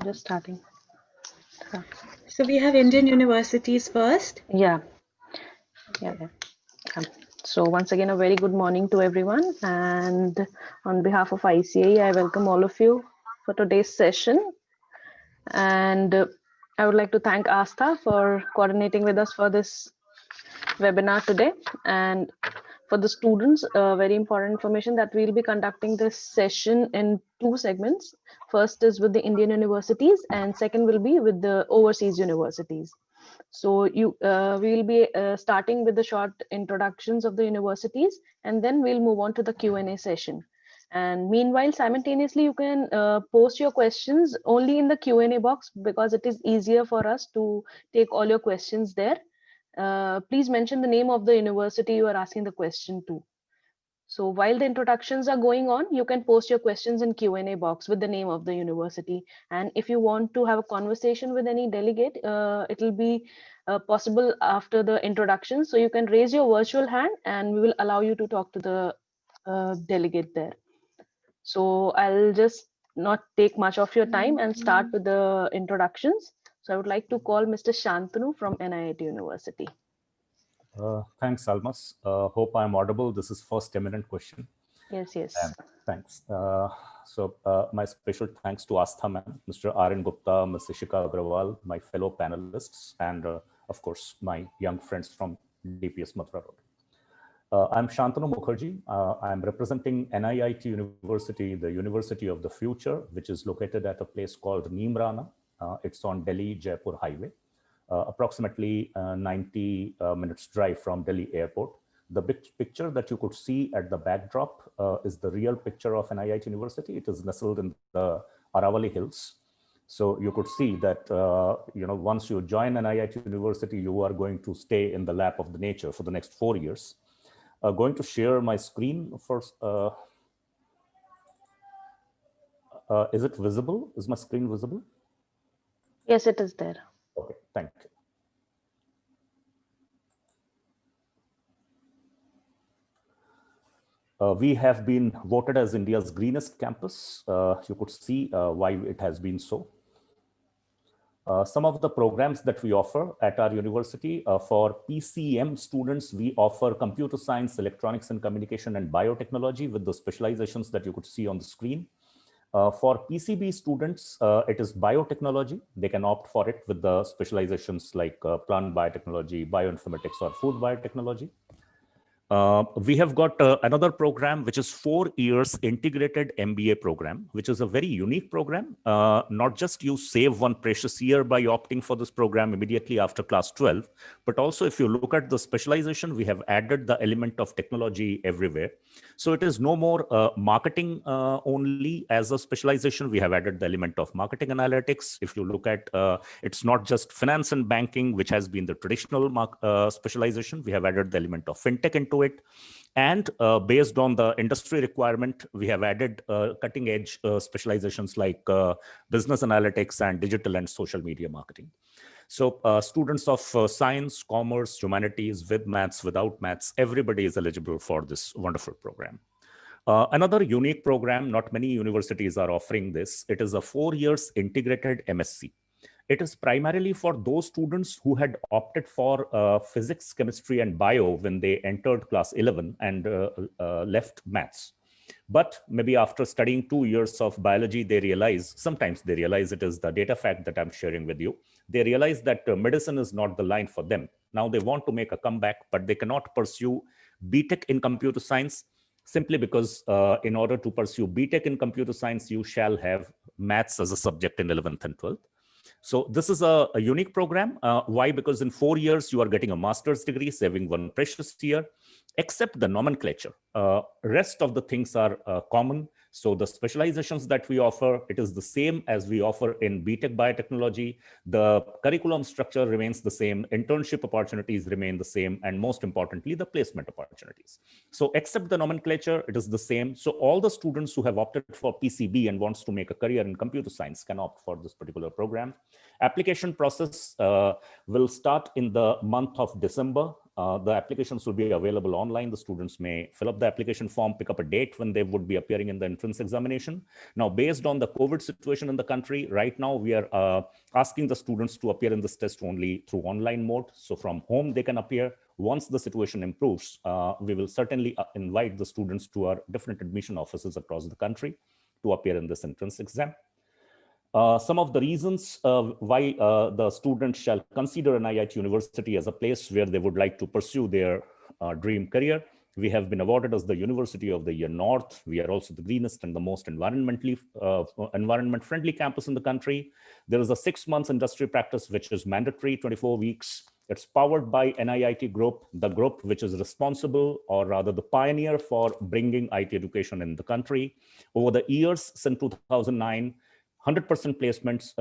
Just starting. So we have Indian universities first. Yeah. So once again, a very good morning to everyone. And on behalf of ICAE, I welcome all of you for today's session. And I would like to thank Astha for coordinating with us for this webinar today. And for the students, very important information that we'll be conducting this session in two segments. First is with the Indian universities, and second will be with the overseas universities. So we will be starting with the short introductions of the universities, and then we'll move on to the Q&A session. And meanwhile, simultaneously, you can post your questions only in the Q&A box because it is easier for us to take all your questions there. Please mention the name of the university you are asking the question to. So while the introductions are going on, you can post your questions in Q&A box with the name of the university. And if you want to have a conversation with any delegate, it will be possible after the introduction. So you can raise your virtual hand and we will allow you to talk to the delegate there. So I'll just not take much of your time and start with the introductions. So I would like to call Mr. Shantanu from NIT University. Thanks, Almas. Hope I'm audible. This is first eminent question. Yes. And thanks. My special thanks to Astha ma'am, Mr. R.N. Gupta, Ms. Ishika Agrawal, my fellow panelists, and of course, my young friends from DPS Mathura Road. I'm Shantanu Mukherjee. I'm representing NIT University, the University of the Future, which is located at a place called Neemrana. It's on Delhi-Jaipur highway. Approximately 90 minutes drive from Delhi airport. The big picture that you could see at the backdrop is the real picture of NIT University. It is nestled in the Aravalli Hills. So you could see that, once you join NIT University, you are going to stay in the lap of the nature for the next 4 years. Going to share my screen first. Is it visible? Is my screen visible? Yes, it is there. Okay, thank you. We have been voted as India's greenest campus. You could see why it has been so. Some of the programs that we offer at our university for PCM students, we offer computer science, electronics and communication, and biotechnology with the specializations that you could see on the screen. For PCB students, it is biotechnology. They can opt for it with the specializations like plant biotechnology, bioinformatics, or food biotechnology. We have got another program, which is 4 years integrated MBA program, which is a very unique program. Not just you save one precious year by opting for this program immediately after class 12, but also if you look at the specialization, we have added the element of technology everywhere. So it is no more marketing only as a specialization. We have added the element of marketing analytics. If you look at, it's not just finance and banking, which has been the traditional specialization. We have added the element of fintech into it. And based on the industry requirement, we have added cutting edge specializations like business analytics and digital and social media marketing. So students of science, commerce, humanities, with maths, without maths, everybody is eligible for this wonderful program. Another unique program, not many universities are offering this. It is a 4 years integrated M.Sc. It is primarily for those students who had opted for physics, chemistry, and bio when they entered class 11 and left maths. But maybe after studying 2 years of biology, sometimes they realize it is the data fact that I'm sharing with you. They realize that medicine is not the line for them. Now they want to make a comeback, but they cannot pursue BTech in computer science simply because in order to pursue BTech in computer science, you shall have maths as a subject in 11th and 12th. So this is a unique program. Why? Because in 4 years, you are getting a master's degree, saving one precious year, except the nomenclature. Rest of the things are common. So the specializations that we offer, it is the same as we offer in BTech biotechnology. The curriculum structure remains the same. Internship opportunities remain the same. And most importantly, the placement opportunities. So except the nomenclature, it is the same. So all the students who have opted for PCB and wants to make a career in computer science can opt for this particular program. Application process will start in the month of December. The applications will be available online. The students may fill up the application form, pick up a date when they would be appearing in the entrance examination. Now, based on the COVID situation in the country, right now we are asking the students to appear in this test only through online mode. So from home they can appear. Once the situation improves, we will certainly invite the students to our different admission offices across the country to appear in this entrance exam. Some of the reasons why the students shall consider an IIT University as a place where they would like to pursue their dream career. We have been awarded as the University of the Year North. We are also the greenest and the most environment-friendly campus in the country. There is a 6 months industry practice, which is mandatory, 24 weeks. It's powered by NIIT Group, the group which is responsible, or rather the pioneer for bringing IT education in the country. Over the years, since 2009, 100% placements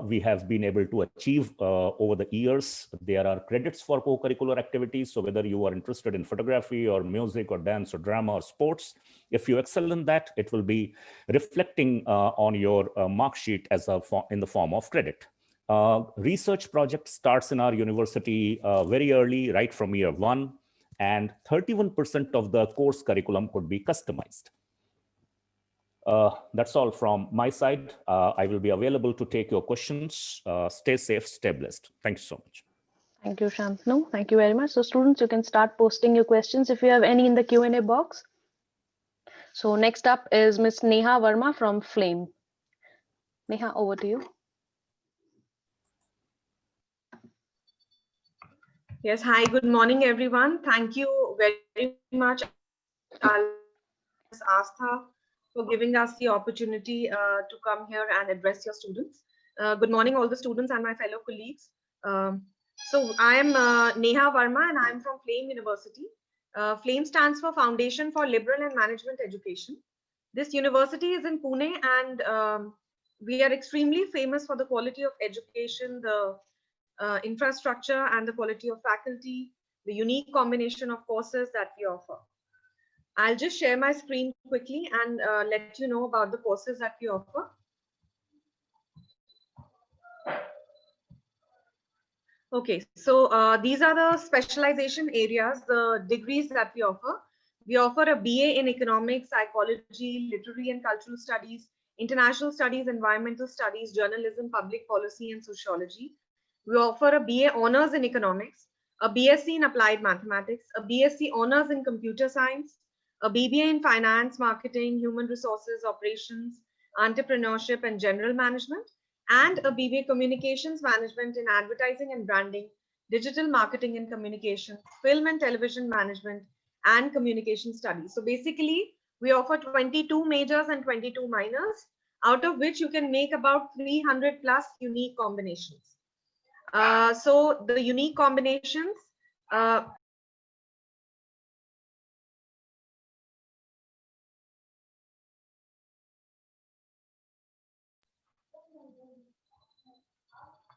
we have been able to achieve over the years. There are credits for co-curricular activities. So whether you are interested in photography or music or dance or drama or sports, if you excel in that, it will be reflecting on your mark sheet as in the form of credit. Research project starts in our university very early, right from year 1, and 31% of the course curriculum could be customized. That's all from my side. I will be available to take your questions. Stay safe, stay blessed. Thank you so much. Thank you, Shantanu. Thank you very much. So students, you can start posting your questions if you have any in the Q&A box. So next up is Ms. Neha Verma from Flame. Neha, over to you. Yes, hi, good morning, everyone. Thank you very much, Astha, for giving us the opportunity to come here and address your students. Good morning, all the students and my fellow colleagues. So I am Neha Verma and I am from Flame University. Flame stands for Foundation for Liberal and Management Education. This university is in Pune and we are extremely famous for the quality of education, the infrastructure and the quality of faculty, the unique combination of courses that we offer. I'll just share my screen quickly and let you know about the courses that we offer. Okay, so these are the specialization areas, the degrees that we offer. We offer a BA in Economics, Psychology, Literary and Cultural Studies, International Studies, Environmental Studies, Journalism, Public Policy and Sociology. We offer a BA Honours in Economics, a BSc in Applied Mathematics, a BSc Honours in Computer Science, a BBA in Finance, Marketing, Human Resources, Operations, Entrepreneurship and General Management, and a BBA Communications Management in Advertising and Branding, Digital Marketing and Communications, Film and Television Management, and Communication Studies. So basically, we offer 22 majors and 22 minors, out of which you can make about 300 plus unique combinations. So the unique combinations,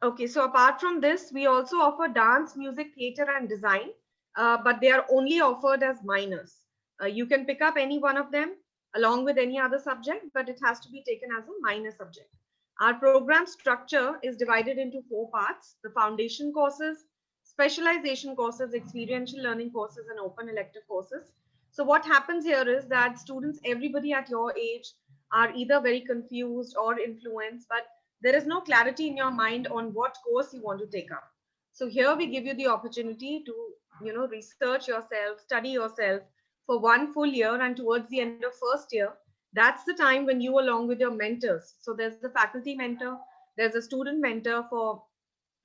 okay, so apart from this, we also offer dance, music, theater, and design, but they are only offered as minors. You can pick up any one of them along with any other subject, but it has to be taken as a minor subject. Our program structure is divided into 4 parts: the foundation courses, specialization courses, experiential learning courses, and open elective courses. So what happens here is that students, everybody at your age, are either very confused or influenced, but there is no clarity in your mind on what course you want to take up. So here we give you the opportunity to, research yourself, study yourself for 1 full year, and towards the end of first year, that's the time when you, along with your mentors, so there's the faculty mentor, there's a student mentor for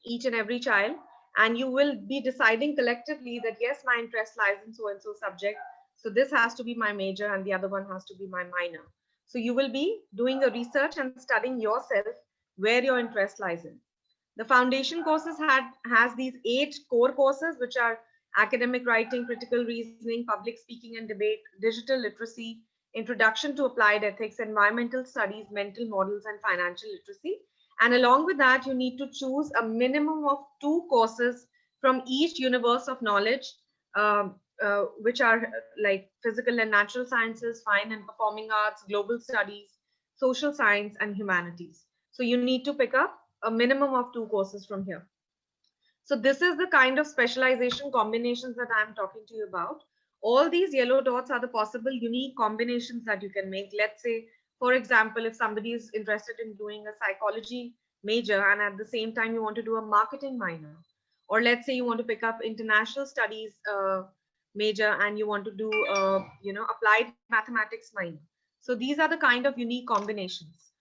each and every child, and you will be deciding collectively that yes, my interest lies in so and so subject, so this has to be my major and the other one has to be my minor. So you will be doing a research and studying yourself where your interest lies in. The foundation courses has these 8 core courses, which are academic writing, critical reasoning, public speaking and debate, digital literacy, introduction to applied ethics, environmental studies, mental models, and financial literacy. And along with that, you need to choose a minimum of 2 courses from each universe of knowledge, which are like physical and natural sciences, fine and performing arts, global studies, social science, and humanities. So you need to pick up a minimum of 2 courses from here. So this is the kind of specialization combinations that I'm talking to you about. All these yellow dots are the possible unique combinations that you can make. Let's say, for example, if somebody is interested in doing a psychology major and at the same time you want to do a marketing minor, or let's say you want to pick up international studies major and you want to do applied mathematics minor. So these are the kind of unique combinations.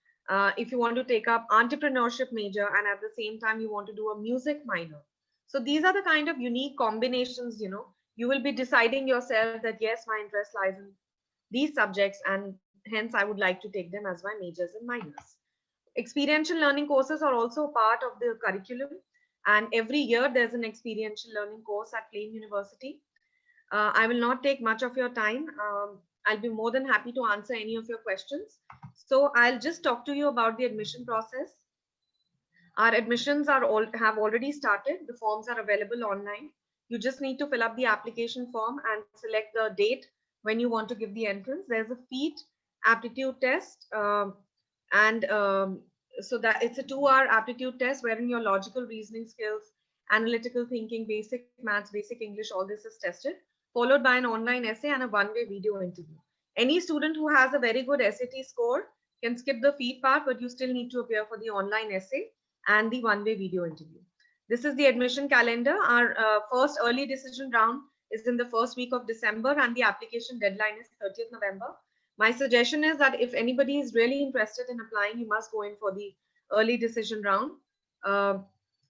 If you want to take up entrepreneurship major and at the same time you want to do a music minor. So these are the kind of unique combinations, you will be deciding yourself that yes, my interest lies in these subjects and hence I would like to take them as my majors and minors. Experiential learning courses are also a part of the curriculum, and every year there's an experiential learning course at Plain University. I will not take much of your time. I'll be more than happy to answer any of your questions. So I'll just talk to you about the admission process. Our admissions have already started. The forms are available online. You just need to fill up the application form and select the date when you want to give the entrance. There's a FEAT aptitude test, so that it's a 2-hour aptitude test wherein your logical reasoning skills, analytical thinking, basic maths, basic English, all this is tested, followed by an online essay and a one-way video interview. Any student who has a very good SAT score can skip the FEAT part, but you still need to appear for the online essay and the one-way video interview. This is the admission calendar. Our first early decision round is in the first week of December and the application deadline is 30th November. My suggestion is that if anybody is really interested in applying, you must go in for the early decision round.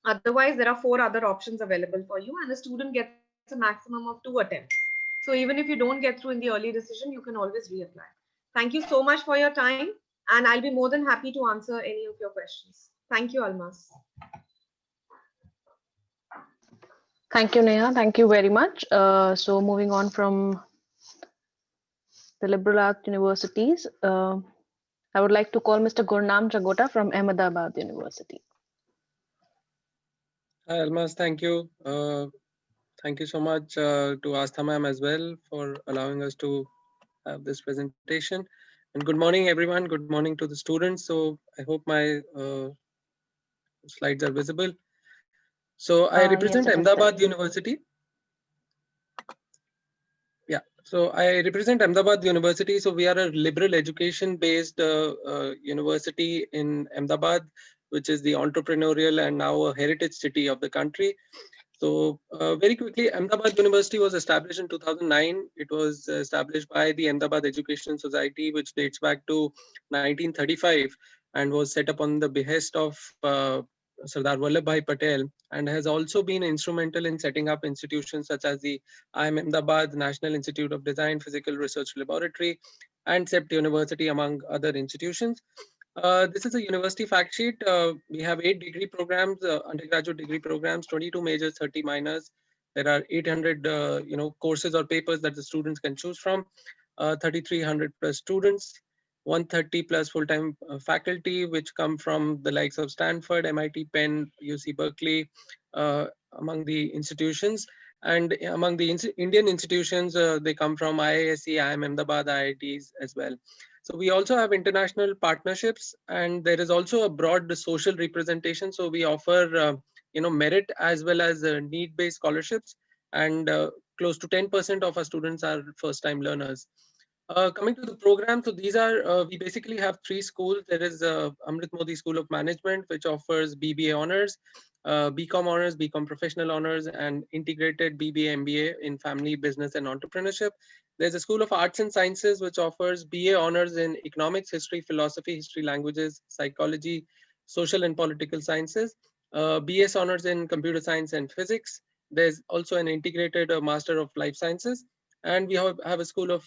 Otherwise, there are 4 other options available for you and a student gets a maximum of 2 attempts. So even if you don't get through in the early decision, you can always reapply. Thank you so much for your time and I'll be more than happy to answer any of your questions. Thank you, Almas. Thank you, Neha. Thank you very much. So moving on from the liberal arts universities, I would like to call Mr. Gurnam Jagota from Ahmedabad University. Hi, Almas. Thank you. Thank you so much to Astha ma'am as well for allowing us to have this presentation. And good morning, everyone. Good morning to the students. So I hope my slides are visible. So I represent yes, Ahmedabad University. Yeah, so I represent Ahmedabad University. So we are a liberal education based university in Ahmedabad, which is the entrepreneurial and now a heritage city of the country. So very quickly, Ahmedabad University was established in 2009. It was established by the Ahmedabad Education Society, which dates back to 1935 and was set up on the behest of Sardar Vallabhbhai Patel, and has also been instrumental in setting up institutions such as the IIM Ahmedabad, National Institute of Design, Physical Research Laboratory, and CEPT University, among other institutions. This is a university fact sheet. We have 8 degree programs, undergraduate degree programs, 22 majors, 30 minors. There are 800 courses or papers that the students can choose from. 3,300 plus students, 130 plus full-time faculty, which come from the likes of Stanford, MIT, Penn, UC Berkeley, among the institutions. And among the Indian institutions, they come from IISc, IIM Ahmedabad, IITs as well. So we also have international partnerships, and there is also a broad social representation. So we offer, merit as well as need-based scholarships, and close to 10% of our students are first-time learners. Coming to the program, so these are, we basically have 3 schools. There is Amrit Modi School of Management, which offers BBA honors, BCom honors, BCom professional honors, and integrated BBA, MBA in family, business, and entrepreneurship. There's a School of Arts and Sciences, which offers BA honors in economics, history, philosophy, history, languages, psychology, social and political sciences, BS honors in computer science and physics. There's also an integrated Master of Life Sciences. And we have a School of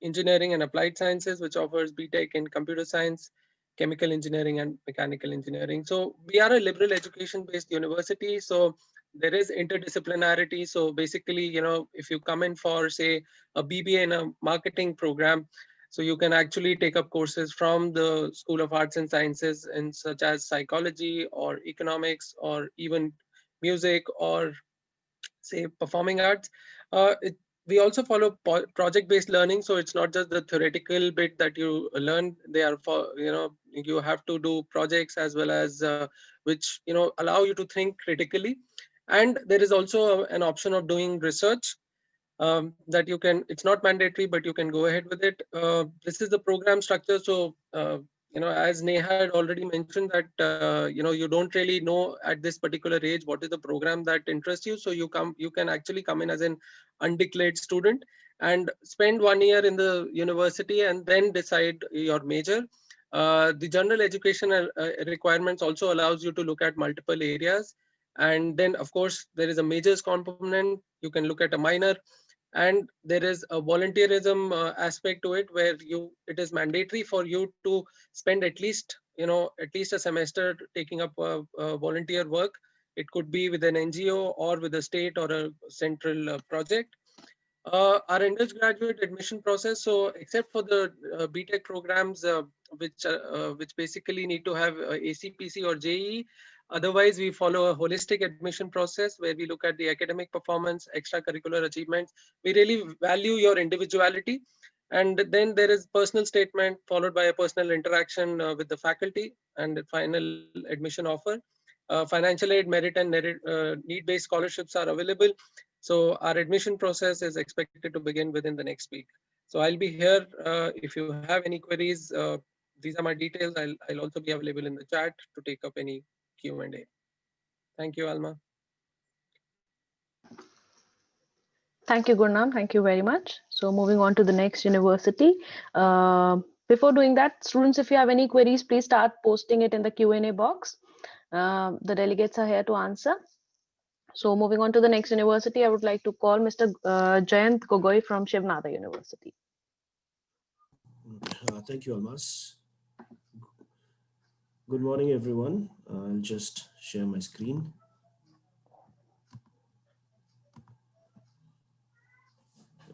Engineering and Applied Sciences, which offers BTech in computer science, chemical engineering, and mechanical engineering. So we are a liberal education-based university. So there is interdisciplinarity. So basically, if you come in for, say, a BBA in a marketing program, so you can actually take up courses from the School of Arts and Sciences in such as psychology or economics or even music or, say, performing arts. We also follow project-based learning, so it's not just the theoretical bit that you learn. They are for, you have to do projects as well as which allow you to think critically. And there is also an option of doing research that you can, it's not mandatory, but you can go ahead with it. This is the program structure. So, as Neha had already mentioned that, you don't really know at this particular age what is the program that interests you. So you can actually come in as an undeclared student and spend 1 year in the university and then decide your major. The general education requirements also allows you to look at multiple areas. And then, of course, there is a majors component. You can look at a minor, and there is a volunteerism aspect to it, where it is mandatory for you to spend at least a semester taking up volunteer work. It could be with an NGO or with a state or a central project. Our undergraduate admission process, so except for the BTech programs, which basically need to have ACPC or JEE, otherwise we follow a holistic admission process where we look at the academic performance, extracurricular achievements. We really value your individuality. And then there is personal statement followed by a personal interaction with the faculty and the final admission offer. Financial aid, merit and need-based scholarships are available. So our admission process is expected to begin within the next week. So I'll be here if you have any queries. These are my details. I'll also be available in the chat to take up any Q&A. Thank you, Alma. Thank you, Gurnam. Thank you very much. So moving on to the next university. Before doing that, students, if you have any queries, please start posting it in the Q&A box. The delegates are here to answer. So moving on to the next university, I would like to call Mr. Jayant Gogoi from Shiv Nada University. Thank you, Almas. Good morning, everyone. I'll just share my screen.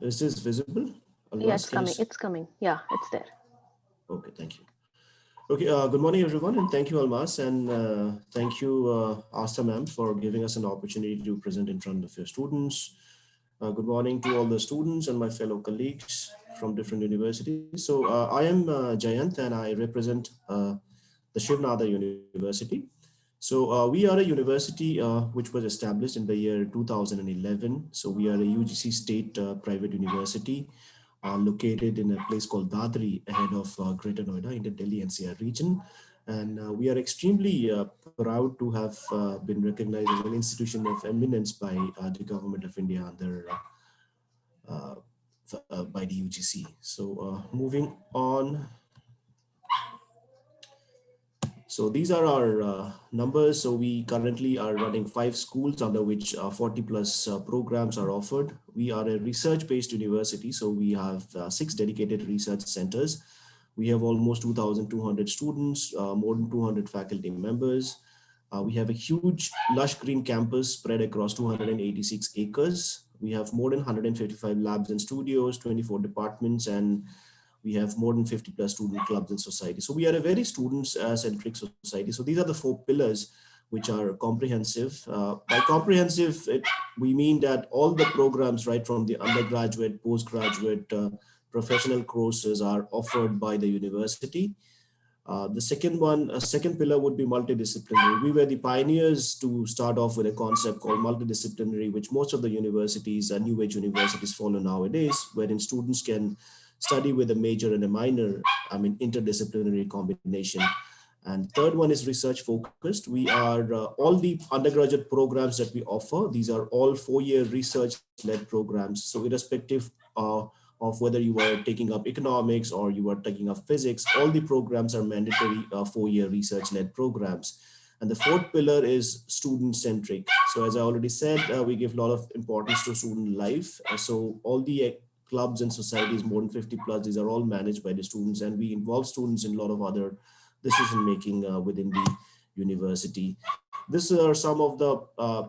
Is this visible? Almas, yeah, it's coming. It's coming. Yeah, it's there. Okay, thank you. Okay, good morning, everyone, and thank you, Almas, and thank you, Asta ma'am, for giving us an opportunity to present in front of your students. Good morning to all the students and my fellow colleagues from different universities. So I am Jayant, and I represent the Shiv Nada University. So we are a university which was established in the year 2011. So we are a UGC state private university located in a place called Dadri, ahead of Greater Noida in the Delhi NCR region. And we are extremely proud to have been recognized as an institution of eminence by the government of India under by the UGC. So moving on. So these are our numbers. So we currently are running 5 schools under which 40 plus programs are offered. We are a research-based university. So we have 6 dedicated research centers. We have almost 2,200 students, more than 200 faculty members. We have a huge lush green campus spread across 286 acres. We have more than 155 labs and studios, 24 departments, and we have more than 50 plus student clubs and society. So we are a very student-centric society. So these are the 4 pillars which are comprehensive. By comprehensive, we mean that all the programs, right from the undergraduate, postgraduate, professional courses are offered by the university. The second pillar would be multidisciplinary. We were the pioneers to start off with a concept called multidisciplinary, which most of the universities, new age universities, follow nowadays, wherein students can study with a major and a minor, interdisciplinary combination. And third one is research focused. We are all the undergraduate programs that we offer. These are all 4-year research-led programs. So irrespective of whether you are taking up economics or you are taking up physics, all the programs are mandatory 4-year research-led programs. And the 4th pillar is student-centric. So as I already said, we give a lot of importance to student life. So all the clubs and societies, more than 50 plus, these are all managed by the students, and we involve students in a lot of other decision-making within the university. These are some of the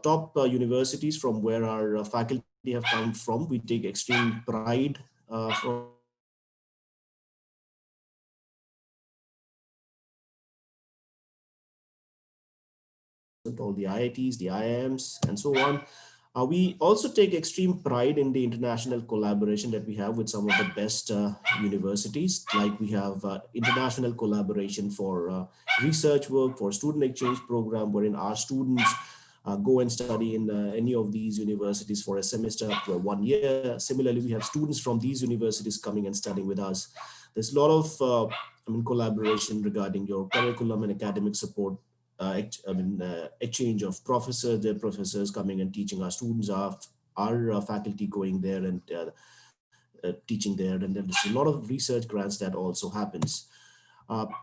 top universities from where our faculty have come from. We take extreme pride from all the IITs, the IIMs, and so on. We also take extreme pride in the international collaboration that we have with some of the best universities. Like we have international collaboration for research work, for student exchange program, wherein our students go and study in any of these universities for a semester up to 1 year. Similarly, we have students from these universities coming and studying with us. There's a lot of collaboration regarding your curriculum and academic support. Exchange of professors, their professors coming and teaching our students, our faculty going there and teaching there, and then there's a lot of research grants that also happens.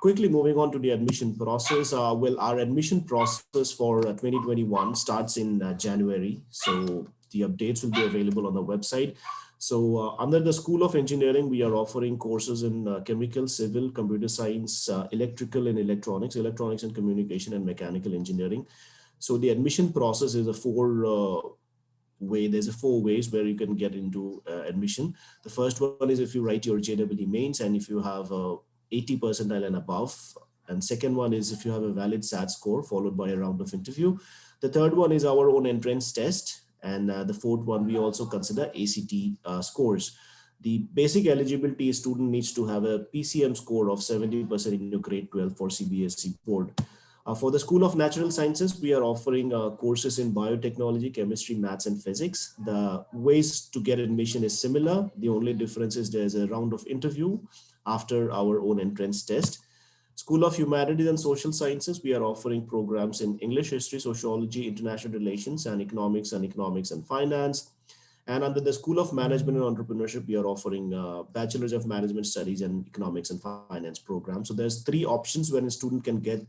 Quickly moving on to the admission process. Well, our admission process for 2021 starts in January. So the updates will be available on the website. So under the School of Engineering, we are offering courses in chemical, civil, computer science, electrical and electronics and communication, and mechanical engineering. So the admission process is there's four ways where you can get into admission. The first one is if you write your JEE mains and if you have 80 percentile and above. And second one is if you have a valid SAT score followed by a round of interview. The third one is our own entrance test. And the fourth one, we also consider ACT scores. The basic eligibility student needs to have a PCM score of 70% in your grade 12 for CBSE board. For the School of Natural Sciences, we are offering courses in biotechnology, chemistry, maths, and physics. The ways to get admission is similar. The only difference is there's a round of interview after our own entrance test. School of Humanities and Social Sciences, we are offering programs in English, History, Sociology, International Relations, and Economics and Finance. And under the School of Management and Entrepreneurship, we are offering Bachelor's of Management Studies and Economics and Finance programs. So there's three options when a student can get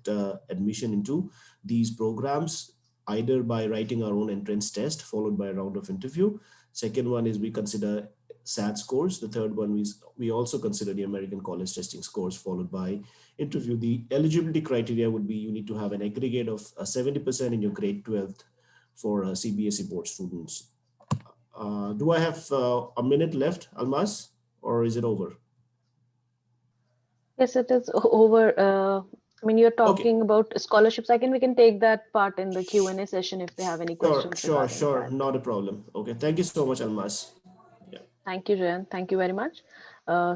admission into these programs, either by writing our own entrance test followed by a round of interview. Second one is we consider SAT scores. The third one is we also consider the American College Testing scores followed by interview. The eligibility criteria would be you need to have an aggregate of 70% in your grade 12th for CBSE board students. Do I have a minute left, Almas, or is it over? Yes, it is over. I mean, you're talking about scholarships. We can take that part in the Q&A session if they have any questions. Sure. Not a problem. Okay. Thank you so much, Almas. Yeah. Thank you, Jayan. Thank you very much.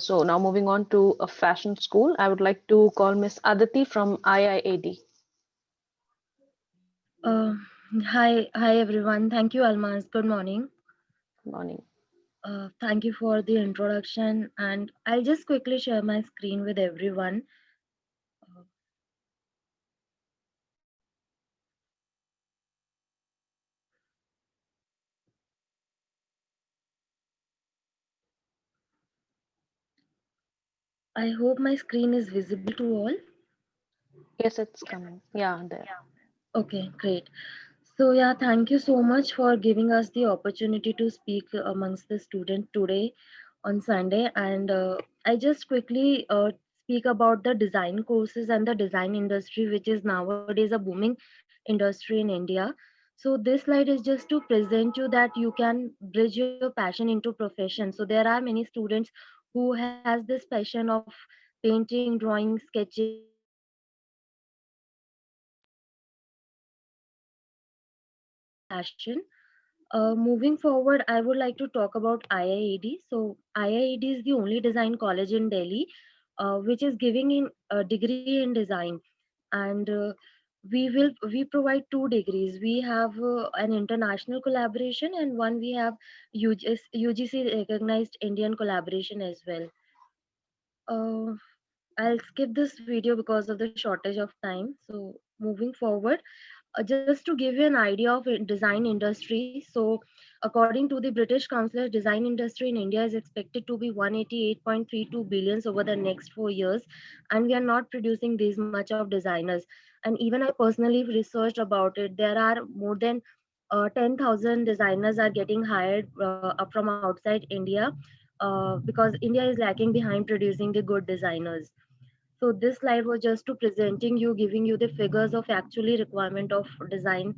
So now moving on to a fashion school, I would like to call Miss Aditi from IIAD. Hi everyone. Thank you, Almas. Good morning. Good morning. Thank you for the introduction, and I'll just quickly share my screen with everyone. I hope my screen is visible to all. Yes, it's coming. Yeah, there. Okay, great. So yeah, thank you so much for giving us the opportunity to speak amongst the students today on Sunday. And I just quickly speak about the design courses and the design industry, which is nowadays a booming industry in India. So this slide is just to present you that you can bridge your passion into profession. So there are many students who has this passion of painting, drawing, sketching, passion. Moving forward, I would like to talk about IIAD. So IIAD is the only design college in Delhi, which is giving in a degree in design, and we provide 2 degrees. We have an international collaboration, and one we have UGC recognized Indian collaboration as well. I'll skip this video because of the shortage of time. So moving forward, just to give you an idea of design industry, so according to the British Council, design industry in India is expected to be 188.32 billions over the next 4 years, and we are not producing this much of designers. And even I personally researched about it. There are more than 10,000 designers are getting hired up from outside India, because India is lacking behind producing the good designers. So this slide was just to presenting you, giving you the figures of actually requirement of design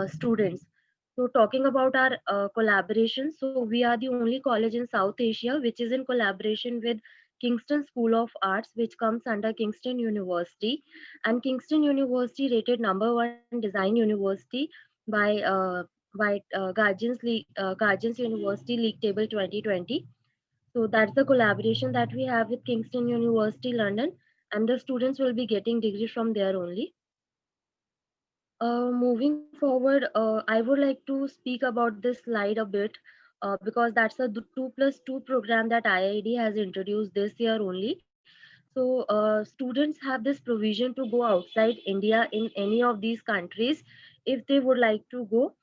students. So talking about our collaboration, so we are the only college in South Asia which is in collaboration with Kingston School of Arts, which comes under Kingston University, and Kingston University rated #1 design university by Guardians University League Table 2020. So that's the collaboration that we have with Kingston University London, and the students will be getting degree from there only. Moving forward, I would like to speak about this slide a bit because that's a 2+2 program that IID has introduced this year only. So students have this provision to go outside India in any of these countries if they would like to go.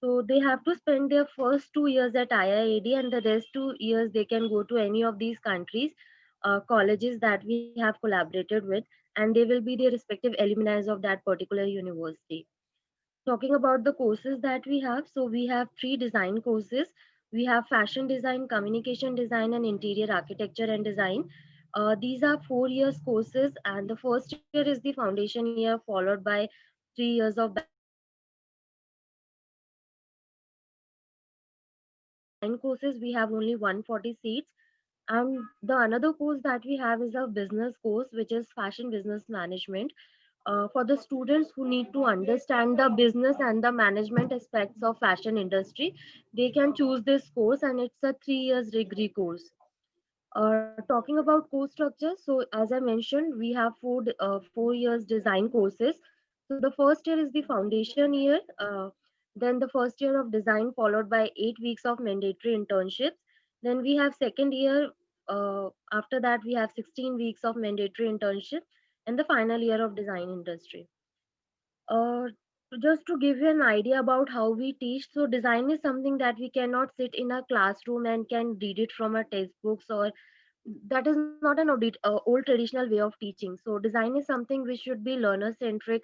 So they have to spend their first 2 years at IIAD, and the rest 2 years they can go to any of these countries, colleges that we have collaborated with, and they will be the respective alumni of that particular university. Talking about the courses that we have, so we have 3 design courses. We have fashion design, communication design, and interior architecture and design. These are 4 years courses, and the first year is the foundation year, followed by 3 years of bachelor's degree. For the design courses, we have only 140 seats. And the another course that we have is a business course, which is fashion business management. For the students who need to understand the business and the management aspects of fashion industry, they can choose this course, and it's a 3 years degree course. Talking about course structure, so as I mentioned, we have 4 years design courses. So the first year is the foundation year, then the first year of design followed by 8 weeks of mandatory internships. Then we have second year. After that, we have 16 weeks of mandatory internship, and the final year of design industry. Uh, just to give you an idea about how we teach, so design is something that we cannot sit in a classroom and can read it from our textbooks, or that is not an old traditional way of teaching. So design is something which should be learner centric.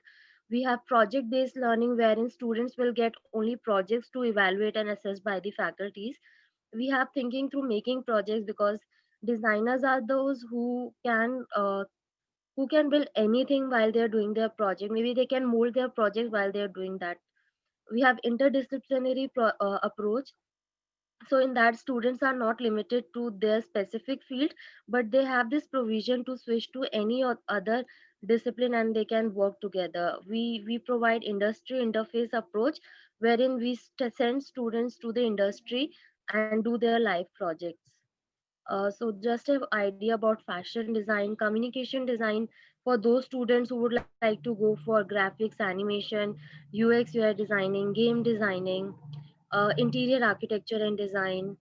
We have project based learning wherein students will get only projects to evaluate and assess by the faculties. We have thinking through making projects because designers are those who can build anything while they're doing their project. Maybe they can mold their project while they're doing that. We have interdisciplinary approach. So in that, students are not limited to their specific field, but they have this provision to switch to any other discipline, and they can work together. We provide industry interface approach wherein we send students to the industry and do their live projects. So just an idea about fashion design, communication design for those students who would like to go for graphics, animation, UX, UI designing, game designing, interior architecture and design.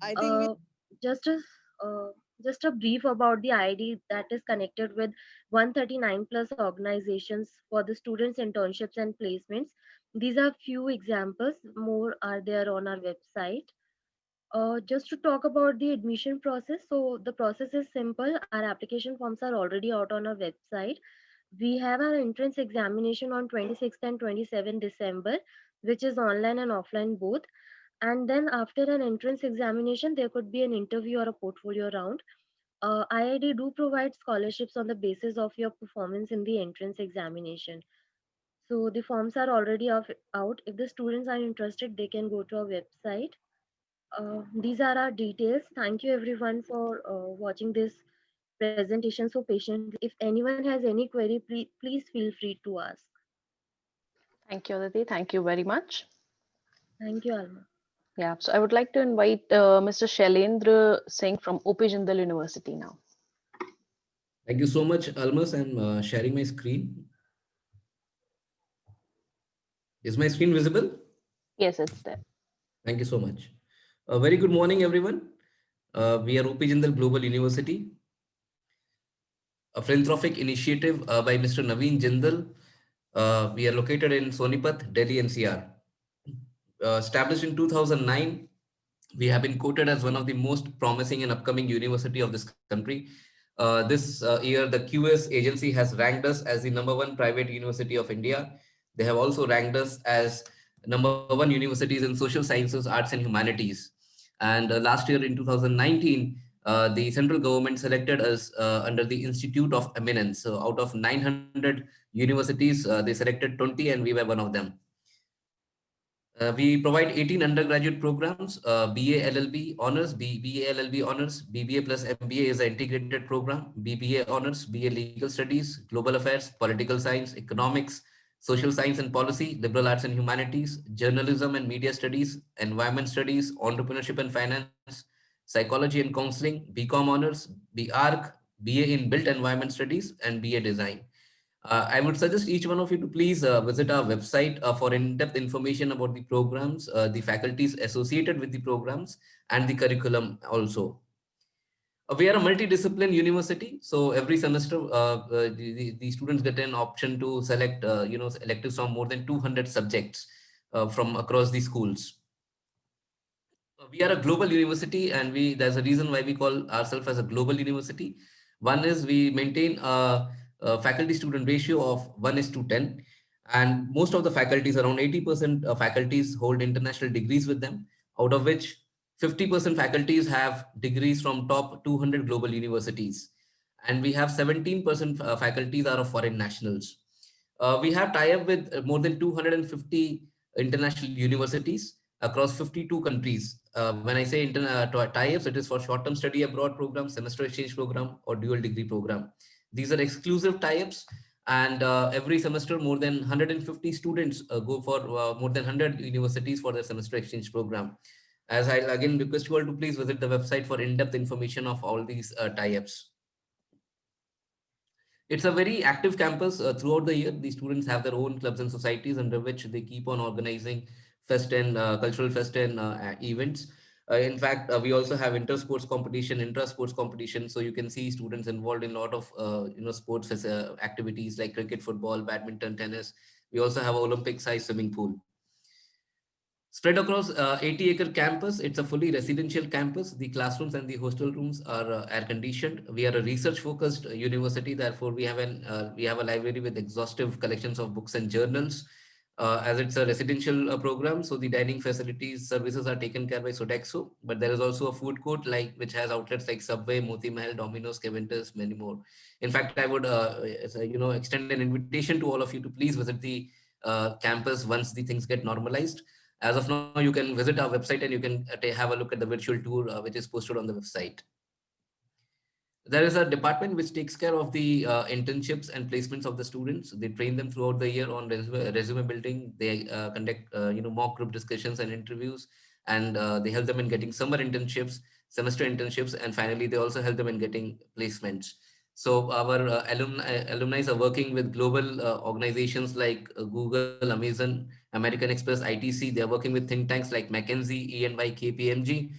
I think we Uh, just a uh, just a brief about the ID that is connected with 139 plus organizations for the students' internships and placements. These are few examples. More are there on our website. Just to talk about the admission process, so the process is simple. Our application forms are already out on our website. We have our entrance examination on 26th and 27th December, which is online and offline both. And then after an entrance examination, there could be an interview or a portfolio round. IID do provide scholarships on the basis of your performance in the entrance examination. So the forms are already out. If the students are interested, they can go to our website. These are our details. Thank you everyone for watching this presentation so patiently. If anyone has any query, please feel free to ask. Thank you, Aditi. Thank you very much. Thank you, Alma. Yeah, so I would like to invite Mr. Shailendra Singh from OP Jindal University now. Thank you so much, Almas. I'm sharing my screen. Is my screen visible? Yes, it's there. Thank you so much. A very good morning, everyone. We are OP Jindal Global University, a philanthropic initiative by Mr. Naveen Jindal. We are located in Sonipat, Delhi NCR. Established in 2009, we have been quoted as one of the most promising and upcoming university of this country. This year, the QS agency has ranked us as the #1 private university of India. They have also ranked us as #1 universities in social sciences, arts, and humanities. And last year in 2019, the central government selected us under the Institute of Eminence. So out of 900 universities, they selected 20, and we were one of them. We provide 18 undergraduate programs, BA LLB honors, BA LLB honors, BBA plus MBA is an integrated program, BBA honors, BA legal studies, global affairs, political science, economics, social science and policy, liberal arts and humanities, journalism and media studies, environment studies, entrepreneurship and finance, psychology and counseling, BCom honors, BArc, BA in built environment studies, and BA design. I would suggest each one of you to please visit our website for in-depth information about the programs, the faculties associated with the programs, and the curriculum also. We are a multidiscipline university, so every semester the students get an option to select electives from more than 200 subjects from across the schools. We are a global university, and there's a reason why we call ourselves as a global university. One is we maintain a faculty student ratio of 1:10, and most of the faculties, around 80% of faculties, hold international degrees with them, out of which 50% faculties have degrees from top 200 global universities, and we have 17% faculties are of foreign nationals. We have tie-up with more than 250 international universities across 52 countries. When I say tie-ups, it is for short-term study abroad program, semester exchange program, or dual degree program. These are exclusive tie-ups, and every semester more than 150 students go for more than 100 universities for their semester exchange program. As I'll again request you all to please visit the website for in-depth information of all these tie-ups. It's a very active campus throughout the year. The students have their own clubs and societies under which they keep on organizing fest and cultural fest and events. In fact, we also have inter-sports competition, intra-sports competition. So you can see students involved in a lot of sports activities like cricket, football, badminton, tennis. We also have an Olympic-sized swimming pool. Spread across 80-acre campus, it's a fully residential campus. The classrooms and the hostel rooms are air-conditioned. We are a research-focused university. Therefore, we have a library with exhaustive collections of books and journals. As it's a residential program, so the dining facilities, services are taken care by Sodexo. But there is also a food court which has outlets like Subway, Moti Mahal, Domino's, Cavendish, many more. In fact, I would extend an invitation to all of you to please visit the campus once the things get normalized. As of now, you can visit our website and you can have a look at the virtual tour, which is posted on the website. There is a department which takes care of the internships and placements of the students. They train them throughout the year on resume building. They conduct mock group discussions and interviews, and they help them in getting summer internships, semester internships, and finally they also help them in getting placements. So our alumni are working with global organizations like Google, Amazon, American Express, ITC. They are working with think tanks like McKinsey, EY, KPMG,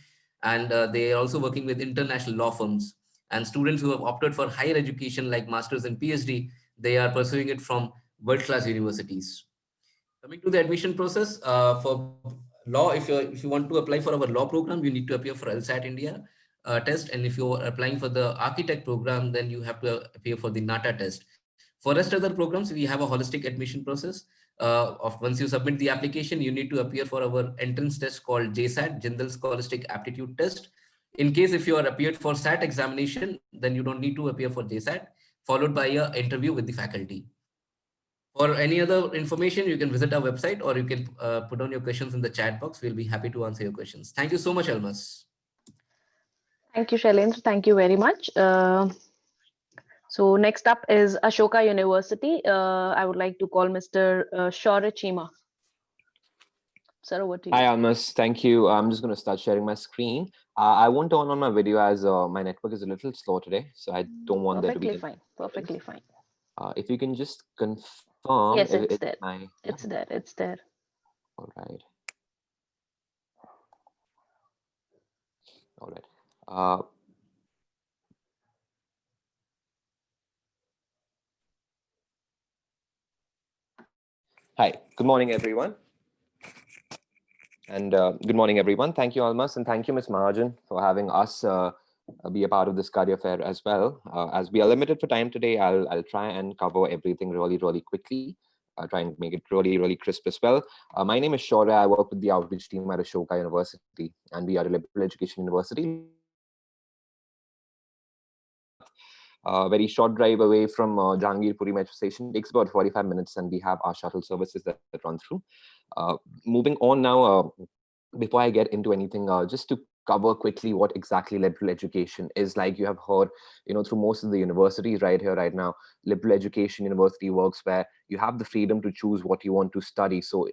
and they are also working with international law firms. And students who have opted for higher education like masters and PhD, they are pursuing it from world-class universities. Coming to the admission process for law, if you want to apply for our law program, you need to appear for LSAT India test, and if you're applying for the architect program, then you have to appear for the NATA test. For rest other programs, we have a holistic admission process. Once you submit the application, you need to appear for our entrance test called JSAT, Jindal Scholastic Aptitude Test. In case if you are appeared for SAT examination, then you don't need to appear for JSAT, followed by an interview with the faculty. For any other information, you can visit our website or you can put on your questions in the chat box. We'll be happy to answer your questions. Thank you so much, Almas. Thank you, Shailendra. Thank you very much. So next up is Ashoka University. I would like to call Mr. Shaurya Chima. Sir, over to you. Hi, Almas. Thank you. I'm just going to start sharing my screen. I won't turn on my video as my network is a little slow today, so I don't want there to be. Perfectly fine. If you can just confirm. Yes, it's there. It's there. All right. All right. Hi, good morning, everyone. And good morning, everyone. Thank you, Almas, and thank you, Ms. Mahajan, for having us be a part of this career fair as well. As we are limited for time today, I'll try and cover everything really quickly. Try and make it really crisp as well. My name is Shaurya. I work with the outreach team at Ashoka University, and we are a liberal education university. Very short drive away from Jahangirpuri metro station. It takes about 45 minutes, and we have our shuttle services that run through. Moving on now, before I get into anything, just to cover quickly what exactly liberal education is. Like you have heard, through most of the universities right here, right now, liberal education university works where you have the freedom to choose what you want to study. So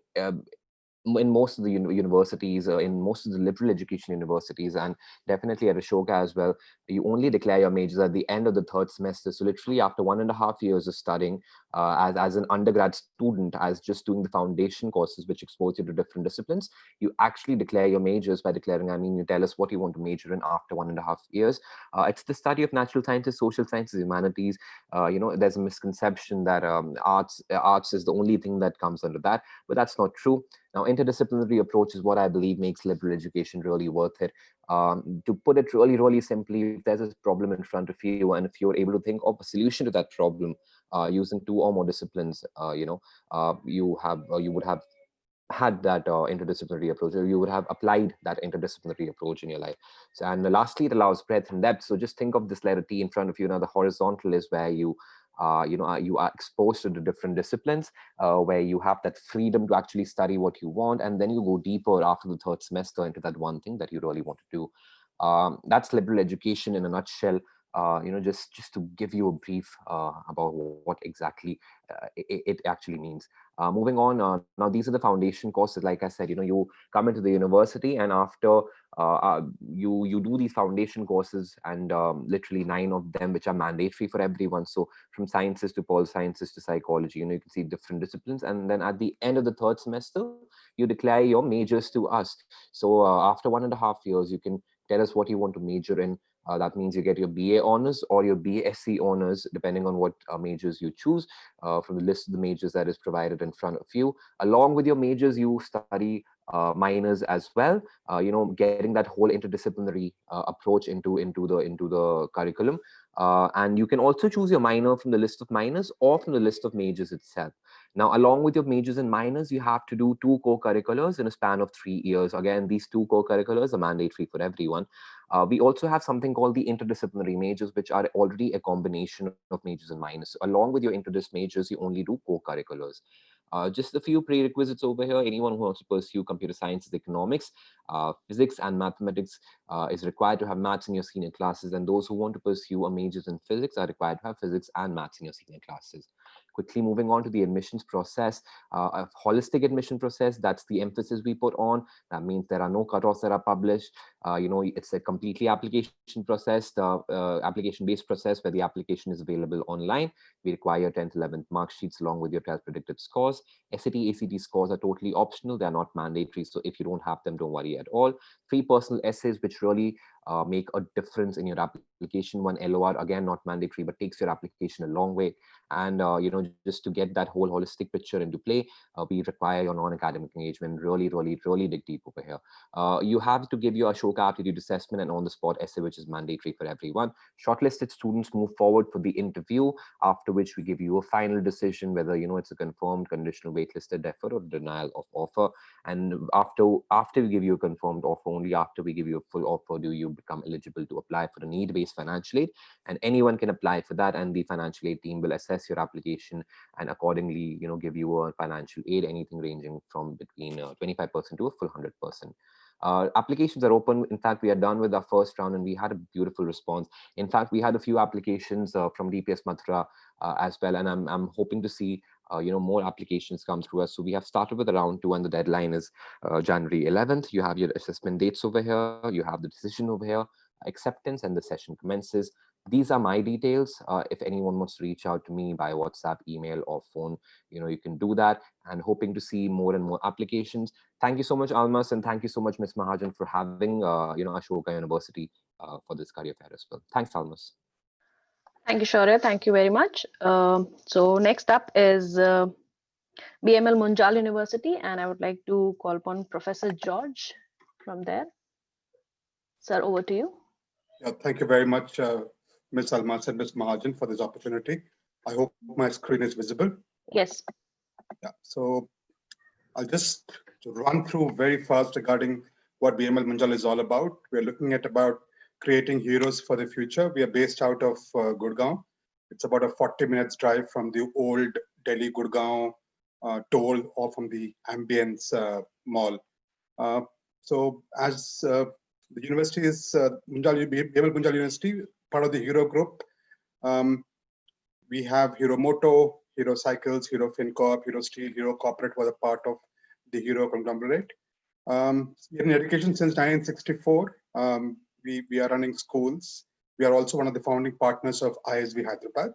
in most of the universities, in most of the liberal education universities, and definitely at Ashoka as well, you only declare your majors at the end of the third semester. So literally after 1.5 years of studying, as an undergrad student, as just doing the foundation courses, which expose you to different disciplines. You actually declare your majors by declaring, you tell us what you want to major in after 1.5 years. It's the study of natural sciences, social sciences, humanities. There's a misconception that arts is the only thing that comes under that, but that's not true. Now, interdisciplinary approach is what I believe makes liberal education really worth it. To put it really, really simply, if there's a problem in front of you, and if you're able to think of a solution to that problem using 2 or more disciplines, you would have had that interdisciplinary approach, or you would have applied that interdisciplinary approach in your life. So, and lastly, it allows breadth and depth. So just think of this letter T in front of you. Now, the horizontal is where you are exposed to the different disciplines, where you have that freedom to actually study what you want, and then you go deeper after the 3rd semester into that one thing that you really want to do. That's liberal education in a nutshell. Just to give you a brief about what exactly it actually means. Moving on, now these are the foundation courses. Like I said, you come into the university, and after you do these foundation courses, and literally 9 of them, which are mandatory for everyone. So from sciences to pol sciences to psychology, you can see different disciplines. And then at the end of the 3rd semester, you declare your majors to us. So after 1.5 years, you can tell us what you want to major in. That means you get your BA honors or your B.Sc honors, depending on what majors you choose from the list of the majors that is provided in front of you. Along with your majors, you study minors as well. Getting that whole interdisciplinary approach into the curriculum. And you can also choose your minor from the list of minors or from the list of majors itself. Now, along with your majors and minors, you have to do 2 co-curriculars in a span of 3 years. Again, these 2 co-curriculars are mandatory for everyone. We also have something called the interdisciplinary majors, which are already a combination of majors and minors. So along with your interdis majors, you only do co-curriculars. Just a few prerequisites over here. Anyone who wants to pursue computer sciences, economics, physics and mathematics is required to have maths in your senior classes. And those who want to pursue a majors in physics are required to have physics and maths in your senior classes. Quickly moving on to the admissions process, a holistic admission process. That's the emphasis we put on. That means there are no cutoffs that are published. It's a completely application process, application-based process, where the application is available online. We require 10th, 11th mark sheets along with your 12th predicted scores. SAT, ACT scores are totally optional. They're not mandatory. So if you don't have them, don't worry at all. 3 personal essays, which really make a difference in your application. 1 LOR, again, not mandatory, but takes your application a long way. And, just to get that whole holistic picture into play, we require your non-academic engagement. Really, really, really dig deep over here. You have to give your Ashoka aptitude assessment and on-the-spot essay, which is mandatory for everyone. Shortlisted students move forward for the interview, after which we give you a final decision, whether, it's a confirmed, conditional, waitlisted, deferred, or denial of offer. And after we give you a confirmed offer, only after we give you a full offer, do you become eligible to apply for a need-based financial aid. And anyone can apply for that, and the financial aid team will assess your application and accordingly, give you a financial aid, anything ranging from between 25% to a full 100%. Applications are open. In fact, we are done with our first round and we had a beautiful response. In fact, we had a few applications from DPS Mathura as well, and I'm hoping to see more applications come through us. So we have started with round 2, and the deadline is January 11th. You have your assessment dates over here. You have the decision over here, acceptance, and the session commences. These are my details. If anyone wants to reach out to me by WhatsApp, email, or phone, you can do that. And hoping to see more and more applications. Thank you so much, Almas, and thank you so much, Ms. Mahajan, for having Ashoka University for this career fair as well. Thanks, Almas. Thank you, Shaurya. Thank you very much. So next up is BML Munjal University, and I would like to call upon Professor George from there. Sir, over to you. Yeah, thank you very much, Ms. Almas and Ms. Mahajan, for this opportunity. I hope my screen is visible. Yes. Yeah, so I'll just run through very fast regarding what BML Munjal is all about. We're looking at about creating heroes for the future. We are based out of Gurgaon. It's about a 40 minutes drive from the old Delhi Gurgaon toll or from the Ambience Mall. So as the university is BML Munjal University, part of the Hero Group. We have Hero Moto, Hero Cycles, Hero FinCorp, Hero Steel, Hero Corporate was a part of the Hero conglomerate. We are in education since 1964. We are running schools. We are also one of the founding partners of ISV Hyderabad.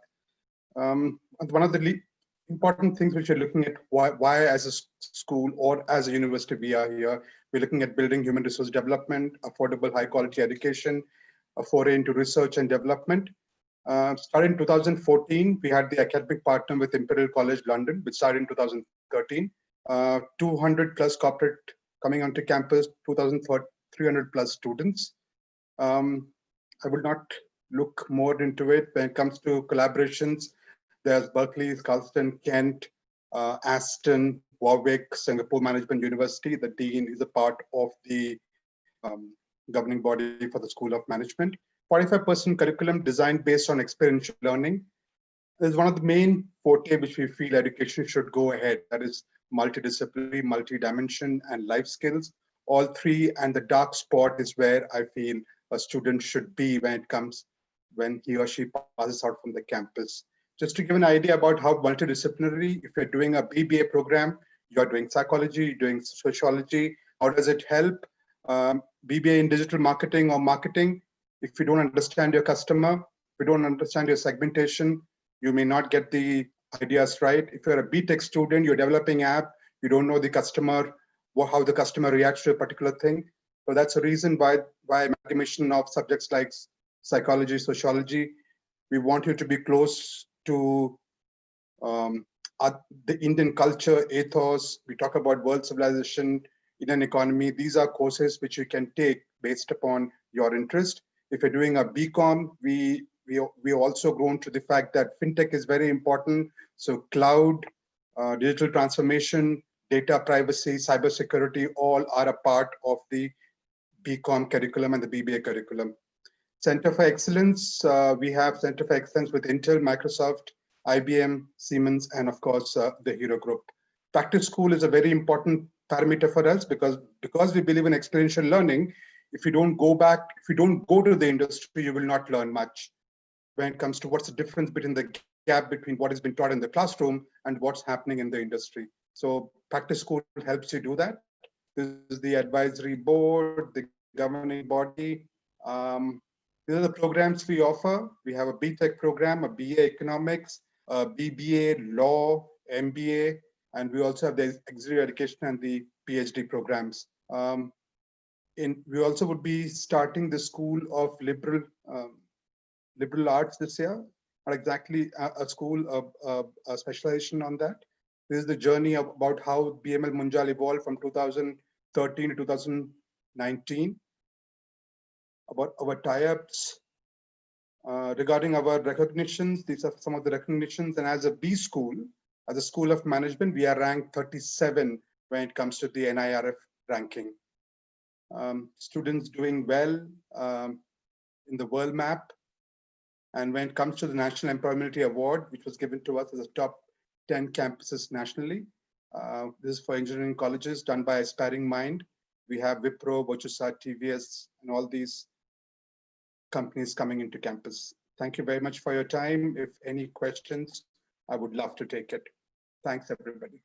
One of the important things which we're looking at why as a school or as a university we are here. We're looking at building human resource development, affordable high quality education, a foray into research and development. Started in 2014, we had the academic partner with Imperial College London, which started in 2013. 200 plus corporate coming onto campus, 2,300 plus students. I will not look more into it. When it comes to collaborations, there's Berkeley, Carlston, Kent, Aston, Warwick, Singapore Management University. The dean is a part of the governing body for the School of Management. 45% curriculum designed based on experiential learning. This is one of the main forte which we feel education should go ahead. That is multidisciplinary, multi-dimension, and life skills. All three, and the dark spot is where I feel a student should be when he or she passes out from the campus. Just to give an idea about how multidisciplinary, if you're doing a BBA program, you're doing psychology, you're doing sociology, how does it help? BBA in digital marketing or marketing, if you don't understand your customer, if you don't understand your segmentation, you may not get the ideas right. If you're a BTech student, you're developing app, you don't know the customer, how the customer reacts to a particular thing. So that's a reason why amalgamation of subjects like psychology, sociology, we want you to be close to the Indian culture, ethos. We talk about world civilization, Indian economy. These are courses which you can take based upon your interest. If you're doing a BCom, we also grown to the fact that fintech is very important. So cloud, digital transformation, data privacy, cybersecurity, all are a part of the BCom curriculum and the BBA curriculum. Center for Excellence, we have Center for Excellence with Intel, Microsoft, IBM, Siemens, and of course, the Hero Group. Practice school is a very important parameter for us because we believe in experiential learning. If you don't go to the industry, you will not learn much when it comes to what's the difference between the gap between what has been taught in the classroom and what's happening in the industry. So practice school helps you do that. This is the advisory board, the governing body. These are the programs we offer. We have a BTech program, a BA Economics, a BBA Law, MBA, and we also have the executive education and the PhD programs. We also would be starting the School of Liberal Arts this year, or exactly a school, a specialization on that. This is the journey about how BML Munjal evolved from 2013 to 2019. About our tie-ups, regarding our recognitions, these are some of the recognitions. And as a B school, as a School of Management, we are ranked 37 when it comes to the NIRF ranking. Students doing well in the world map. And when it comes to the National Employability Award, which was given to us as a top 10 campuses nationally, this is for engineering colleges done by Aspiring Mind. We have Wipro, Virtusa, TVS, and all these companies coming into campus. Thank you very much for your time. If any questions, I would love to take it. Thanks, everybody.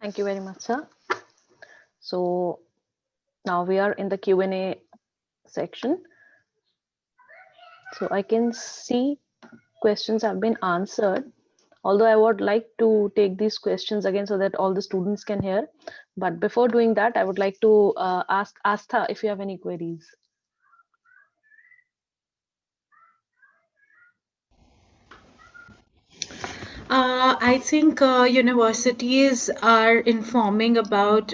Thank you very much, sir. So now we are in the Q&A section. So I can see questions have been answered, although I would like to take these questions again so that all the students can hear. But before doing that, I would like to ask Astha if you have any queries. I think universities are informing about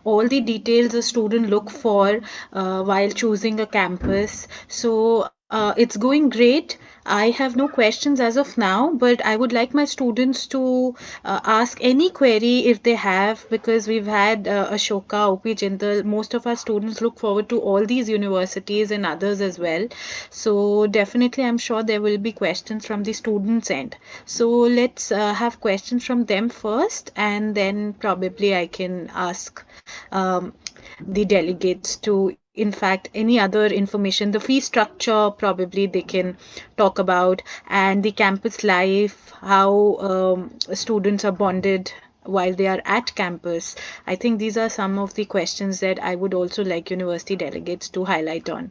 all the details a student look for while choosing a campus. So it's going great. I have no questions as of now, but I would like my students to ask any query if they have, because we've had Ashoka, OP Jindal. Most of our students look forward to all these universities and others as well. So definitely, I'm sure there will be questions from the students' end. So let's have questions from them first, and then probably I can ask the delegates to, in fact, any other information. The fee structure probably they can talk about, and the campus life, how students are bonded while they are at campus. I think these are some of the questions that I would also like university delegates to highlight on.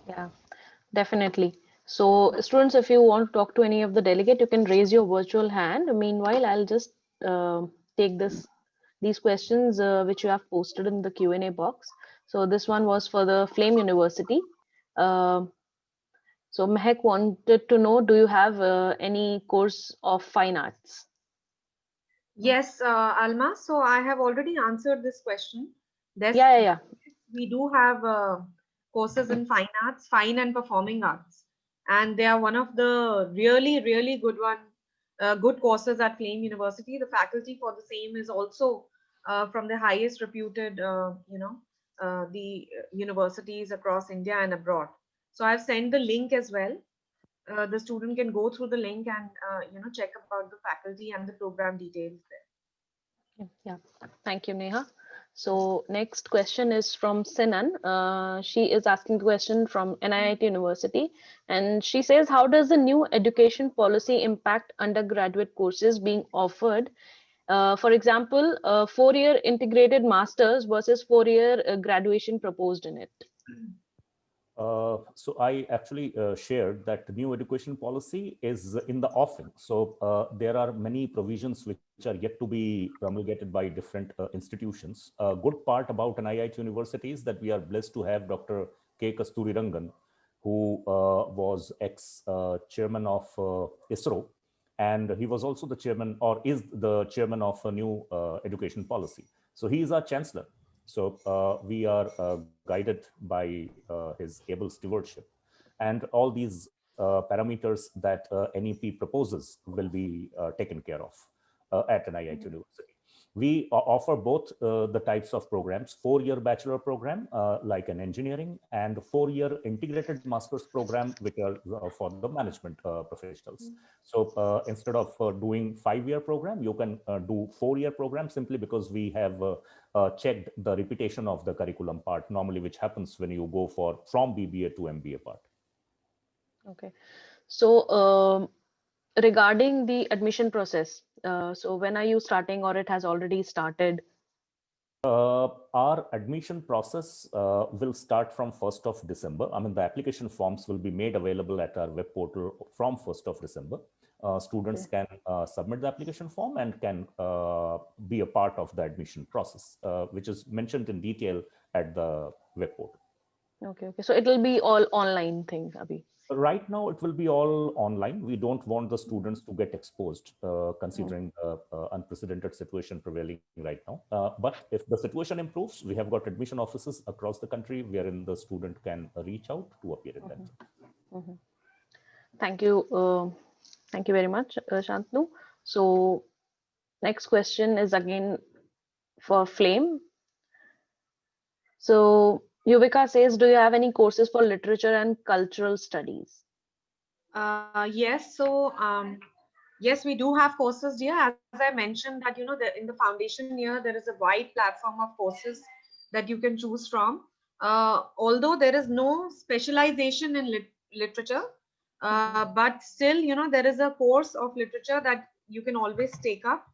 Yeah, definitely. So students, if you want to talk to any of the delegate, you can raise your virtual hand. Meanwhile, I'll just take these questions which you have posted in the Q&A box. So this one was for the Flame University. So Mehak wanted to know, do you have any course of fine arts? Yes, Alma. So I have already answered this question. Yeah. We do have courses in fine arts, fine and performing arts, and they are one of the really good courses at Flame University. The faculty for the same is also from the highest reputed, the universities across India and abroad. So I've sent the link as well. The student can go through the link and check about the faculty and the program details there. Yeah, thank you, Neha. So next question is from Sinan. She is asking the question from NIT University, and she says, how does the new education policy impact undergraduate courses being offered? For example, 4-year integrated masters versus 4-year graduation proposed in it. So I actually shared that the new education policy is in the offing. So there are many provisions which are yet to be promulgated by different institutions. A good part about an IIT university is that we are blessed to have Dr. K. Kasturirangan, who was ex-chairman of ISRO, and he was also the chairman, or is the chairman of a new education policy. So he is our chancellor. So we are guided by his able stewardship, and all these parameters that NEP proposes will be taken care of at an IIT University. We offer both the types of programs: 4-year bachelor program like an engineering, and 4-year integrated master's program, which are for the management professionals. So instead of doing 5-year program, you can do 4-year program, simply because we have checked the repetition of the curriculum part normally, which happens when you go from BBA to MBA part. Okay, so regarding the admission process, so when are you starting, or it has already started? Our admission process will start from 1st of December. I mean, the application forms will be made available at our web portal from 1st of December. Students can submit the application form and can be a part of the admission process, which is mentioned in detail at the web portal. Okay. So it will be all online thing, Abhi. Right now, it will be all online. We don't want the students to get exposed, considering the unprecedented situation prevailing right now. But if the situation improves, we have got admission offices across the country wherein the student can reach out to appear in that. Thank you. Thank you very much, Shantanu. So next question is again for Flame. So Yuvika says, do you have any courses for literature and cultural studies? Yes. So yes, we do have courses here. As I mentioned that, in the foundation year, there is a wide platform of courses that you can choose from. Although there is no specialization in literature, but still, there is a course of literature that you can always take up.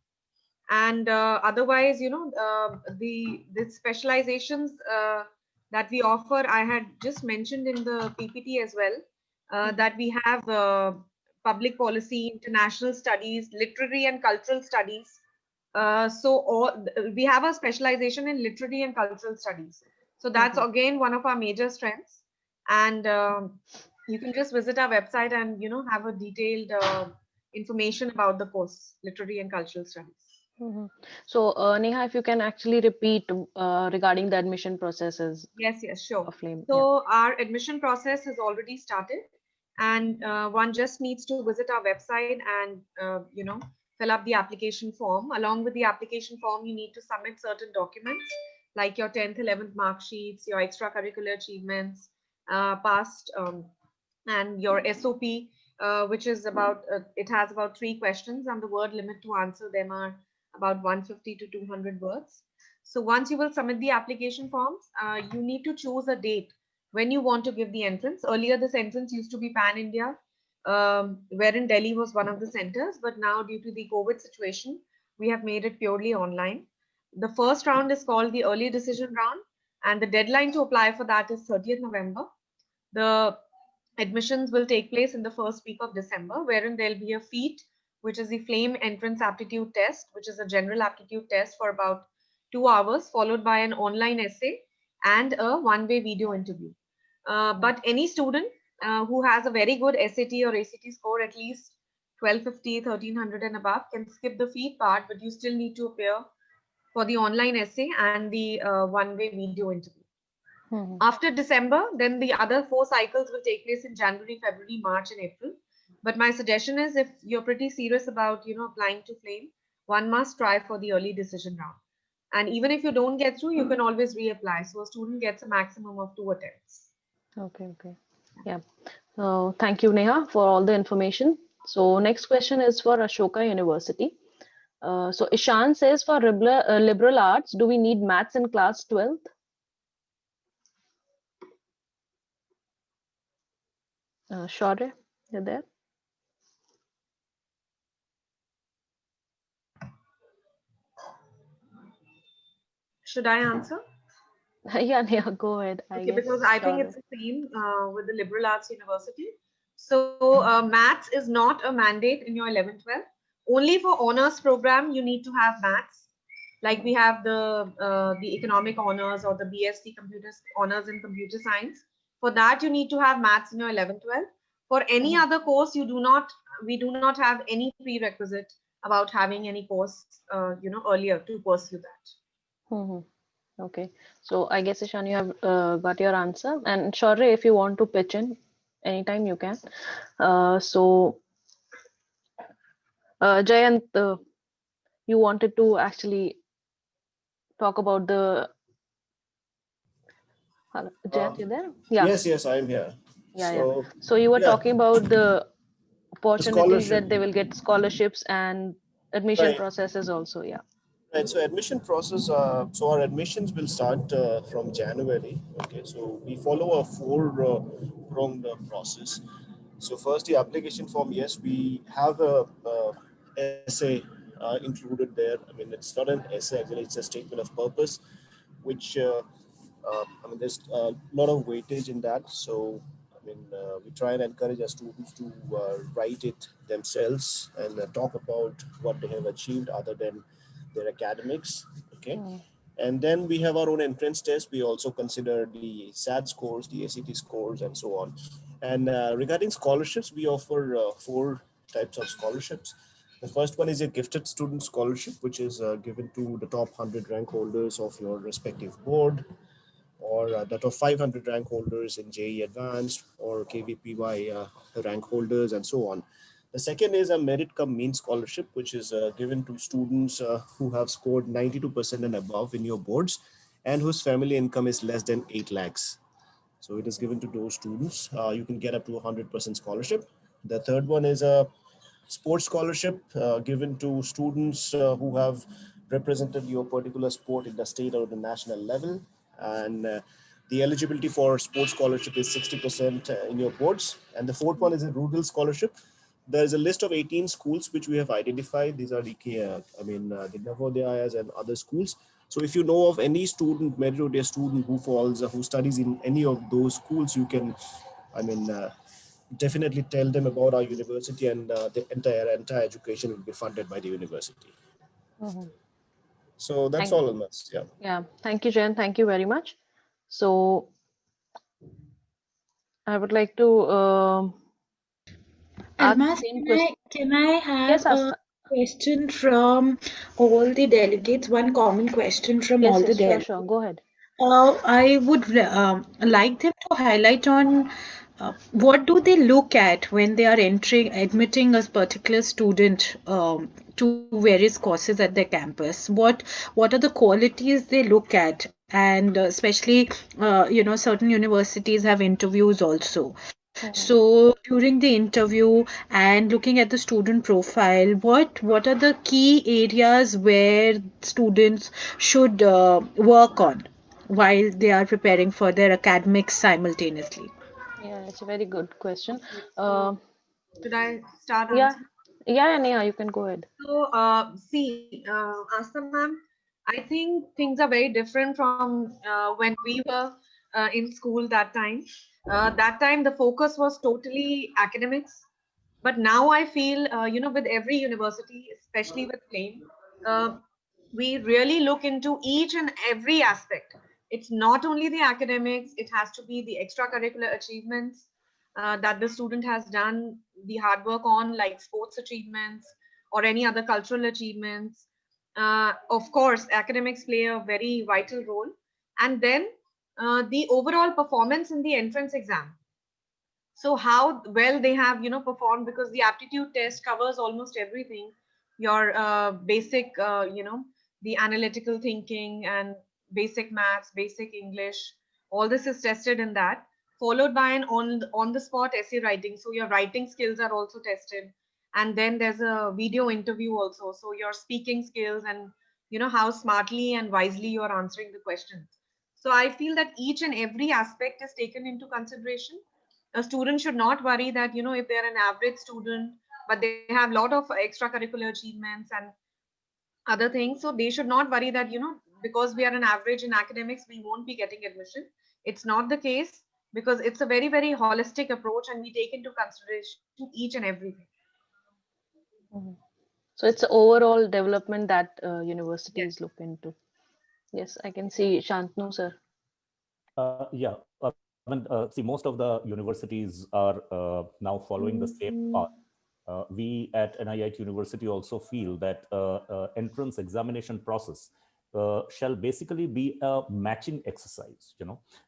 And otherwise, the specializations that we offer, I had just mentioned in the PPT as well, that we have public policy, international studies, literary and cultural studies. We have a specialization in literary and cultural studies. So that's again one of our major strengths. And you can just visit our website and have a detailed information about the course, literary and cultural studies. So Neha, if you can actually repeat regarding the admission processes. Yes, sure. Flame. So our admission process has already started, and one just needs to visit our website and fill up the application form. Along with the application form, you need to submit certain documents like your 10th, 11th mark sheets, your extracurricular achievements, past, and your SOP, which is about, it has about 3 questions, and the word limit to answer them are about 150 to 200 words. So once you will submit the application forms, you need to choose a date when you want to give the entrance. Earlier, this entrance used to be pan-India, wherein Delhi was one of the centers, but now due to the COVID situation, we have made it purely online. The first round is called the early decision round, and the deadline to apply for that is 30th November. The Admissions will take place in the first week of December, wherein there'll be a FEAT, which is the Flame Entrance Aptitude Test, which is a general aptitude test for about 2 hours, followed by an online essay and a one-way video interview. But any student who has a very good SAT or ACT score, at least 1250, 1300 and above, can skip the FEAT part, but you still need to appear for the online essay and the one-way video interview. After December, then the other 4 cycles will take place in January, February, March, and April. But my suggestion is, if you're pretty serious about applying to Flame, one must try for the early decision round. And even if you don't get through, you can always reapply. So a student gets a maximum of 2 attempts. Okay. Yeah. So thank you, Neha, for all the information. So next question is for Ashoka University. So Ishan says, for liberal arts, do we need maths in class 12th? Shaurya, you there? Should I answer? Yeah, Neha, go ahead. Okay, because I think it's the same with the liberal arts university. So maths is not a mandate in your 11th, 12th. Only for honors program, you need to have maths. Like we have the economic honors or the B.Sc computer honors in computer science. For that, you need to have maths in your 11th, 12th. For any other course, we do not have any prerequisite about having any course, earlier to pursue that. Okay, so I guess, Ishan, you have got your answer. And Shaurya, if you want to pitch in, anytime you can. Jayant, you wanted to actually talk about the. Hello, Jayant, you there? Yeah. Yes, I'm here. Yeah. So you were talking about the opportunities that they will get scholarships and admission processes also. Yeah. Right. So admission process. So our admissions will start from January. Okay. So we follow a four-pronged process. So first, the application form. Yes, we have a essay included there. I mean, it's not an essay. Actually, it's a statement of purpose, which there's a lot of weightage in that. So we try and encourage our students to write it themselves and talk about what they have achieved other than their academics. Okay. And then we have our own entrance test. We also consider the SAT scores, the ACT scores, and so on. And regarding scholarships, we offer 4 types of scholarships. The first one is a gifted student scholarship, which is given to the top 100 rank holders of your respective board, or that of 500 rank holders in JE Advanced or KVPY rank holders, and so on. The second is a merit cum mean scholarship, which is given to students who have scored 92% and above in your boards and whose family income is less than 8 lakhs. So it is given to those students. You can get up to 100% scholarship. The third one is a sports scholarship given to students who have represented your particular sport in the state or the national level. And the eligibility for sports scholarship is 60% in your boards. And the fourth one is a rural scholarship. There is a list of 18 schools which we have identified. These are the Navodayas and other schools. So if you know of any student, meritorious student who studies in any of those schools, you can, definitely tell them about our university, and the entire education will be funded by the university. So that's all on us. Yeah. Yeah. Thank you, Jen. Thank you very much. So I would like to Almas, can I have a question from all the delegates? One common question from all the delegates. Sure. Go ahead. I would like them to highlight on what do they look at when they are admitting a particular student to various courses at their campus. What are the qualities they look at, and especially certain universities have interviews also. So during the interview and looking at the student profile, what are the key areas where students should work on while they are preparing for their academics simultaneously? Yeah, it's a very good question. Should I start answering? Yeah, Neha, you can go ahead. So, Asta ma'am, I think things are very different from when we were in school that time. That time the focus was totally academics, but now I feel, with every university, especially with Plain, uh, we really look into each and every aspect. It's not only the academics, it has to be the extracurricular achievements that the student has done the hard work on, like sports achievements or any other cultural achievements. Of course, academics play a very vital role. And then the overall performance in the entrance exam, so how well they have performed, because the aptitude test covers almost everything. Your basic the analytical thinking and basic maths, basic English, all this is tested in that, followed by an on the spot essay writing, so your writing skills are also tested. And then there's a video interview also, so your speaking skills and how smartly and wisely you are answering the questions. So I feel that each and every aspect is taken into consideration. A student should not worry that if they're an average student but they have a lot of extracurricular achievements and other things, so they should not worry that because we are an average in academics we won't be getting admission. It's not the case, because it's a very, very holistic approach and we take into consideration each and everything. Mhm. So it's overall development that Yes. universities look into. Yes, I can see Shantanu sir. Yeah, see, most of the universities are now following the same path. We at NIIT University also feel that entrance examination process shall basically be a matching exercise,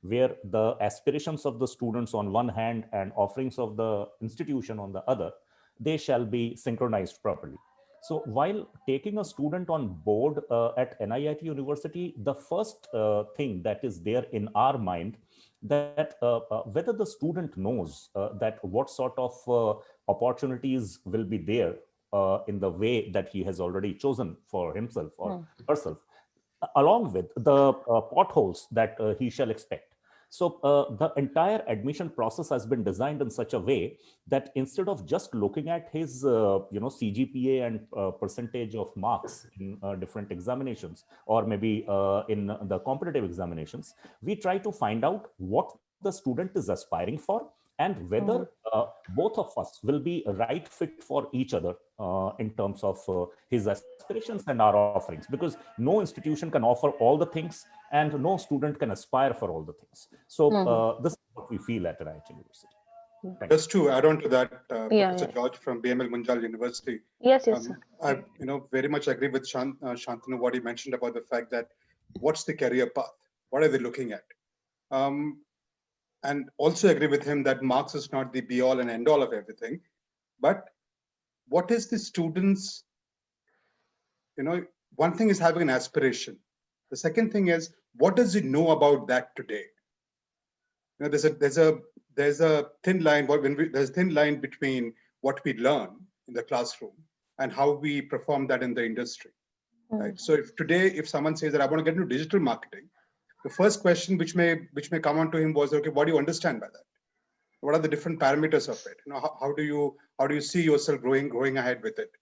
where the aspirations of the students on one hand and offerings of the institution on the other, they shall be synchronized properly. So while taking a student on board at NIIT University, the first thing that is there in our mind, that whether the student knows that what sort of opportunities will be there in the way that he has already chosen for himself or herself, along with the potholes that he shall expect. So the entire admission process has been designed in such a way that instead of just looking at his CGPA and percentage of marks in different examinations, or maybe in the competitive examinations, we try to find out what the student is aspiring for, and whether both of us will be a right fit for each other in terms of his aspirations and our offerings, because no institution can offer all the things and no student can aspire for all the things. So this is what we feel at NIH University. Just to add on to that, Professor Yeah. George from BML Munjal University, Yes, sir. I very much agree with Shantanu, what he mentioned about the fact that what's the career path, what are they looking at, and also agree with him that marks is not the be all and end all of everything, but what is the students, one thing is having an aspiration. The second thing is, what does he know about that today? There's a thin line. There's a thin line between what we learn in the classroom and how we perform that in the industry, right? So if someone says that I want to get into digital marketing, the first question which may come on to him was, okay, what do you understand by that? What are the different parameters of it? How do you see yourself growing ahead with it?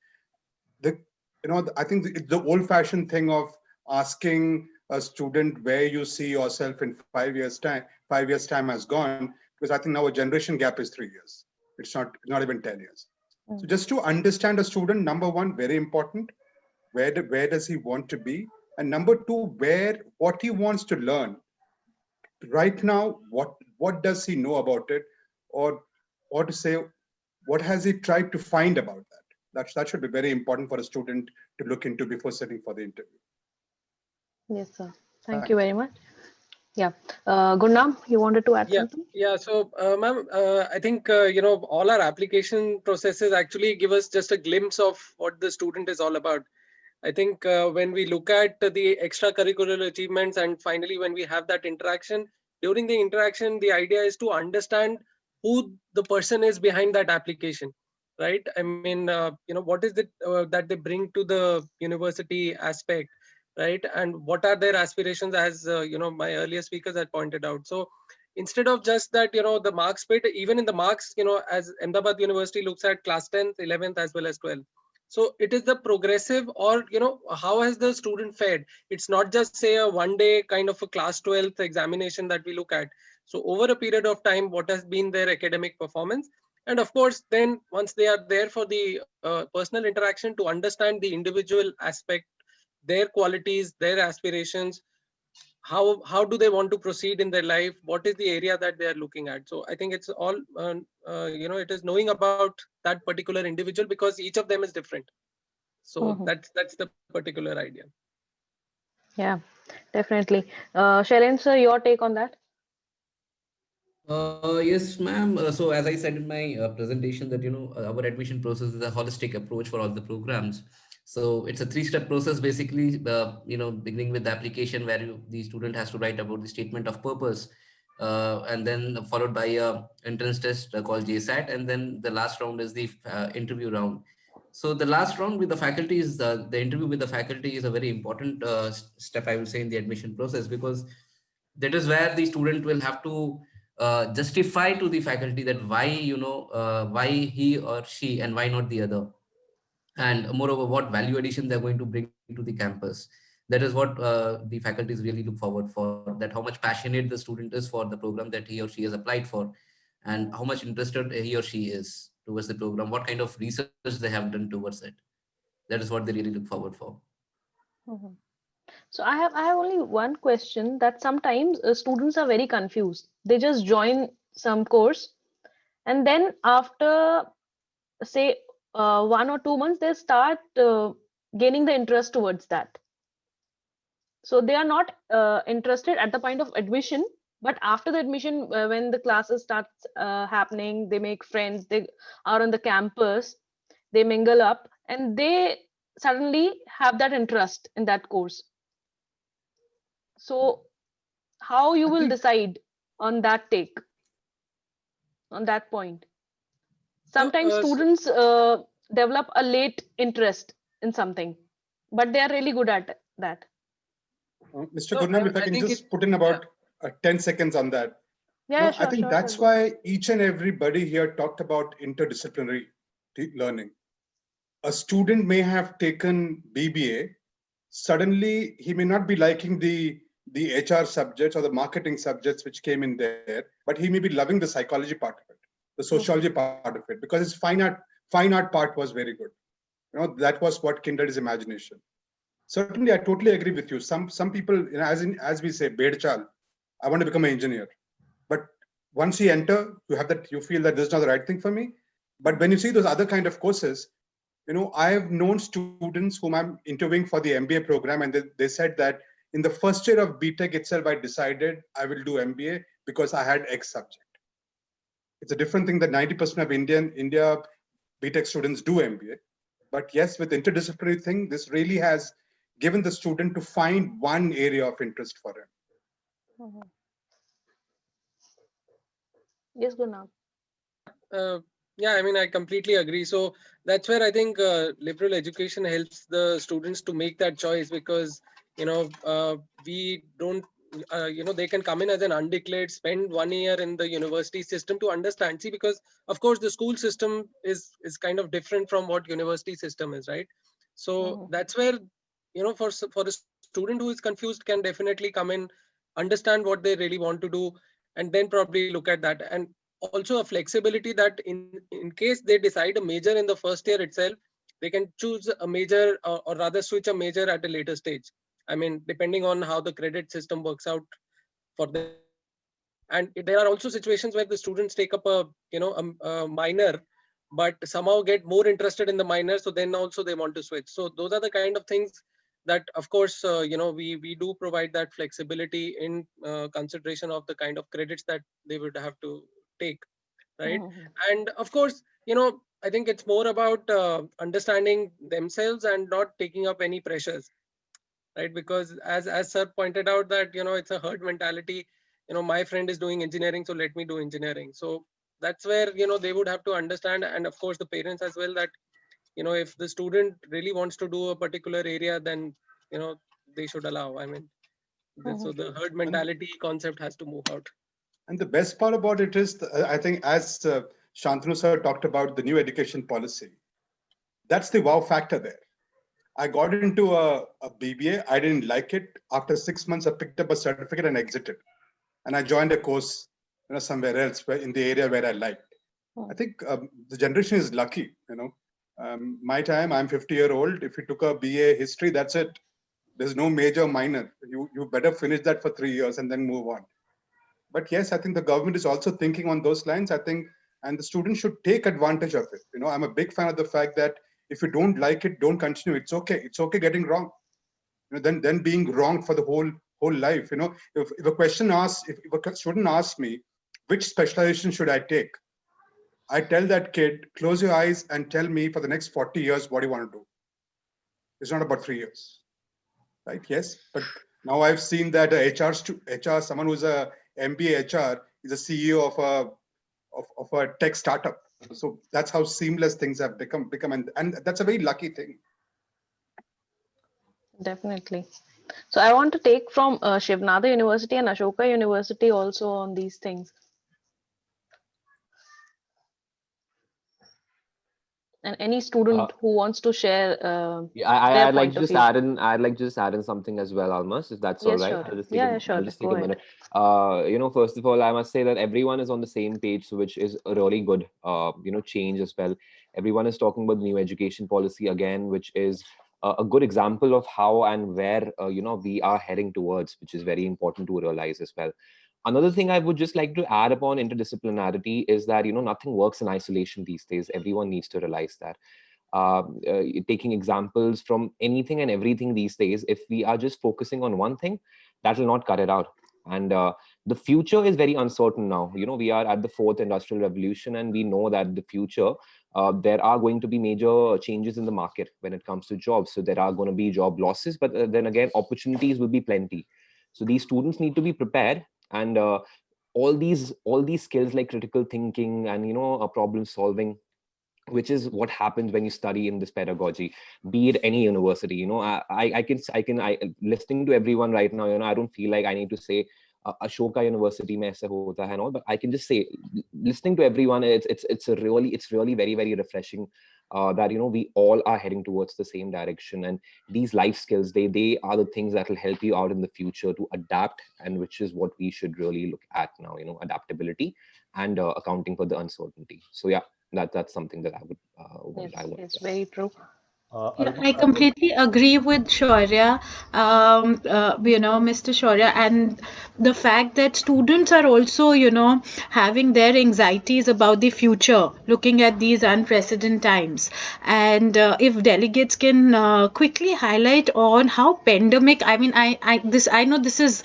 I think the old-fashioned thing of asking a student where you see yourself in 5 years time, 5 years time has gone, because I think now a generation gap is 3 years. It's not even 10 years. So just to understand a student, number one, very important, where does he want to be? And number two, what he wants to learn. Right now, what does he know about it? Or to say, what has he tried to find about that? That should be very important for a student to look into before sitting for the interview. Yes, sir. Thank you very much. Yeah. Gurnam, you wanted to add something? Yeah. So, ma'am, I think, all our application processes actually give us just a glimpse of what the student is all about. I think when we look at the extracurricular achievements and finally when we have that interaction, during the interaction, the idea is to understand who the person is behind that application, right? I mean, what is it that they bring to the university aspect, right? And what are their aspirations, as my earlier speakers had pointed out. So instead of just that, the marks bit, even in the marks, as Ahmedabad University looks at class 10th, 11th, as well as 12th. So it is the progressive, or how has the student fared? It's not just say a one day kind of a class 12th examination that we look at. So over a period of time, what has been their academic performance? And of course, then once they are there for the personal interaction, to understand the individual aspect, their qualities, their aspirations, how do they want to proceed in their life, what is the area that they are looking at. So I think it's all it is knowing about that particular individual, because each of them is different. So that's the particular idea. Yeah, definitely. Shailen sir, your take on that? Yes, ma'am. So as I said in my presentation that, our admission process is a holistic approach for all the programs. So it's a three-step process, basically, beginning with the application where the student has to write about the statement of purpose, and then followed by a entrance test called JSAT. And then the last round is the interview round. So the last round with the faculty is the interview with the faculty is a very important step, I would say, in the admission process, because that is where the student will have to justify to the faculty that why he or she and why not the other, and moreover what value addition they're going to bring to the campus. That is what the faculties really look forward for, that how much passionate the student is for the program that he or she has applied for, and how much interested he or she is towards the program, what kind of research they have done towards it. That is what they really look forward for. So I have only one question, that sometimes students are very confused. They just join some course, and then after say 1 or 2 months they start gaining the interest towards that. So they are not interested at the point of admission, but after the admission, when the classes starts happening, they make friends, they are on the campus, they mingle up, and they suddenly have that interest in that course. So how you will decide on that take, on that point? Sometimes students develop a late interest in something, but they are really good at that. Mr. Gurnam, if I can just put in about 10 seconds on that. Yeah, I think that's why each and everybody here talked about interdisciplinary learning. A student may have taken BBA. Suddenly, he may not be liking the HR subjects or the marketing subjects which came in there, but he may be loving the psychology part of it, the sociology part of it, because his fine art part was very good. That was what kindled his imagination. Certainly, I totally agree with you. Some people, as we say, Bedchal, I want to become an engineer. But once you enter, you feel that this is not the right thing for me. But when you see those other kind of courses, I have known students whom I'm interviewing for the MBA program, and they said that in the first year of BTech itself, I decided I will do MBA because I had X subject. It's a different thing that 90% of India BTech students do MBA. But yes, with interdisciplinary thing, this really has given the student to find one area of interest for him. Yes, Gurnam. Yeah, I mean, I completely agree. So that's where I think liberal education helps the students to make that choice, because, we don't, they can come in as an undeclared, spend 1 year in the university system to understand. See, because of course the school system is kind of different from what university system is, right? So that's where, for a student who is confused can definitely come in, understand what they really want to do, and then probably look at that. And also a flexibility that in case they decide a major in the first year itself, they can choose a major or rather switch a major at a later stage. I mean, depending on how the credit system works out for them. And there are also situations where the students take up a minor, but somehow get more interested in the minor, so then also they want to switch. So those are the kind of things that, of course, we do provide that flexibility in consideration of the kind of credits that they would have to take, right? And of course, I think it's more about understanding themselves and not taking up any pressures, right? Because as sir pointed out that, it's a herd mentality. My friend is doing engineering, so let me do engineering. So that's where, they would have to understand, and of course the parents as well, that, if the student really wants to do a particular area, then, they should allow. I mean, so the herd mentality concept has to move out. And the best part about it is, I think, as Shantanu sir talked about the new education policy, That's the wow factor there. I got into a BBA. I didn't like it. After 6 months, I picked up a certificate and exited. And I joined a course, somewhere else in the area where I liked. I think the generation is lucky. My time, I'm 50-year-old. If you took a BA history, that's it. There's no major minor. You better finish that for 3 years and then move on. But yes, I think the government is also thinking on those lines. I think, and the students should take advantage of it. I'm a big fan of the fact that if you don't like it, don't continue. It's okay. It's okay getting wrong. Then being wrong for the whole life. If a question asks, if a student asks me, which specialization should I take? I tell that kid, close your eyes and tell me for the next 40 years what you want to do. It's not about 3 years, right? Yes, but now I've seen that HR, someone who's a MBA HR, is a CEO of a tech startup. So that's how seamless things have become, and that's a very lucky thing. Definitely. So I want to take from Shivnada University and Ashoka University also on these things. And any student who wants to share I'd like to just add in. I'd like to just add in something as well, Almas, if that's all right. Sure. I'll just take Sure. I'll just take Go a ahead. minute. First of all, I must say that everyone is on the same page, which is a really good, change as well. Everyone is talking about the new education policy again, which is a good example of how and where we are heading towards, which is very important to realize as well. Another thing I would just like to add upon interdisciplinarity is that nothing works in isolation these days. Everyone needs to realize that. Taking examples from anything and everything these days, if we are just focusing on one thing, that will not cut it out. And the future is very uncertain now. We are at the fourth industrial revolution, and we know that the future, there are going to be major changes in the market when it comes to jobs. So there are going to be job losses, but then again, opportunities will be plenty. So these students need to be prepared, and all these skills like critical thinking and problem solving, which is what happens when you study in this pedagogy, be it any university. I listening to everyone right now, I don't feel like I need to say Ashoka University mein aisa hota hai and all, but I can just say, listening to everyone, it's really very, very refreshing that we all are heading towards the same direction. And these life skills, they are the things that will help you out in the future to adapt, and which is what we should really look at now, adaptability and accounting for the uncertainty. So yeah, that's something that I would It's very true. I completely agree with Shaurya, Mr. Shaurya, and the fact that students are also, having their anxieties about the future, looking at these unprecedented times. And if delegates can quickly highlight on how pandemic, I mean, I know this is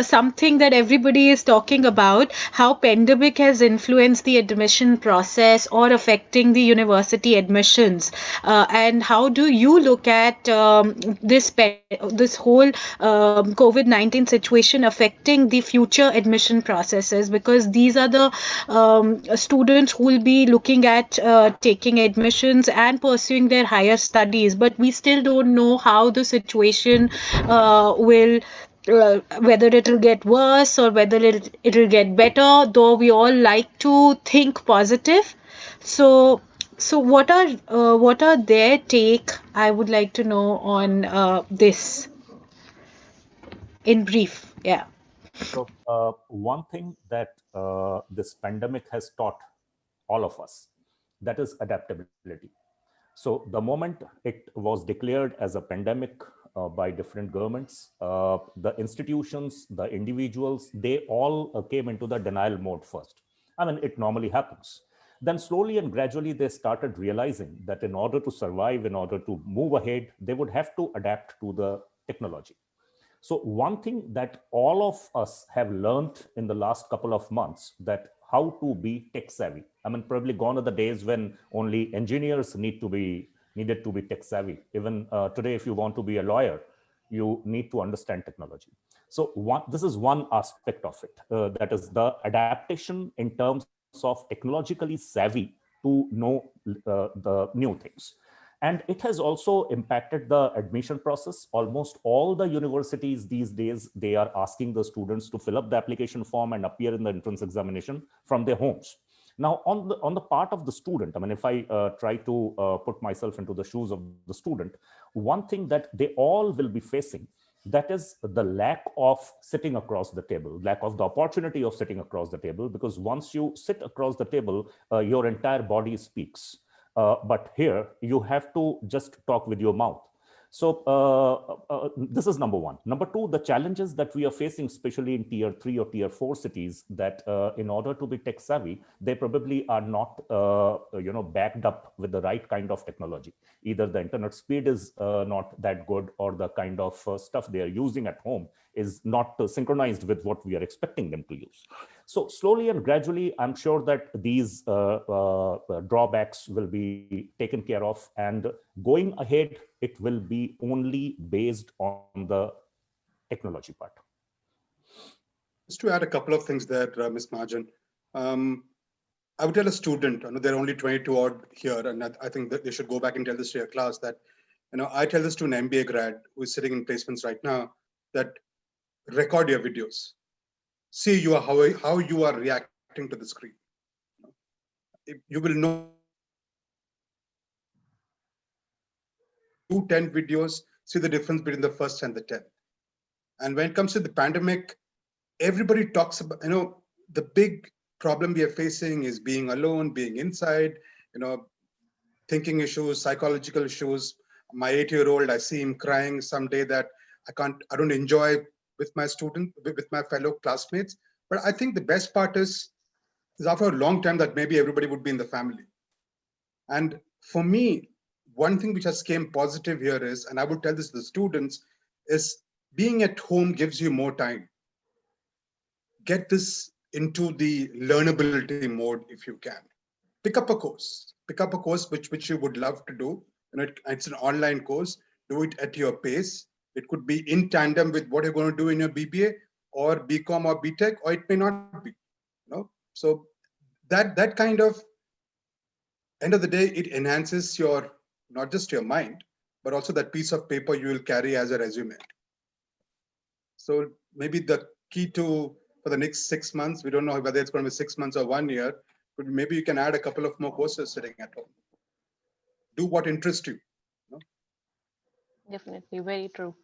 something that everybody is talking about, how pandemic has influenced the admission process or affecting the university admissions. And how do you look at this whole COVID-19 situation affecting the future admission processes? Because these are the students who will be looking at taking admissions and pursuing their higher studies, but we still don't know how the situation will whether it will get worse or whether it will get better, though we all like to think positive. So what are their take? I would like to know on this in brief. Yeah. So one thing that this pandemic has taught all of us, that is adaptability. So the moment it was declared as a pandemic by different governments, the institutions, the individuals, they all came into the denial mode first. I mean, it normally happens. Then slowly and gradually, they started realizing that in order to survive, in order to move ahead, they would have to adapt to the technology. So one thing that all of us have learned in the last couple of months, that how to be tech savvy. I mean, probably gone are the days when only engineers needed to be tech savvy. Even today, if you want to be a lawyer, you need to understand technology. So this is one aspect of it. That is the adaptation in terms of technologically savvy to know the new things. And it has also impacted the admission process. Almost all the universities these days, they are asking the students to fill up the application form and appear in the entrance examination from their homes. Now, on the part of the student, I mean, if I try to put myself into the shoes of the student, one thing that they all will be facing, that is the lack of sitting across the table, lack of the opportunity of sitting across the table, because once you sit across the table, your entire body speaks. But here you have to just talk with your mouth. So this is number one. Number two, the challenges that we are facing, especially in tier 3 or tier 4 cities, that in order to be tech savvy, they probably are not backed up with the right kind of technology. Either the internet speed is not that good, or the kind of stuff they are using at home is not synchronized with what we are expecting them to use. So slowly and gradually, I'm sure that these drawbacks will be taken care of, and going ahead, it will be only based on the technology part. Just to add a couple of things there, Ms. Majan. I would tell a student, I know there are only 22 odd here, and I think that they should go back and tell this to your class, that, I tell this to an MBA grad who is sitting in placements right now, that record your videos. See how you are reacting to the screen. You will know 10 videos, see the difference between the first and the 10th. And when it comes to the pandemic, everybody talks about, the big problem we are facing is being alone, being inside, thinking issues, psychological issues. My 8-year-old, I see him crying someday that I don't enjoy with my with my fellow classmates. But I think the best part is after a long time that maybe everybody would be in the family. And for me, one thing which has came positive here is, and I would tell this to the students, is being at home gives you more time. Get this into the learnability mode if you can. Pick up a course which you would love to do. It's an online course. Do it at your pace. It could be in tandem with what you're going to do in your BBA or BCom or BTech, or it may not be. So that kind of, end of the day, it enhances your, not just your mind, but also that piece of paper you will carry as a resume. So maybe the key to, for the next 6 months, we don't know whether it's going to be 6 months or 1 year, but maybe you can add a couple of more courses sitting at home. Do what interests you. Definitely, very true.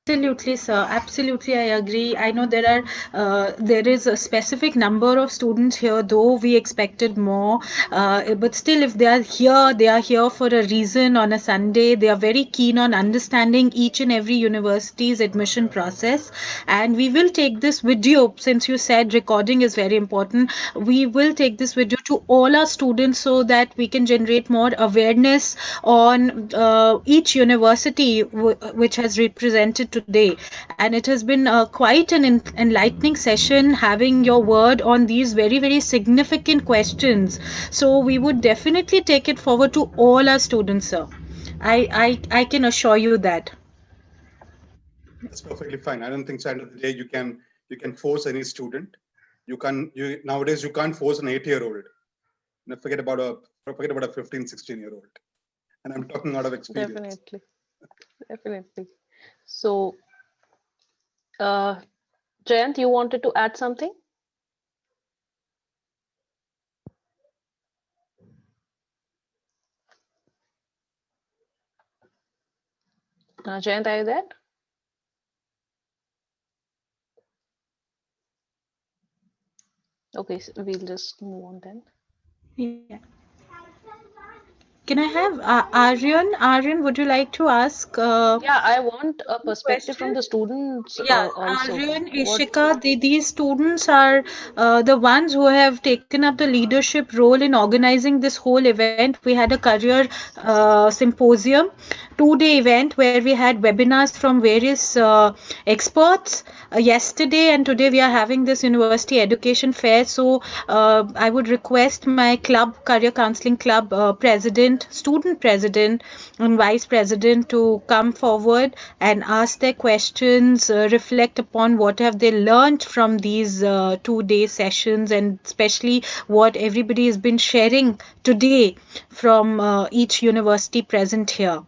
Absolutely, sir. Absolutely, I agree. I know there is a specific number of students here, though we expected more. But still, if they are here for a reason on a Sunday. They are very keen on understanding each and every university's admission process. And we will take this video, since you said recording is very important. We will take this video to all our students so that we can generate more awareness on each university which has represented today. And it has been quite an enlightening session, having your word on these very, very significant questions. So we would definitely take it forward to all our students, sir. I can assure you that. That's perfectly fine. I don't think so. End of the day, you can force any student. Nowadays you can't force an 8-year-old. Forget about a 15, 16-year-old. And I'm talking out of experience. Definitely. So, Jayant, you wanted to add something? Jayant, are you there? Okay, so we'll just move on then. Yeah. Can I have Aryan? Aryan, would you like to ask? Yeah, I want a perspective from the students Yeah, also. Aryan, Ishika, these students are the ones who have taken up the leadership role in organizing this whole event. We had a career symposium, 2-day event where we had webinars from various experts yesterday, and today we are having this university education fair. So I would request my club, career counseling club president, student president, and vice president to come forward and ask their questions, reflect upon what have they learned from these 2-day sessions, and especially what everybody has been sharing today from each university present here.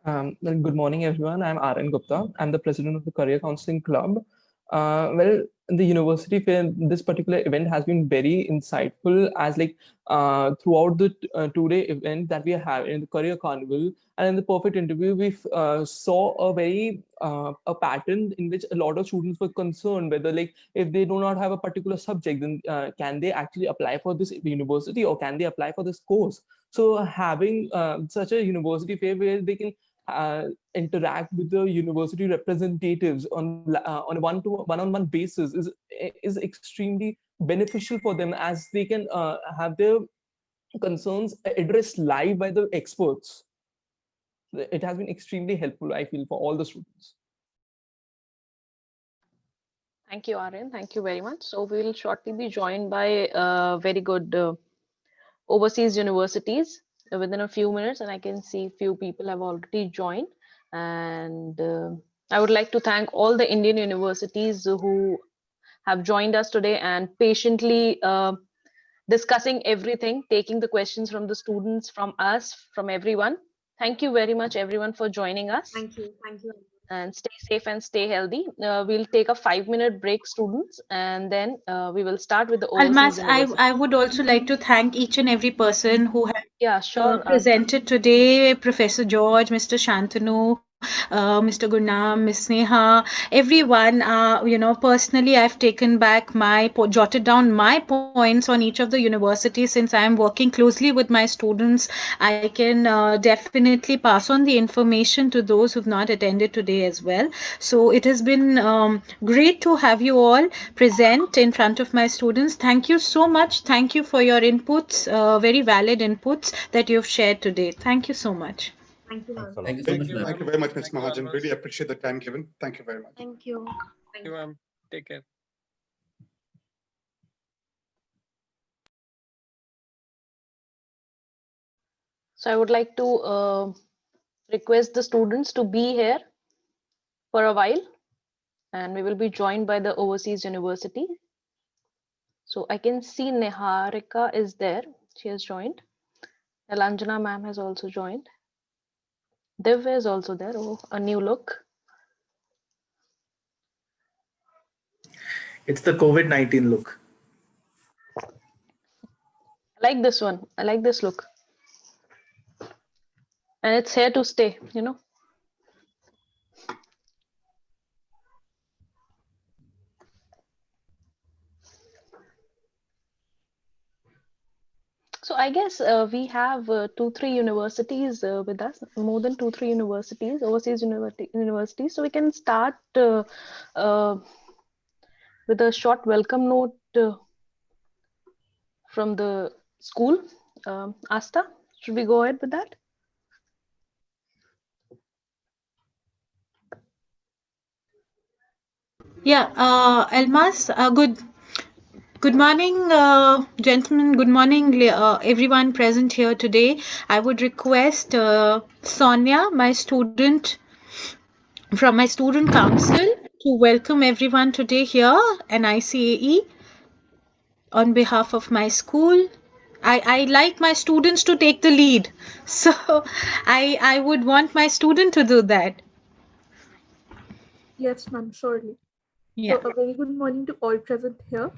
Good morning, everyone. I'm Aryan Gupta. I'm the president of the Career Counseling Club. Well, the university fair, this particular event has been very insightful, as like throughout the 2-day event that we are having in the career carnival and in the perfect interview, we saw a very a pattern in which a lot of students were concerned whether, like, if they do not have a particular subject, then can they actually apply for this university, or can they apply for this course? So having such a university fair where they can interact with the university representatives on a one-on-one basis is extremely beneficial for them, as they can have their concerns addressed live by the experts. It has been extremely helpful, I feel, for all the students. Thank you, Aryan. Thank you very much. So we will shortly be joined by very good overseas universities within a few minutes, and I can see few people have already joined. And I would like to thank all the Indian universities who have joined us today and patiently discussing everything, taking the questions from the students, from us, from everyone. Thank you very much, everyone, for joining us. Thank you. Thank you. And stay safe and stay healthy. We'll take a 5-minute break, students, and then we will start with the overseas Almas, university. I would also like to thank each and every person who has Yeah, sure. presented today, Professor George, Mr. Shantanu, Mr. Gurnam, Ms. Sneha, everyone. Personally, I've taken back jotted down my points on each of the universities. Since I am working closely with my students, I can definitely pass on the information to those who've not attended today as well. So it has been great to have you all present in front of my students. Thank you so much. Thank you for your inputs, very valid inputs that you've shared today. Thank you so much. Thank you, ma'am. Thank you so much, ma'am. Thank you very much, Ms. Mahajan. Really appreciate the time given. Thank you very much. Thank you. Thank you, ma'am. Take care. So I would like to request the students to be here for a while, and we will be joined by the overseas university. So I can see Niharika is there. She has joined. Elanjana ma'am has also joined. Divya is also there. Oh, a new look. It's the COVID-19 look. I like this one. I like this look. And it's here to stay, you know. So I guess we have 2-3 universities with us, more than 2-3 universities, overseas universities. So we can start with a short welcome note from the school. Asta, should we go ahead with that? Yeah, Almas, Good morning, gentlemen. Good morning, everyone present here today. I would request Sonia, my student from my student council, to welcome everyone today here in ICAE on behalf of my school. I like my students to take the lead, so I would want my student to do that. Yes, ma'am, surely. Yeah. So a very good morning to all present here.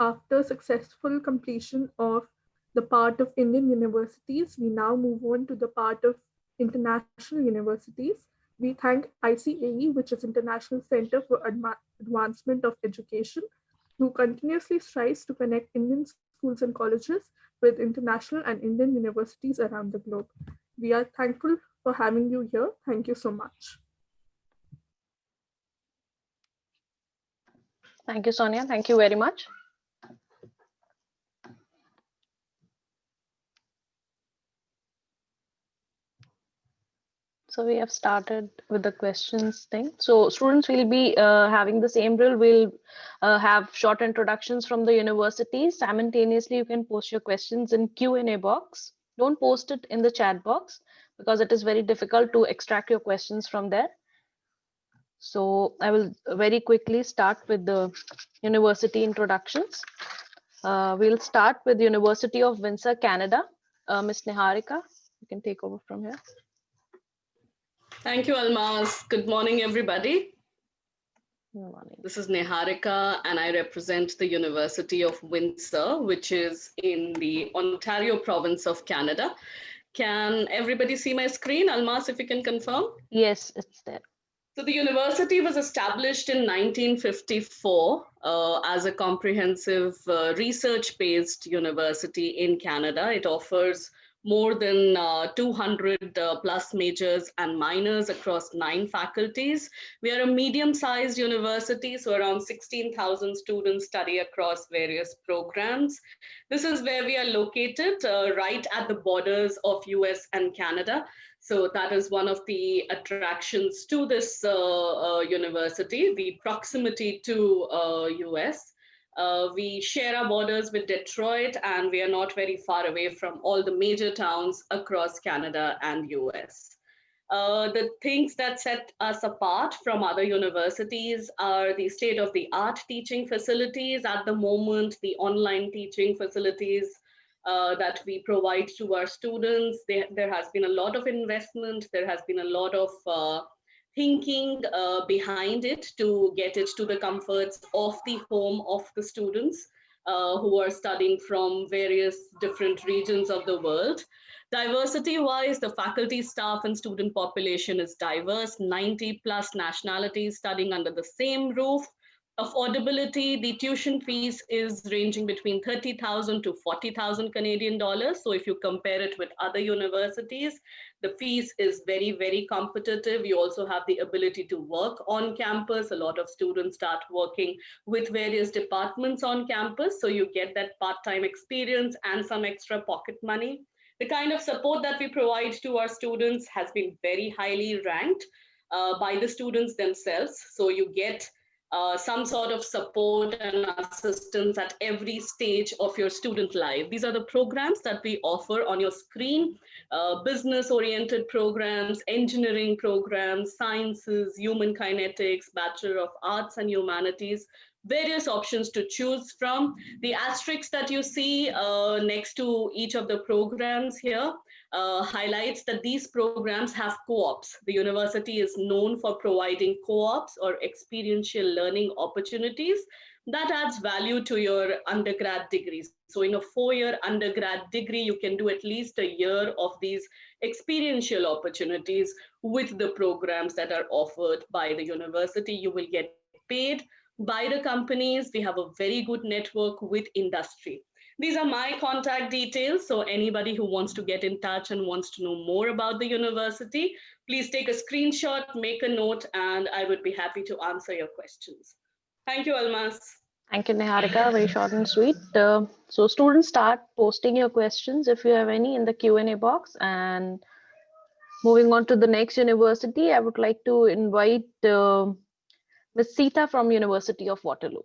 After successful completion of the part of Indian universities, we now move on to the part of international universities. We thank ICAE, which is International Center for Advancement of Education, who continuously strives to connect Indian schools and colleges with international and Indian universities around the globe. We are thankful for having you here. Thank you so much. Thank you, Sonia. Thank you very much. So we have started with the questions thing. So students will be having the same drill. We'll have short introductions from the universities. Simultaneously, you can post your questions in Q&A box. Don't post it in the chat box because it is very difficult to extract your questions from there. So I will very quickly start with the university introductions. We'll start with the University of Windsor, Canada. Ms. Niharika, you can take over from here. Thank you, Almas. Good morning, everybody. Good morning. This is Niharika, and I represent the University of Windsor, which is in the Ontario province of Canada. Can everybody see my screen? Almas, if you can confirm. Yes, it's there. So the university was established in 1954 as a comprehensive research-based university in Canada. It offers more than 200 plus majors and minors across 9 faculties. We are a medium-sized university, so around 16,000 students study across various programs. This is where we are located, right at the borders of US and Canada. So that is one of the attractions to this university, the proximity to US. We share our borders with Detroit, and we are not very far away from all the major towns across Canada and US. The things that set us apart from other universities are the state-of-the-art teaching facilities at the moment, the online teaching facilities that we provide to our students. There has been a lot of investment, there has been a lot of thinking behind it to get it to the comforts of the home of the students who are studying from various different regions of the world. Diversity-wise, the faculty, staff, and student population is diverse, 90 plus nationalities studying under the same roof. Affordability, the tuition fees is ranging between 30,000 to 40,000 Canadian dollars. So if you compare it with other universities, the fees is very, very competitive. You also have the ability to work on campus. A lot of students start working with various departments on campus. So you get that part-time experience and some extra pocket money. The kind of support that we provide to our students has been very highly ranked by the students themselves. So you get some sort of support and assistance at every stage of your student life. These are the programs that we offer on your screen: business-oriented programs, engineering programs, sciences, human kinetics, Bachelor of Arts and Humanities, various options to choose from. The asterisks that you see next to each of the programs here highlights that these programs have co-ops. The university is known for providing co-ops or experiential learning opportunities that adds value to your undergrad degree. So in a 4-year undergrad degree, you can do at least a year of these experiential opportunities with the programs that are offered by the university. You will get paid by the companies. We have a very good network with industry. These are my contact details. So anybody who wants to get in touch and wants to know more about the university, please take a screenshot, make a note, and I would be happy to answer your questions. Thank you, Almas. Thank you, Niharika. Very short and sweet. So students, start posting your questions if you have any in the Q&A box. And moving on to the next university, I would like to invite Ms. Sita from University of Waterloo.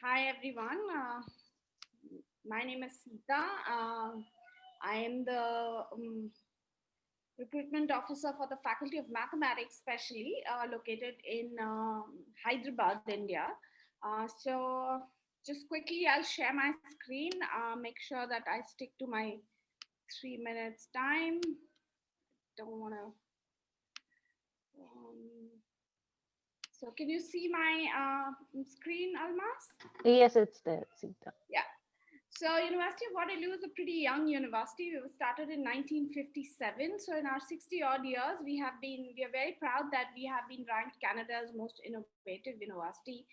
Hi, everyone. My name is Sita. I am the recruitment officer for the Faculty of Mathematics, specially located in Hyderabad, India. So just quickly, I'll share my screen, make sure that I stick to my 3 minutes time. Don't want to. So can you see my screen, Almas? Yes, it's there, Sita. Yeah. So University of Waterloo is a pretty young university. We were started in 1957. So in our 60 odd years, we are very proud that we have been ranked Canada's most innovative university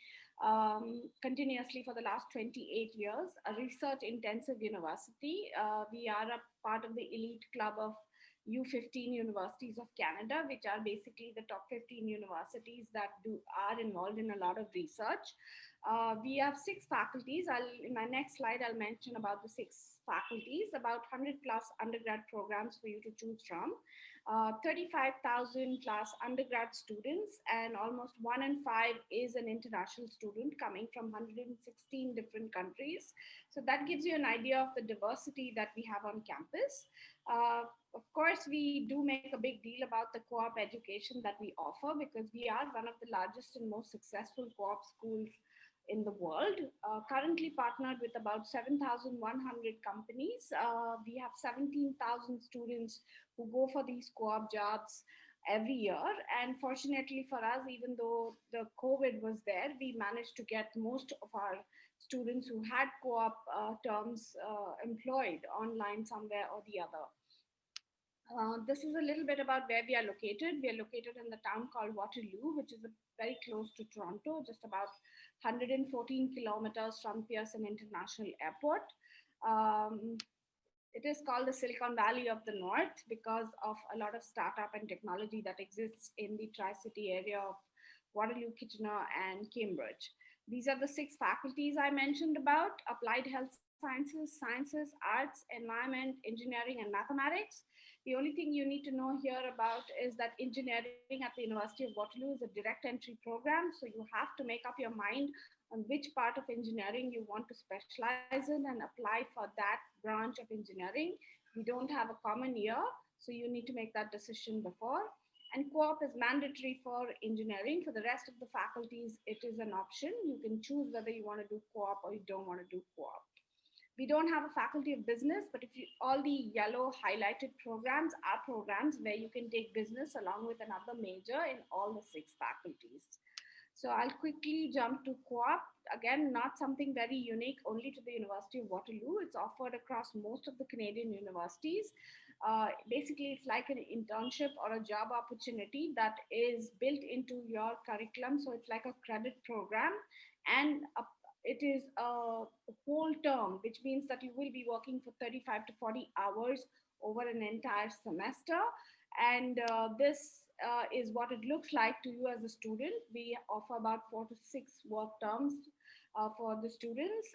continuously for the last 28 years, a research intensive university. We are a part of the elite club of U15 universities of Canada, which are basically the top 15 universities that are involved in a lot of research. We have 6 faculties. In my next slide, I'll mention about the 6 faculties, about 100 plus undergrad programs for you to choose from, 35,000 plus undergrad students, and almost 1 in 5 is an international student coming from 116 different countries. So that gives you an idea of the diversity that we have on campus. Of course, we do make a big deal about the co-op education that we offer, because we are one of the largest and most successful co-op schools in the world, currently partnered with about 7,100 companies. We have 17,000 students who go for these co-op jobs every year. And fortunately for us, even though the COVID was there, we managed to get most of our students who had co-op terms employed online somewhere or the other. This is a little bit about where we are located. We are located in the town called Waterloo, which is very close to Toronto, just about 114 kilometers from Pearson International Airport. It is called the Silicon Valley of the North because of a lot of startup and technology that exists in the Tri-City area of Waterloo, Kitchener, and Cambridge. These are the 6 faculties I mentioned about: applied health sciences, arts, environment, engineering, and mathematics. The only thing you need to know here about is that engineering at the University of Waterloo is a direct entry program. So you have to make up your mind on which part of engineering you want to specialize in and apply for that branch of engineering. We don't have a common year, so you need to make that decision before. And co-op is mandatory for engineering. For the rest of the faculties, it is an option. You can choose whether you want to do co-op or you don't want to do co-op. We don't have a faculty of business, but all the yellow highlighted programs are programs where you can take business along with another major in all the 6 faculties. So I'll quickly jump to co-op. Again, not something very unique only to the University of Waterloo. It's offered across most of the Canadian universities. Basically, it's like an internship or a job opportunity that is built into your curriculum. So it's like a credit program, and it is a whole term, which means that you will be working for 35 to 40 hours over an entire semester. And this is what it looks like to you as a student. We offer about 4 to 6 work terms for the students.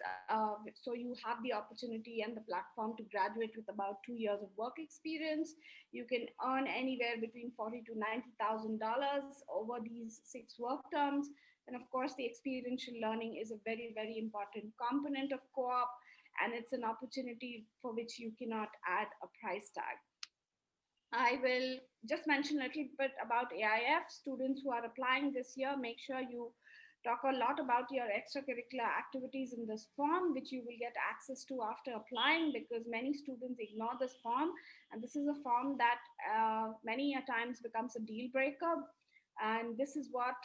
So you have the opportunity and the platform to graduate with about 2 years of work experience. You can earn anywhere between $40,000 to $90,000 over these 6 work terms. And of course, the experiential learning is a very, very important component of co-op, and it's an opportunity for which you cannot add a price tag. I will just mention a little bit about AIF. Students who are applying this year, make sure you talk a lot about your extracurricular activities in this form, which you will get access to after applying, because many students ignore this form. And this is a form that many a times becomes a deal breaker. And this is what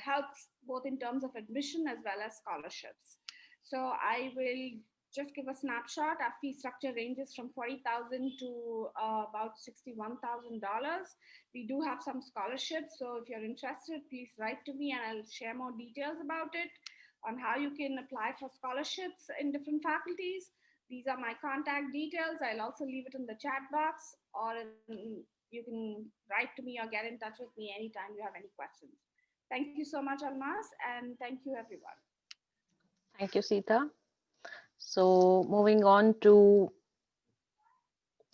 helps both in terms of admission as well as scholarships. So I will just give a snapshot. Our fee structure ranges from $40,000 to about $61,000. We do have some scholarships, so if you're interested, please write to me and I'll share more details about it on how you can apply for scholarships in different faculties. These are my contact details. I'll also leave it in the chat box, or you can write to me or get in touch with me anytime you have any questions. Thank you so much, Almas, and thank you, everyone. Thank you, Sita. So moving on to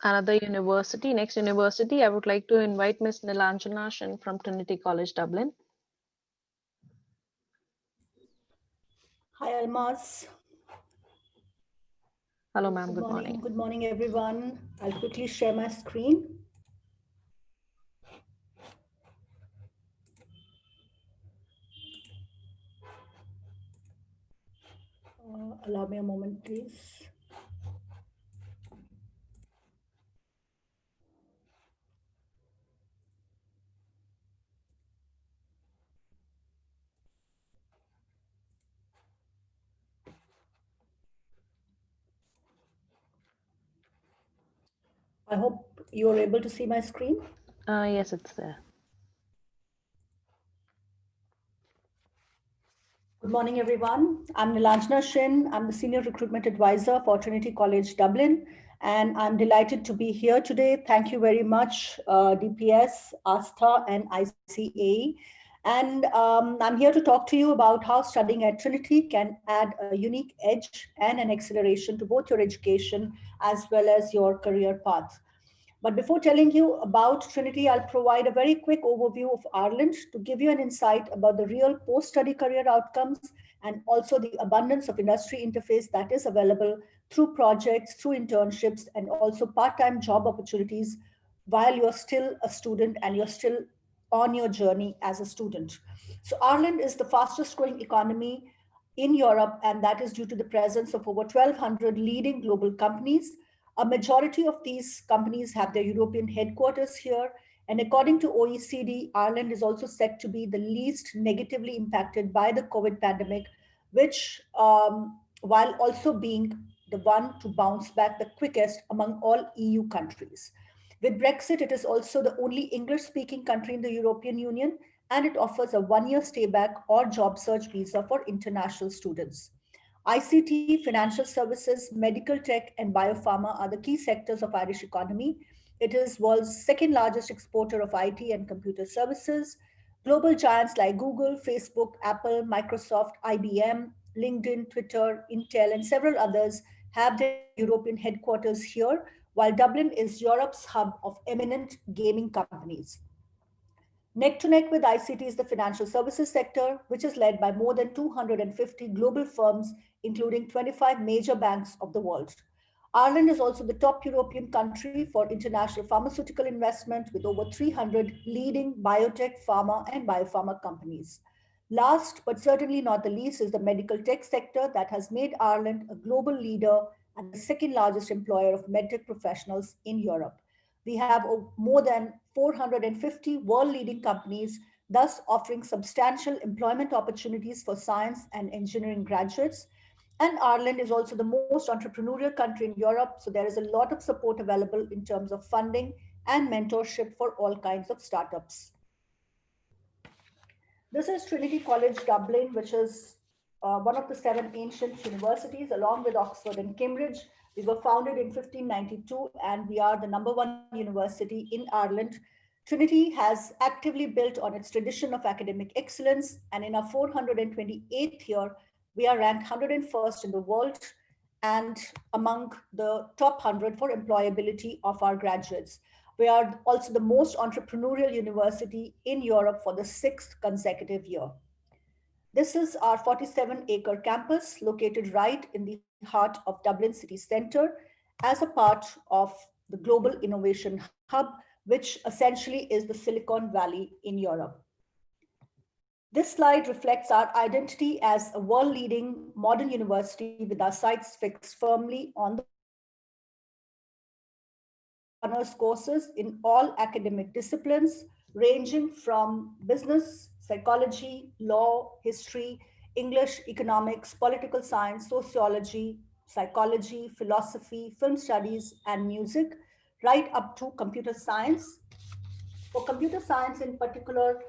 another university, next university, I would like to invite Ms. Nilanjana Shin from Trinity College, Dublin. Hi, Almas. Hello, ma'am. Good morning. Good morning, everyone. I'll quickly share my screen. Allow me a moment, please. I hope you are able to see my screen. Yes, it's there. Good morning, everyone. I'm Nilanjana Shin. I'm the Senior Recruitment Advisor for Trinity College, Dublin, and I'm delighted to be here today. Thank you very much, DPS, ASTA, and ICA. And I'm here to talk to you about how studying at Trinity can add a unique edge and an acceleration to both your education as well as your career path. But before telling you about Trinity, I'll provide a very quick overview of Ireland to give you an insight about the real post-study career outcomes and also the abundance of industry interface that is available through projects, through internships, and also part-time job opportunities while you're still a student and you're still on your journey as a student. So Ireland is the fastest growing economy in Europe, and that is due to the presence of over 1,200 leading global companies. A majority of these companies have their European headquarters here, And according to OECD, Ireland is also set to be the least negatively impacted by the COVID pandemic, which, while also being the one to bounce back the quickest among all EU countries. With Brexit, it is also the only English-speaking country in the European Union, and it offers a one-year stay-back or job search visa for international students. ICT, financial services, medical tech, and biopharma are the key sectors of Irish economy. It is world's second largest exporter of IT and computer services. Global giants like Google, Facebook, Apple, Microsoft, IBM, LinkedIn, Twitter, Intel, and several others have their European headquarters here, while Dublin is Europe's hub of eminent gaming companies. Neck to neck with ICT is the financial services sector, which is led by more than 250 global firms, including 25 major banks of the world. Ireland is also the top European country for international pharmaceutical investment, with over 300 leading biotech, pharma, and biopharma companies. Last but certainly not the least is the medical tech sector that has made Ireland a global leader and the second largest employer of medtech professionals in Europe. We have more than 450 world-leading companies, thus offering substantial employment opportunities for science and engineering graduates. And Ireland is also the most entrepreneurial country in Europe, so there is a lot of support available in terms of funding and mentorship for all kinds of startups. This is Trinity College Dublin, which is one of the 7 ancient universities, along with Oxford and Cambridge. We were founded in 1592, and we are the #1 university in Ireland. Trinity has actively built on its tradition of academic excellence, and in our 428th year, we are ranked 101st in the world and among the top 100 for employability of our graduates. We are also the most entrepreneurial university in Europe for the 6th consecutive year. This is our 47-acre campus located right in the heart of Dublin city centre as a part of the Global Innovation Hub, which essentially is the Silicon Valley in Europe. This slide reflects our identity as a world-leading modern university with our sights fixed firmly on the honors courses in all academic disciplines, ranging from business, psychology, law, history, English, economics, political science, sociology, psychology, philosophy, film studies, and music, right up to computer science. For computer science in particular,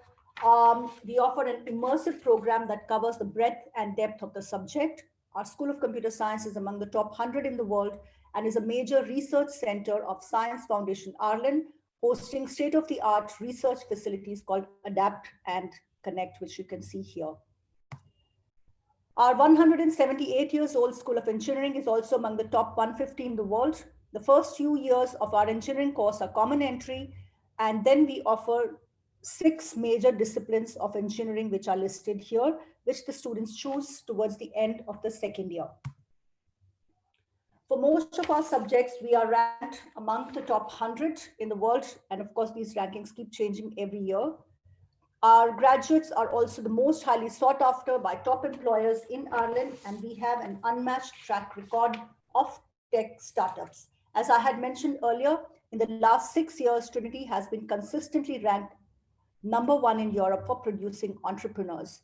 we offer an immersive program that covers the breadth and depth of the subject. Our School of Computer Science is among the top 100 in the world and is a major research center of Science Foundation Ireland, hosting state-of-the-art research facilities called Adapt and Connect, which you can see here. Our 178 years old School of Engineering is also among the top 150 in the world. The first few years of our engineering course are common entry, and then we offer 6 major disciplines of engineering, which are listed here, which the students choose towards the end of the second year. For most of our subjects, we are ranked among the top 100 in the world. And of course, these rankings keep changing every year. Our graduates are also the most highly sought after by top employers in Ireland, and we have an unmatched track record of tech startups. As I had mentioned earlier, in the last 6 years, Trinity has been consistently ranked #1 in Europe for producing entrepreneurs.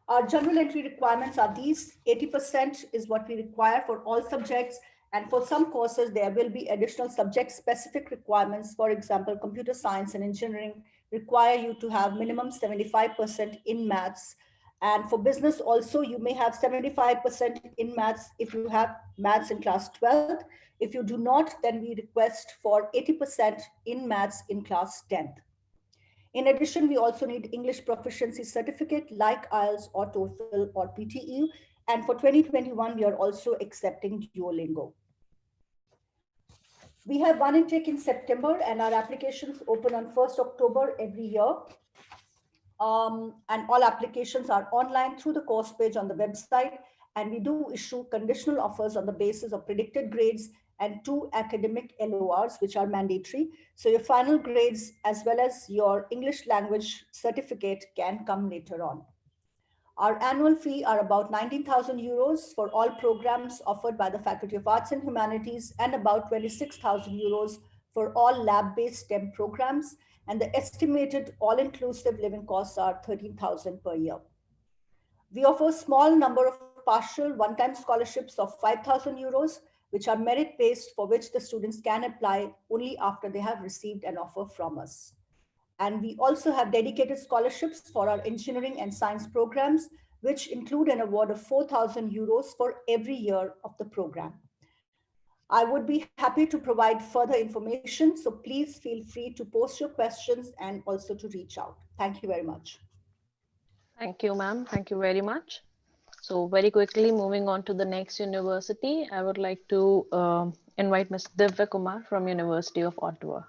Our general entry requirements are these. 80% is what we require for all subjects. And for some courses, there will be additional subject-specific requirements. For example, computer science and engineering require you to have minimum 75% in maths. And for business also, you may have 75% in maths if you have maths in class 12th. If you do not, then we request for 80% in maths in class 10th. In addition, we also need English proficiency certificate like IELTS or TOEFL or PTE. And for 2021, we are also accepting Duolingo. We have one intake in September, and our applications open on 1st October every year. And all applications are online through the course page on the website. And we do issue conditional offers on the basis of predicted grades and 2 academic LORs, which are mandatory. So your final grades, as well as your English language certificate, can come later on. Our annual fee are about 19,000 euros for all programs offered by the Faculty of Arts and Humanities, and about 26,000 euros for all lab-based STEM programs, and the estimated all-inclusive living costs are 13,000 per year. We offer a small number of partial one-time scholarships of 5,000 euros, which are merit-based, for which the students can apply only after they have received an offer from us. And we also have dedicated scholarships for our engineering and science programs, which include an award of 4,000 euros for every year of the program. I would be happy to provide further information, so please feel free to post your questions and also to reach out. Thank you very much. Thank you, ma'am. Thank you very much. So very quickly, moving on to the next university, I would like to invite Ms. Divya Kumar from University of Ottawa.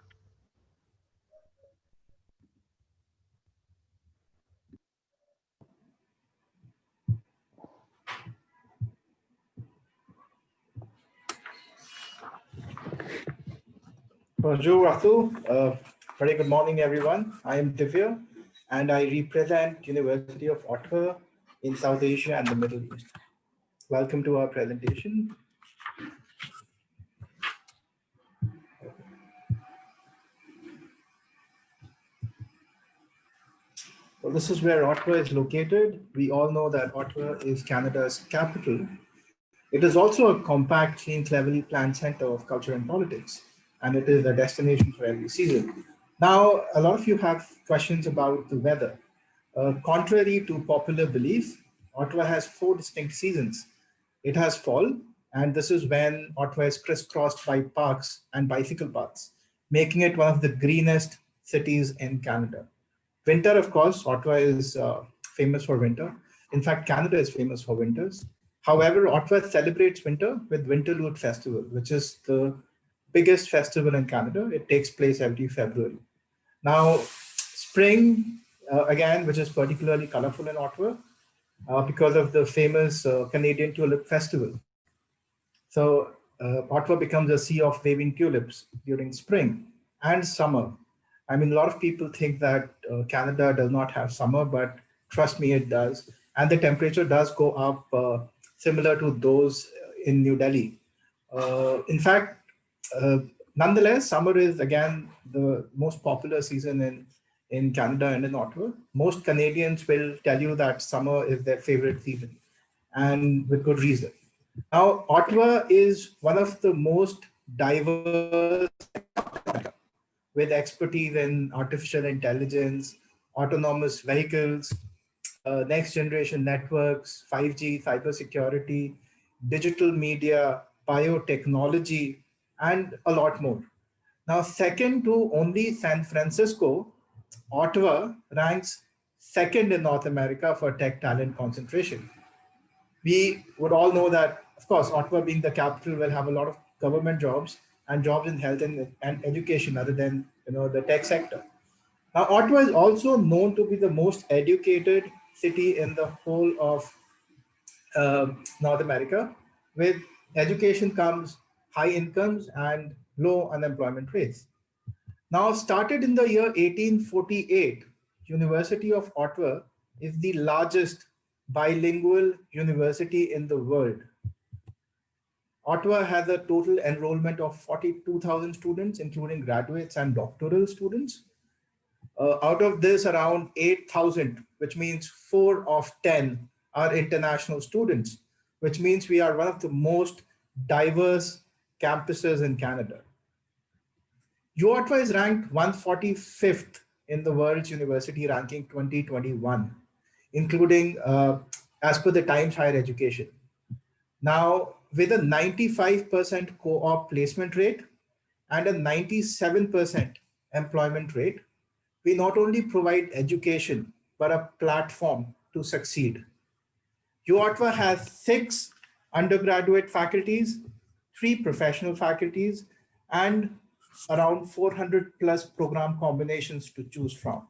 Bonjour, Ratu. Very good morning, everyone. I am Divya, and I represent University of Ottawa in South Asia and the Middle East. Welcome to our presentation. Well, this is where Ottawa is located. We all know that Ottawa is Canada's capital. It is also a compact, clean, cleverly planned center of culture and politics, and it is a destination for every season. Now, a lot of you have questions about the weather. Contrary to popular belief, Ottawa has 4 distinct seasons. It has fall, and this is when Ottawa is crisscrossed by parks and bicycle paths, making it one of the greenest cities in Canada. Winter, of course, Ottawa is famous for winter. In fact, Canada is famous for winters. However, Ottawa celebrates winter with Winterlude Festival, which is the biggest festival in Canada. It takes place every February. Now, spring, again, which is particularly colorful in Ottawa because of the famous Canadian Tulip Festival. So Ottawa becomes a sea of waving tulips during spring and summer. I mean, a lot of people think that Canada does not have summer, but trust me, it does. And the temperature does go up similar to those in New Delhi. In fact, nonetheless, summer is again the most popular season in Canada and in Ottawa. Most Canadians will tell you that summer is their favorite season, and with good reason. Now, Ottawa is one of the most diverse with expertise in artificial intelligence, autonomous vehicles, next generation networks, 5G, cybersecurity, digital media, biotechnology, and a lot more. Now, second to only San Francisco, Ottawa ranks second in North America for tech talent concentration. We would all know that, of course, Ottawa being the capital will have a lot of government jobs and jobs in health and education other than the tech sector. Now, Ottawa is also known to be the most educated city in the whole of North America. With education comes high incomes and low unemployment rates. Now, started in the year 1848, University of Ottawa is the largest bilingual university in the world. Ottawa has a total enrollment of 42,000 students, including graduates and doctoral students. Out of this, around 8,000, which means 4 of 10 are international students, which means we are one of the most diverse campuses in Canada. UOttawa is ranked 145th in the world's university ranking 2021, including as per the Times Higher Education. Now, with a 95% co-op placement rate and a 97% employment rate, we not only provide education, but a platform to succeed. UOttawa has 6 undergraduate faculties, 3 professional faculties, and around 400 plus program combinations to choose from.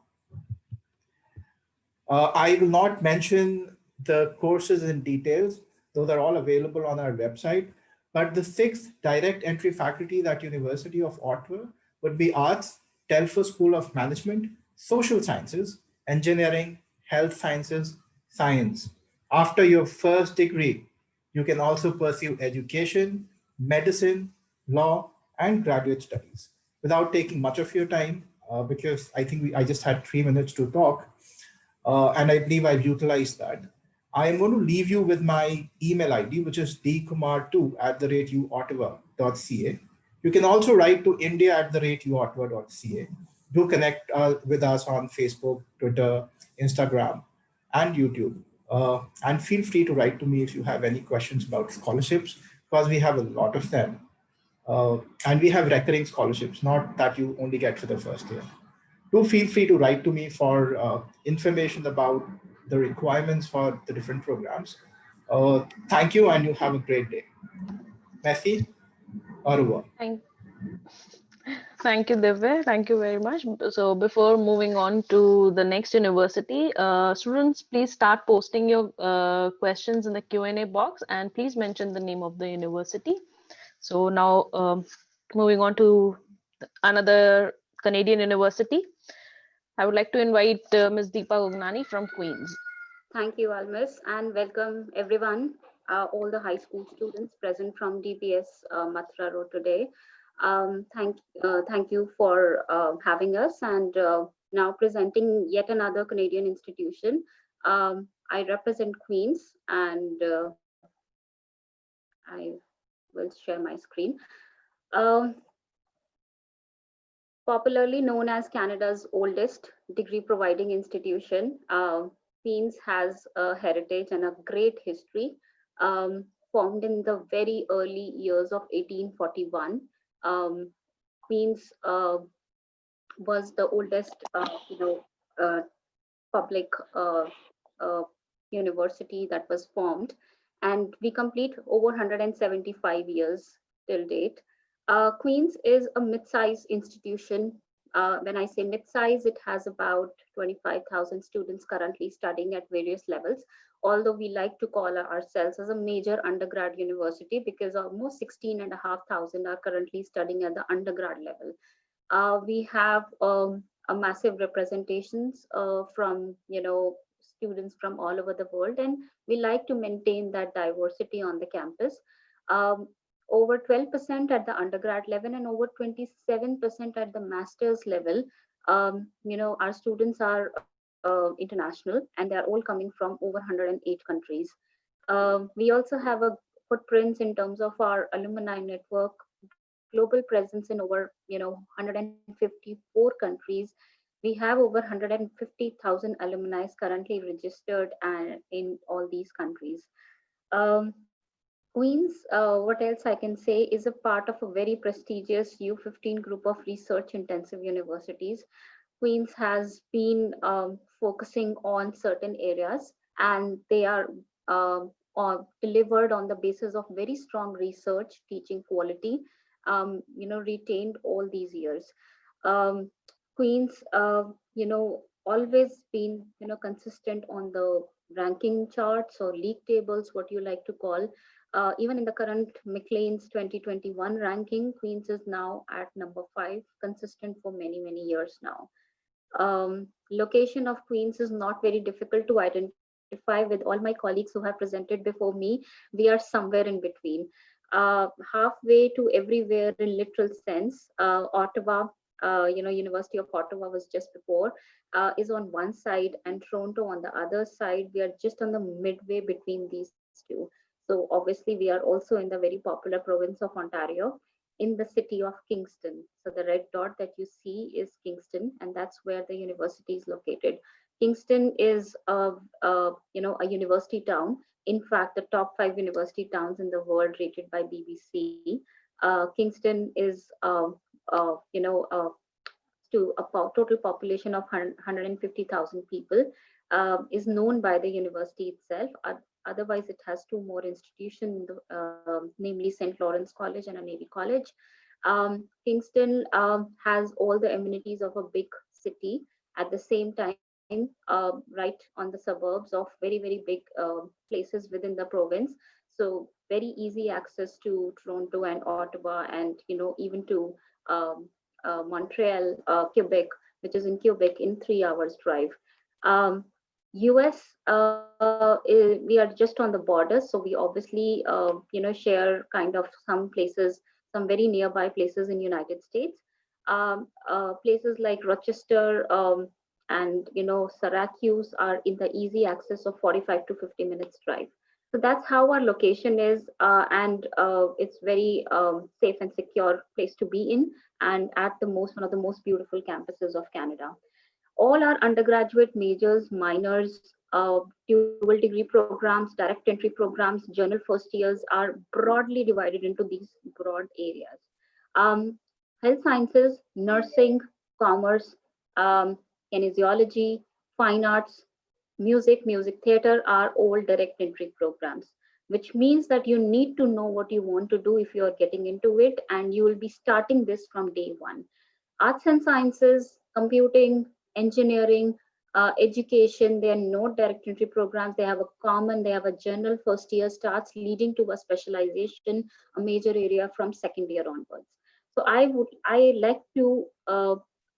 I will not mention the courses in details. Those are all available on our website. But the 6 direct entry faculties at University of Ottawa would be Arts, Telfer School of Management, Social Sciences, Engineering, Health Sciences, Science. After your first degree, you can also pursue education, medicine, law, and graduate studies. without taking much of your time, because I think I just had 3 minutes to talk, and I believe I've utilized that. I am going to leave you with my email ID, which is dkumar2@uottawa.ca. You can also write to india@uottawa.ca. Do connect with us on Facebook, Twitter, Instagram, and YouTube. And feel free to write to me if you have any questions about scholarships, because we have a lot of them. And we have recurring scholarships, not that you only get for the first year. Do feel free to write to me for information about the requirements for the different programs. Thank you, and you have a great day. Messi, au revoir. Thank you, Divya. Thank you very much. So before moving on to the next university, students, please start posting your questions in the Q&A box, and please mention the name of the university. So now moving on to another Canadian university, I would like to invite Ms. Deepa Gognani from Queens. Thank you, Almis, and welcome everyone, all the high school students present from DPS Mathura Road today. Thank you for having us, and now presenting yet another Canadian institution. I represent Queens, and I will share my screen. Popularly known as Canada's oldest degree providing institution, Queens has a heritage and a great history. Formed in the very early years of 1841, Queens was the oldest, public university that was formed, and we complete over 175 years till date. Queens is a mid-size institution. When I say mid-size, it has about 25,000 students currently studying at various levels, although we like to call ourselves as a major undergrad university because almost 16,500 are currently studying at the undergrad level. We have a massive representations from students from all over the world, and we like to maintain that diversity on the campus. Over 12% at the undergrad level and over 27% at the master's level. Our students are international, and they are all coming from over 108 countries. We also have a footprints in terms of our alumni network, global presence in over 154 countries. We have over 150,000 alumni currently registered in all these countries. Queens, what else I can say, is a part of a very prestigious U15 group of research intensive universities. Queens has been focusing on certain areas, and they are delivered on the basis of very strong research, teaching quality, retained all these years. Queens, always been, consistent on the ranking charts or league tables, what you like to call. Even in the current Maclean's 2021 ranking, Queens is now at number 5, consistent for many, many years now. Location of Queens is not very difficult to identify. With all my colleagues who have presented before me, we are somewhere in between. Halfway to everywhere in literal sense. Ottawa, University of Ottawa was just before, is on one side, and Toronto on the other side. We are just on the midway between these two. So obviously we are also in the very popular province of Ontario, in the city of Kingston. So the red dot that you see is Kingston, and that's where the university is located. Kingston is a university town. In fact, the top 5 university towns in the world rated by BBC. Kingston is to a total population of 150,000 people, is known by the university itself. Otherwise, it has 2 more institutions, namely St. Lawrence College and a Navy College. Kingston has all the amenities of a big city. At the same time, right on the suburbs of very, very big places within the province. So very easy access to Toronto and Ottawa, and even to Montreal, Quebec, which is in Quebec, in 3 hours drive. US, we are just on the border, so we obviously share kind of some places, some very nearby places in United States. Places like Rochester and Syracuse are in the easy access of 45 to 50 minutes drive. So that's how our location is, and it's very safe and secure place to be in, and at the most one of the most beautiful campuses of Canada. All our undergraduate majors, minors, dual degree programs, direct entry programs, journal first years are broadly divided into these broad areas. Um, Health sciences, nursing, commerce, kinesiology, fine arts, music theater are all direct entry programs, which means that you need to know what you want to do if you are getting into it, and you will be starting this from day one. Arts and sciences, computing, engineering, education, they are not direct entry programs. They have a common, they have a general first year starts leading to a specialization, a major area from second year onwards. So I like to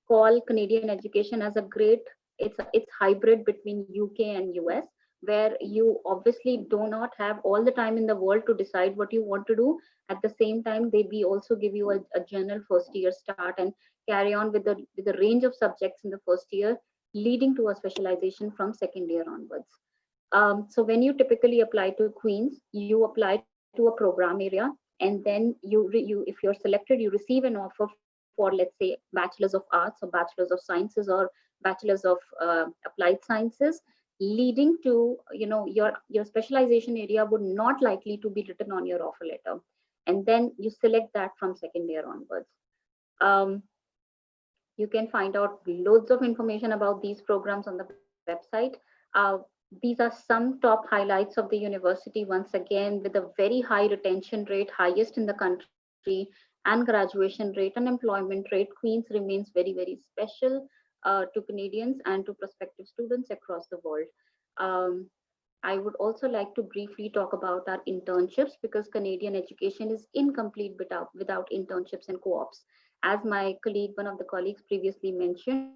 call Canadian education as a great, it's hybrid between UK and US, where you obviously do not have all the time in the world to decide what you want to do. At the same time, they be also give you a general first year start and carry on with the range of subjects in the first year, leading to a specialization from second year onwards. So when you typically apply to Queen's, you apply to a program area, and then you if you're selected, you receive an offer for, let's say, bachelor's of arts or bachelor's of sciences or bachelor's of applied sciences, leading to your specialization area would not likely to be written on your offer letter, and then you select that from second year onwards. Um, you can find out loads of information about these programs on the website. These are some top highlights of the university, once again, with a very high retention rate, highest in the country, and graduation rate and employment rate. Queen's remains very, very special to Canadians and to prospective students across the world. Um, I would also like to briefly talk about our internships, because Canadian education is incomplete without internships and co-ops. As my colleague, one of the colleagues previously mentioned,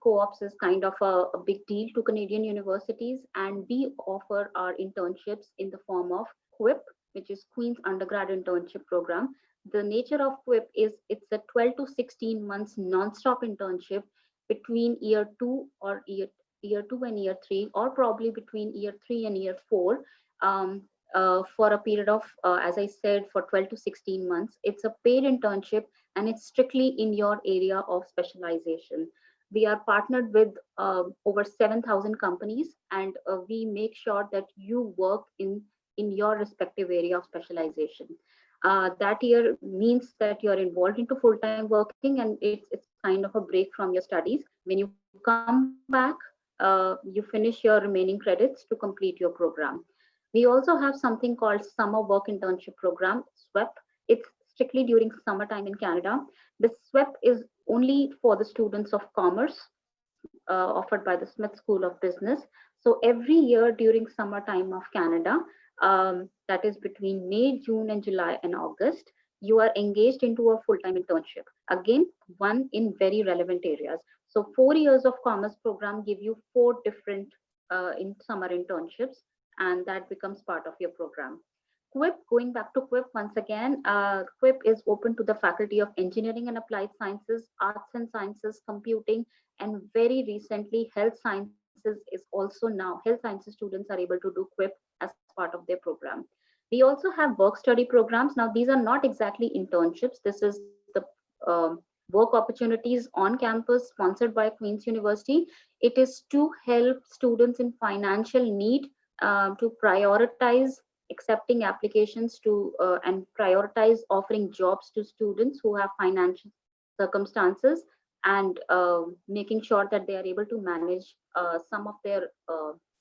co-ops is kind of a big deal to Canadian universities, and we offer our internships in the form of QUIP, which is Queen's Undergrad Internship Program. The nature of QUIP is it's a 12 to 16 months non-stop internship between year two or year two and year three, or probably between year three and year four, for a period of, as I said, for 12 to 16 months. It's a paid internship, and it's strictly in your area of specialization. We are partnered with over 7,000 companies, and we make sure that you work in your respective area of specialization. That year means that you're involved into full-time working, and it's kind of a break from your studies. When you come back, you finish your remaining credits to complete your program. We also have something called Summer Work Internship Program, SWEP. It's strictly during summertime in Canada. The SWEP is only for the students of commerce, offered by the Smith School of Business. So every year during summertime of Canada, that is between May, June, and July and August, you are engaged into a full-time internship. Again, one in very relevant areas. So 4 years of commerce program give you 4 different in summer internships, and that becomes part of your program. QUIP, going back to QUIP once again, QUIP is open to the Faculty of Engineering and Applied Sciences, Arts and Sciences, Computing, and very recently Health Sciences is also now, Health Sciences students are able to do QUIP as part of their program. We also have work study programs. Now, these are not exactly internships. This is the work opportunities on campus sponsored by Queen's University. It is to help students in financial need to prioritize accepting applications to and prioritize offering jobs to students who have financial circumstances, and making sure that they are able to manage some of their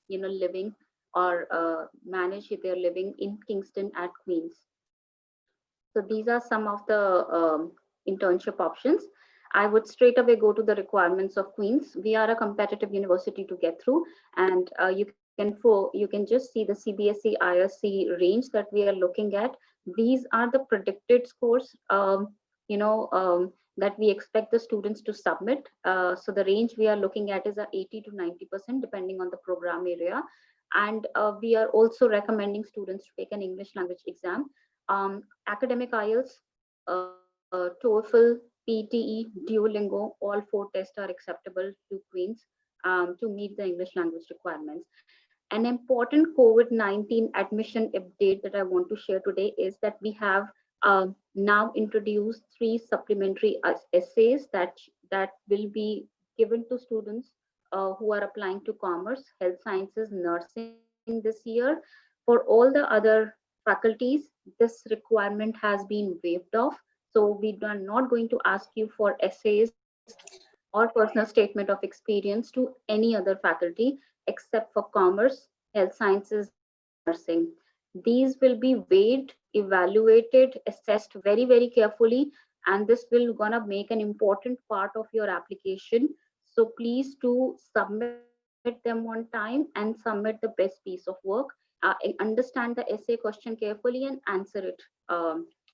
living, or manage their living in Kingston at Queen's. So these are some of the internship options. I would straight away go to the requirements of Queen's. We are a competitive university to get through, and you can just see the CBSE ISC range that we are looking at. These are the predicted scores, that we expect the students to submit. So the range we are looking at is 80 to 90%, depending on the program area. And we are also recommending students to take an English language exam. Academic IELTS, TOEFL, PTE, Duolingo, all 4 tests are acceptable to Queen's to meet the English language requirements. An important COVID-19 admission update that I want to share today is that we have now introduced 3 supplementary essays that will be given to students who are applying to commerce, health sciences, nursing this year. For all the other faculties, this requirement has been waived off. So we are not going to ask you for essays or personal statement of experience to any other faculty except for commerce, health sciences, and nursing. These will be weighed, evaluated, assessed very, very carefully, and this will gonna make an important part of your application. So please do submit them on time and submit the best piece of work. Understand the essay question carefully and answer it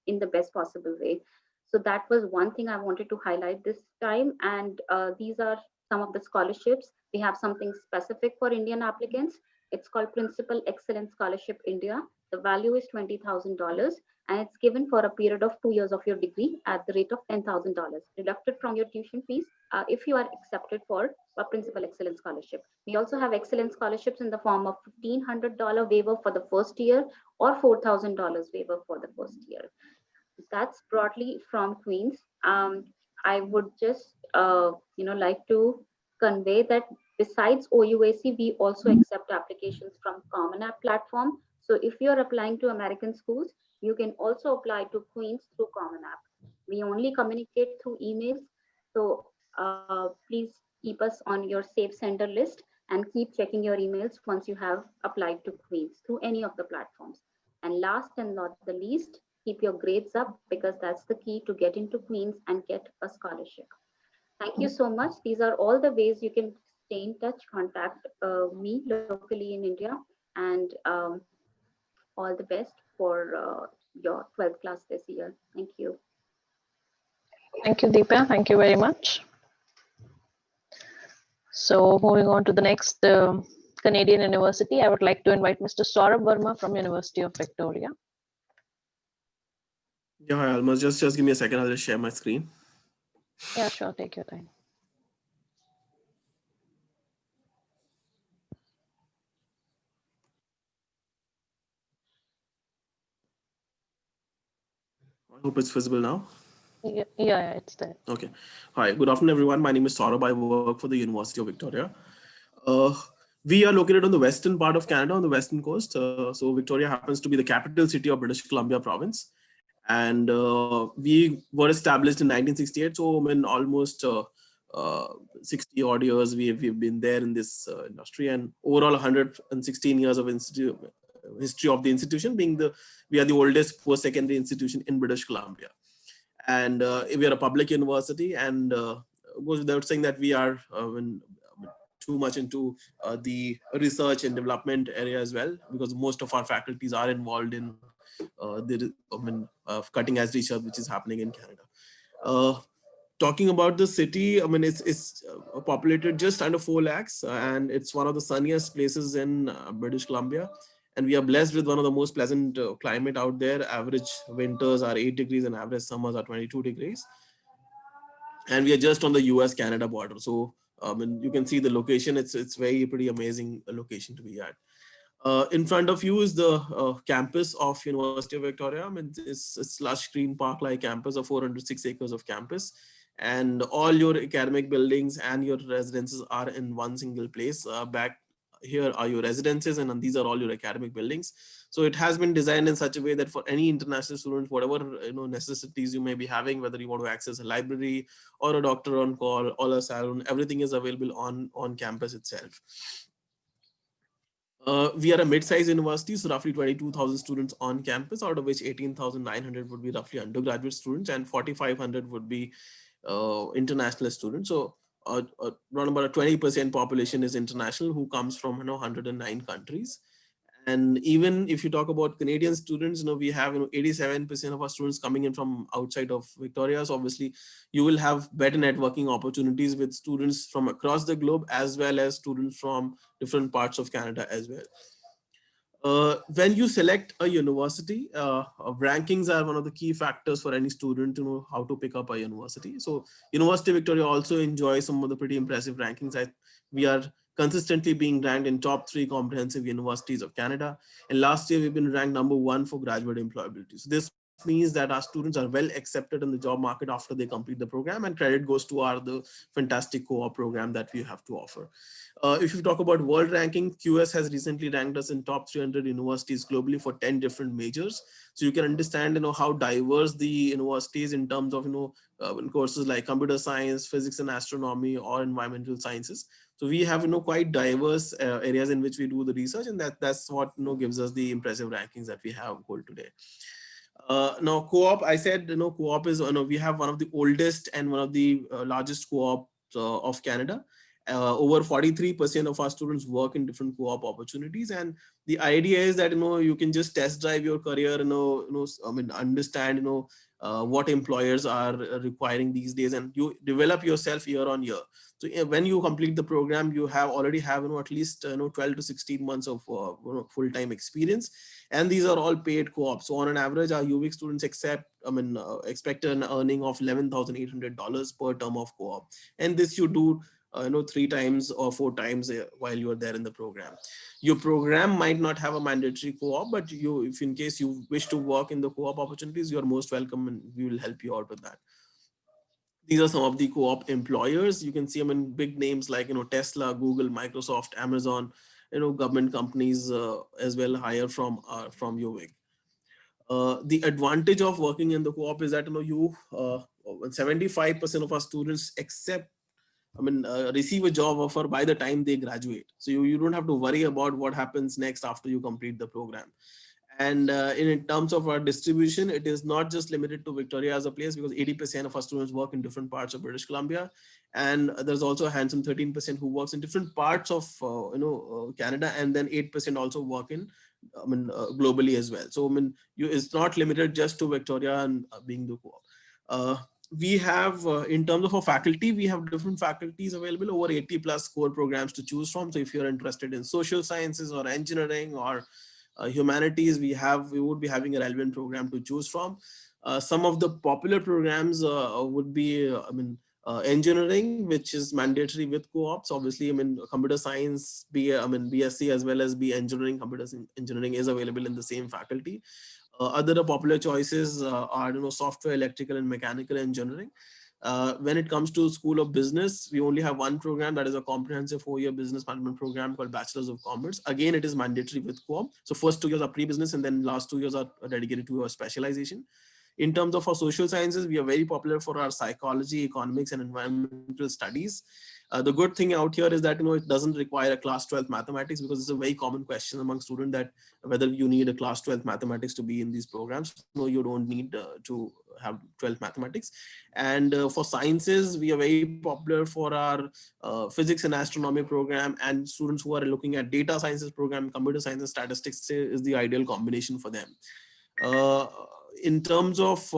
in the best possible way. So that was one thing I wanted to highlight this time. And these are some of the scholarships. We have something specific for Indian applicants. It's called Principal Excellence Scholarship India. The value is $20,000 and it's given for a period of 2 years of your degree at the rate of $10,000, deducted from your tuition fees if you are accepted for a Principal Excellence Scholarship. We also have excellence scholarships in the form of $1,500 waiver for the first year or $4,000 waiver for the first year. That's broadly from Queens. I would just like to convey that besides OUAC, we also accept applications from Common App platform. So if you're applying to American schools, you can also apply to Queens through Common App. We only communicate through emails. So please keep us on your safe sender list and keep checking your emails once you have applied to Queens through any of the platforms. And last and not the least, keep your grades up because that's the key to get into Queens and get a scholarship. Thank you so much. These are all the ways you can stay in touch, contact me locally in India, and all the best for your 12th class this year. Thank you. Thank you, Deepa. Thank you very much. So moving on to the next Canadian university, I would like to invite Mr. Saurabh Verma from University of Victoria. Yeah, hi, Alma. Just give me a second. I'll just share my screen. Yeah, sure. Take your time. I hope it's visible now. Yeah, it's there. Okay. Hi, good afternoon, everyone. My name is Saurabh. I work for the University of Victoria. We are located on the western part of Canada, on the western coast. So Victoria happens to be the capital city of British Columbia province. And we were established in 1968. So I mean, almost 60 odd years we've been there in this industry, and overall 116 years of history of the institution, being we are the oldest post-secondary institution in British Columbia. And we are a public university, and goes without saying that we are too much into the research and development area as well, because most of our faculties are involved in the cutting edge research which is happening in Canada. Talking about the city, I mean, it's populated just under 4 lakhs, and it's one of the sunniest places in British Columbia. And we are blessed with one of the most pleasant climate out there. Average winters are 8 degrees and average summers are 22 degrees. And we are just on the US-Canada border. So you can see the location. It's pretty amazing location to be at. In front of you is the campus of University of Victoria. I mean, it's lush green park-like campus of 406 acres of campus. And all your academic buildings and your residences are in one single place. Back here are your residences, and these are all your academic buildings. So it has been designed in such a way that for any international student, whatever necessities you may be having, whether you want to access a library or a doctor on call or a salon, everything is available on campus itself. We are a mid-sized university, so roughly 22,000 students on campus, out of which 18,900 would be roughly undergraduate students and 4,500 would be international students. So around about a 20% population is international, who comes from 109 countries. And even if you talk about Canadian students, we have 87% of our students coming in from outside of Victoria. So obviously you will have better networking opportunities with students from across the globe, as well as students from different parts of Canada as well. When you select a university, rankings are one of the key factors for any student to know how to pick up a university. So University of Victoria also enjoys some of the pretty impressive rankings. We are consistently being ranked in top 3 comprehensive universities of Canada. And last year, we've been ranked #1 for graduate employability. So this means that our students are well accepted in the job market after they complete the program, and credit goes to the fantastic co-op program that we have to offer. If you talk about world ranking, QS has recently ranked us in top 300 universities globally for 10 different majors. So you can understand, how diverse the university is in terms of, in courses like computer science, physics and astronomy, or environmental sciences. So we have, quite diverse areas in which we do the research, and that's what, gives us the impressive rankings that we have hold today. Now, co-op, I said, co-op is, we have one of the oldest and one of the largest co-ops of Canada. Over 43% of our students work in different co-op opportunities, and the idea is that you can just test drive your career, understand what employers are requiring these days, and you develop yourself year on year. So when you complete the program, you already have at least 12 to 16 months of full-time experience, and these are all paid co-ops. So on an average, our UVic students expect an earning of $11,800 per term of co-op, and this you do 3 times or 4 times while you are there in the program. Your program might not have a mandatory co-op, but if in case you wish to work in the co-op opportunities, you are most welcome, and we will help you out with that. These are some of the co-op employers. You can see them in big names like Tesla, Google, Microsoft, Amazon. Government companies as well hire from UVic. The advantage of working in the co-op is that 75% of our students receive a job offer by the time they graduate. So you don't have to worry about what happens next after you complete the program. And in terms of our distribution, it is not just limited to Victoria as a place, because 80% of our students work in different parts of British Columbia. And there's also a handsome 13% who works in different parts of Canada, and then 8% also work in globally as well. So it's not limited just to Victoria and being the co-op. We have, in terms of our faculty, we have different faculties available, over 80 plus core programs to choose from. So if you're interested in social sciences or engineering or humanities, we would be having a relevant program to choose from. Some of the popular programs would be engineering, which is mandatory with co-ops. Obviously, computer science, BSc as well as engineering, computer engineering is available in the same faculty. Other popular choices are software, electrical and mechanical engineering. When it comes to School of Business, we only have one program, that is a comprehensive 4-year business management program called Bachelors of Commerce. Again, it is mandatory with co-op. So first 2 years are pre-business, and then last 2 years are dedicated to our specialization. In terms of our social sciences, we are very popular for our psychology, economics, and environmental studies. The good thing out here is that it doesn't require a class 12 mathematics, because it's a very common question among students that whether you need a class 12 mathematics to be in these programs. No, you don't need to have 12 mathematics. And for sciences, we are very popular for our physics and astronomy program, and students who are looking at data sciences program, computer science and statistics is the ideal combination for them. In terms of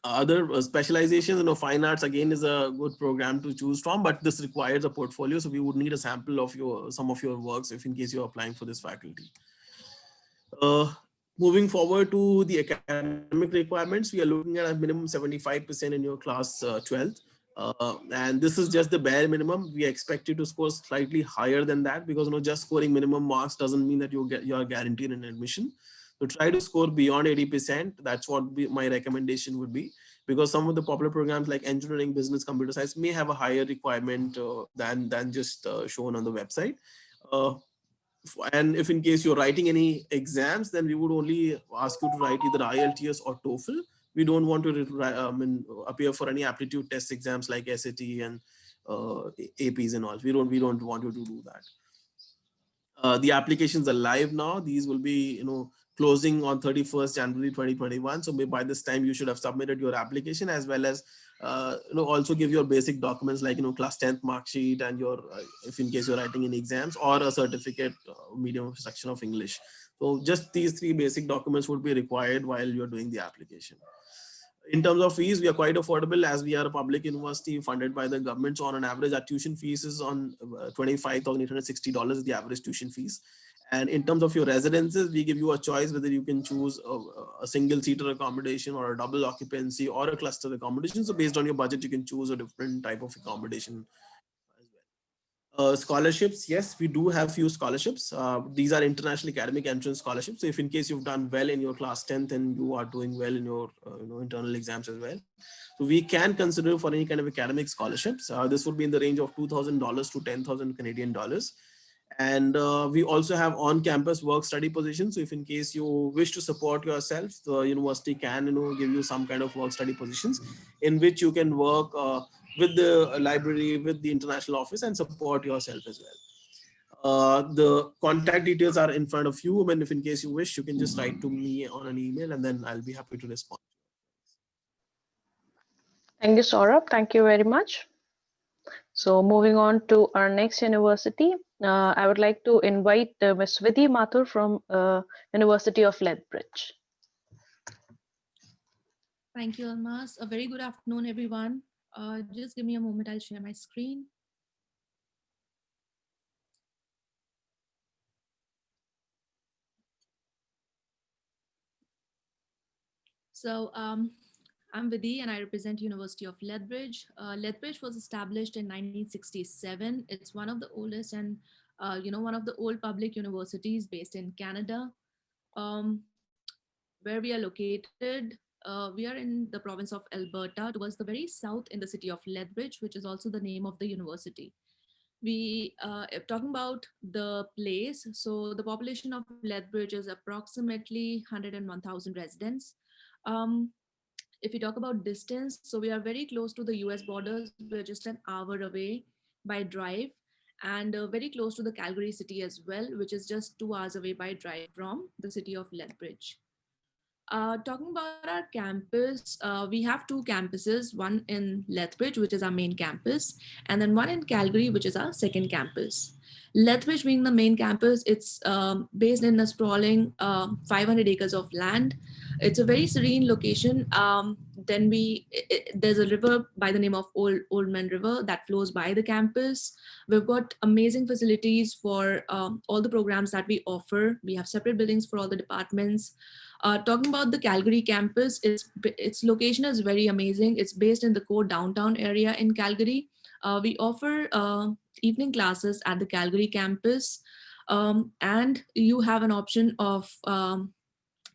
other specializations, fine arts again is a good program to choose from, but this requires a portfolio. So we would need a sample of some of your works if in case you're applying for this faculty. Moving forward to the academic requirements, we are looking at a minimum 75% in your class 12th. And this is just the bare minimum. We expect you to score slightly higher than that, because just scoring minimum marks doesn't mean that you are guaranteed an admission. So try to score beyond 80%. That's what my recommendation would be, because some of the popular programs like engineering, business, computer science may have a higher requirement than just shown on the website. And if in case you're writing any exams, then we would only ask you to write either IELTS or TOEFL. We don't want to appear for any aptitude test exams like SAT and APs and all. We don't want you to do that. The applications are live now. These will be closing on 31st January 2021. So by this time you should have submitted your application, as well as also give your basic documents like class 10th mark sheet and your if in case you're writing in exams, or a certificate medium section of English. So just these 3 basic documents would be required while you're doing the application. In terms of fees, we are quite affordable, as we are a public university funded by the government. So on an average, our tuition fees is on $25,860 is the average tuition fees. And in terms of your residences, we give you a choice whether you can choose a single seater accommodation or a double occupancy or a cluster accommodation. So based on your budget, you can choose a different type of accommodation. Scholarships, yes, we do have few scholarships. These are international academic entrance scholarships. So if in case you've done well in your class 10th and you are doing well in your internal exams as well, so we can consider for any kind of academic scholarships. This would be in the range of $2,000 to 10,000 Canadian dollars. And we also have on-campus work-study positions. So if in case you wish to support yourself, the university can give you some kind of work-study positions in which you can work with the library, with the international office, and support yourself as well. The contact details are in front of you, and if in case you wish, you can just write to me on an email, and then I'll be happy to respond. Thank you, Saurabh. Thank you very much. So moving on to our next university, I would like to invite Ms. Vidhi Mathur from University of Lethbridge. Thank you, Almas. A very good afternoon, everyone. Just give me a moment, I'll share my screen. So I'm Vidhi and I represent University of Lethbridge. Lethbridge was established in 1967. It's one of the oldest and one of the old public universities based in Canada. Where we are located, we are in the province of Alberta, towards the very south in the city of Lethbridge, which is also the name of the university. We talking about the place. So the population of Lethbridge is approximately 101,000 residents. If we talk about distance, so we are very close to the US borders. We're just an hour away by drive, and very close to the Calgary city as well, which is just 2 hours away by drive from the city of Lethbridge. Talking about our campus, we have 2 campuses, one in Lethbridge, which is our main campus, and then one in Calgary, which is our second campus. Lethbridge being the main campus, it's based in a sprawling 500 acres of land. It's a very serene location. Then there's a river by the name of Old Man River that flows by the campus. We've got amazing facilities for all the programs that we offer. We have separate buildings for all the departments. Talking about the Calgary campus, its location is very amazing. It's based in the core downtown area in Calgary. We offer evening classes at the Calgary campus, and you have an option of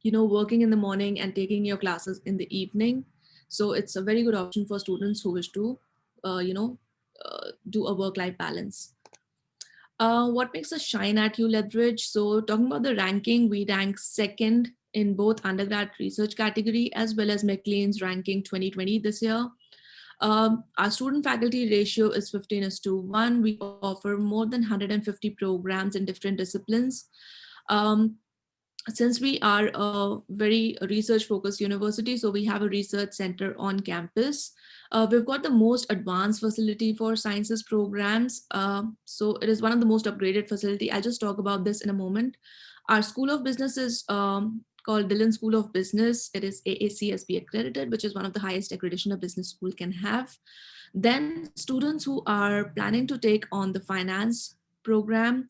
working in the morning and taking your classes in the evening. So it's a very good option for students who wish to do a work-life balance. What makes us shine at UW Lethbridge? So talking about the ranking, we rank second in both undergrad research category as well as Maclean's ranking 2020 this year. Our student faculty ratio is 15:1. We offer more than 150 programs in different disciplines. Since we are a very research focused university, so we have a research center on campus. We've got the most advanced facility for sciences programs. So it is one of the most upgraded facility. I'll just talk about this in a moment. Our School of Business is called Dillon School of Business. It is AACSB accredited, which is one of the highest accreditation a business school can have. Then students who are planning to take on the finance program,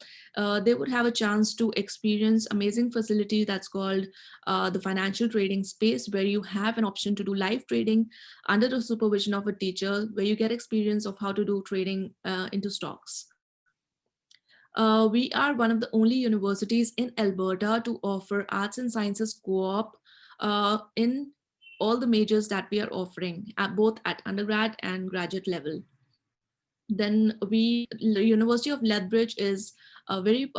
they would have a chance to experience amazing facility that's called the financial trading space, where you have an option to do live trading under the supervision of a teacher, where you get experience of how to do trading into stocks. We are one of the only universities in Alberta to offer arts and sciences co-op in all the majors that we are offering, both at undergrad and graduate level. Then the University of Lethbridge is a very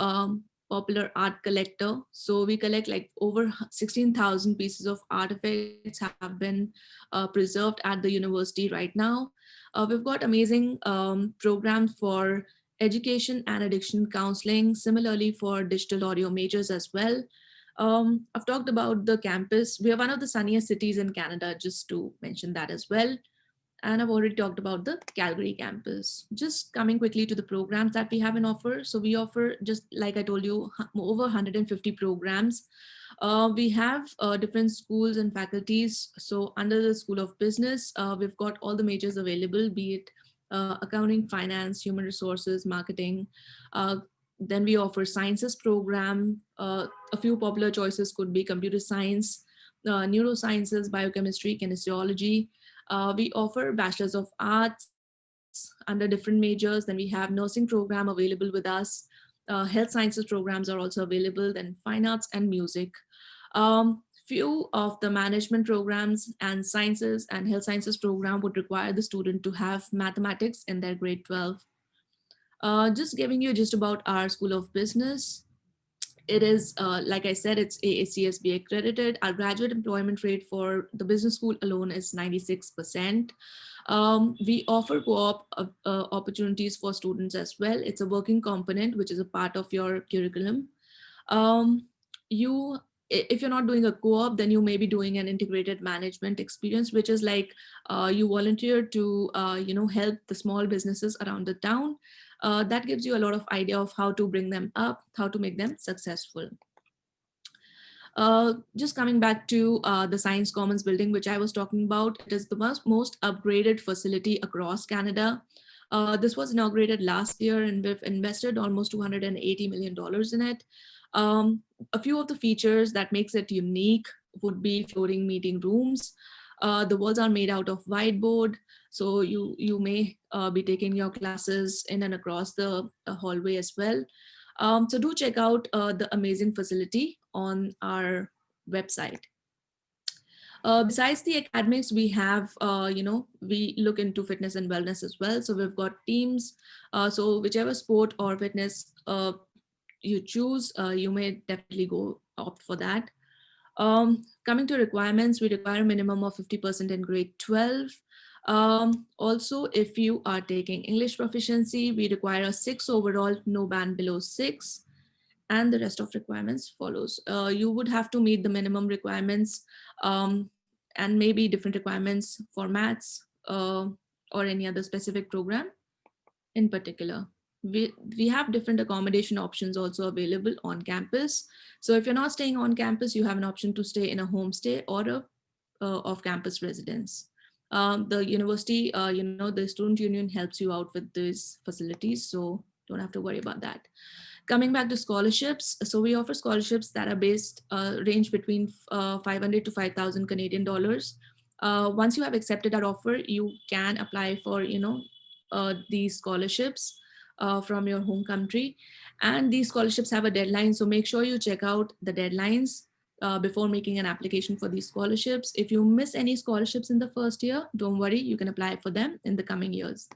popular art collector. So we collect like over 16,000 pieces of artifacts have been preserved at the university right now. We've got amazing programs for education and addiction counseling, similarly for digital audio majors as well. I've talked about the campus. We are one of the sunniest cities in Canada, just to mention that as well. And I've already talked about the Calgary campus. Just coming quickly to the programs that we have in offer. So we offer, just like I told you, over 150 programs. We have different schools and faculties. So under the School of Business, we've got all the majors available, be it accounting, finance, human resources, marketing. Then we offer sciences program. A few popular choices could be computer science, neurosciences, biochemistry, kinesiology. We offer bachelor's of arts under different majors. Then we have nursing program available with us. Health sciences programs are also available. Then fine arts and music. Few of the management programs and sciences and health sciences program would require the student to have mathematics in their grade 12. Just giving you just about our School of Business. It is, like I said, it's AACSB accredited. Our graduate employment rate for the business school alone is 96%. We offer co-op opportunities for students as well. It's a working component, which is a part of your curriculum. If you're not doing a co-op, then you may be doing an integrated management experience, which is like you volunteer to help the small businesses around the town. That gives you a lot of idea of how to bring them up, how to make them successful. Just coming back to the Science Commons building, which I was talking about, it is the most upgraded facility across Canada. This was inaugurated last year, and we've invested almost $280 million in it. A few of the features that makes it unique would be floating meeting rooms. The walls are made out of whiteboard, so you may be taking your classes in and across the hallway as well. So do check out the amazing facility on our website. Besides the academics, we have, we look into fitness and wellness as well. So we've got teams. So whichever sport or fitness you choose, you may definitely go opt for that. Coming to requirements, we require a minimum of 50% in grade 12. Also, if you are taking English proficiency, we require a 6 overall, no band below 6. And the rest of requirements follows. You would have to meet the minimum requirements and maybe different requirements for maths or any other specific program in particular. We have different accommodation options also available on campus. So if you're not staying on campus, you have an option to stay in a homestay or a off-campus residence. The university, the student union helps you out with these facilities, so don't have to worry about that. Coming back to scholarships, so we offer scholarships that are based, range between 500 to 5,000 Canadian dollars. Once you have accepted our offer, you can apply for, these scholarships from your home country. And these scholarships have a deadline, so make sure you check out the deadlines before making an application for these scholarships. If you miss any scholarships in the first year, don't worry, you can apply for them in the coming years.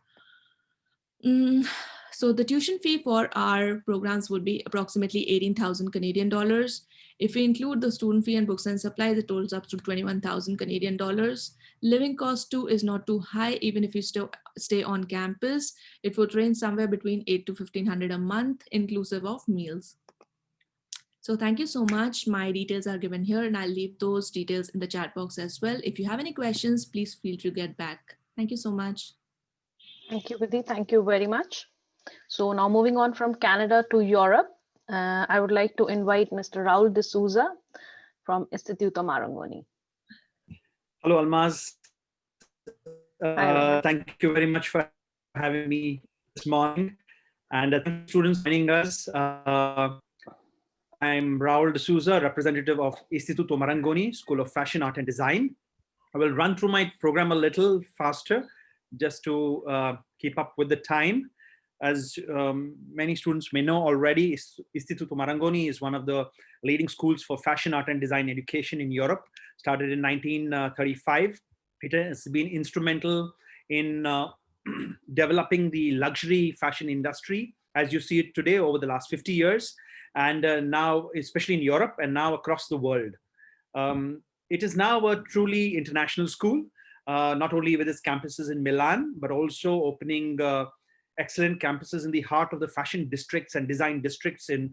So the tuition fee for our programs would be approximately 18,000 Canadian dollars. If we include the student fee and books and supplies, it totals up to 21,000 Canadian dollars. Living cost too is not too high, even if you still stay on campus. It would range somewhere between $800 to $1,500 a month, inclusive of meals. So thank you so much. My details are given here, and I'll leave those details in the chat box as well. If you have any questions, please feel free to get back. Thank you so much. Thank you, Vidhi. Thank you very much. So now moving on from Canada to Europe, I would like to invite Mr. Raul D'Souza from Instituto Marangoni. Hello, Almaz. Thank you very much for having me this morning. And thank you, students joining us. I'm Raul D'Souza, representative of Instituto Marangoni, School of Fashion, Art and Design. I will run through my program a little faster just to keep up with the time. As many students may know already, Instituto Marangoni is one of the leading schools for fashion, art and design education in Europe, started in 1935. It has been instrumental in developing the luxury fashion industry as you see it today over the last 50 years, and now, especially in Europe and now across the world. It is now a truly international school, not only with its campuses in Milan, but also opening excellent campuses in the heart of the fashion districts and design districts in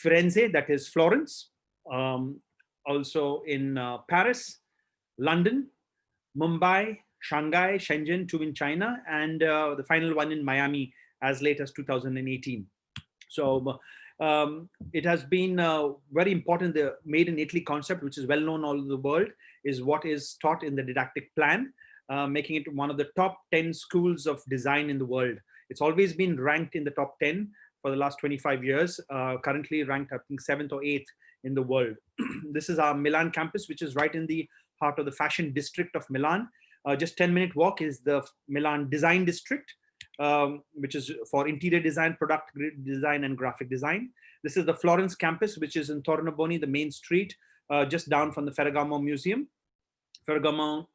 Firenze, that is Florence, also in Paris, London, Mumbai, Shanghai, Shenzhen, two in China, and the final one in Miami as late as 2018. So it has been very important. The Made in Italy concept, which is well known all over the world, is what is taught in the didactic plan, making it one of the top 10 schools of design in the world. It's always been ranked in the top 10 for the last 25 years, currently ranked, I think, 7th or 8th in the world. This is our Milan campus, which is right in the heart of the fashion district of Milan. Just 10-minute walk is the Milan Design District, which is for interior design, product design, and graphic design. This is the Florence campus, which is in Tornabuoni, the main street, just down from the Ferragamo Museum. Ferragamo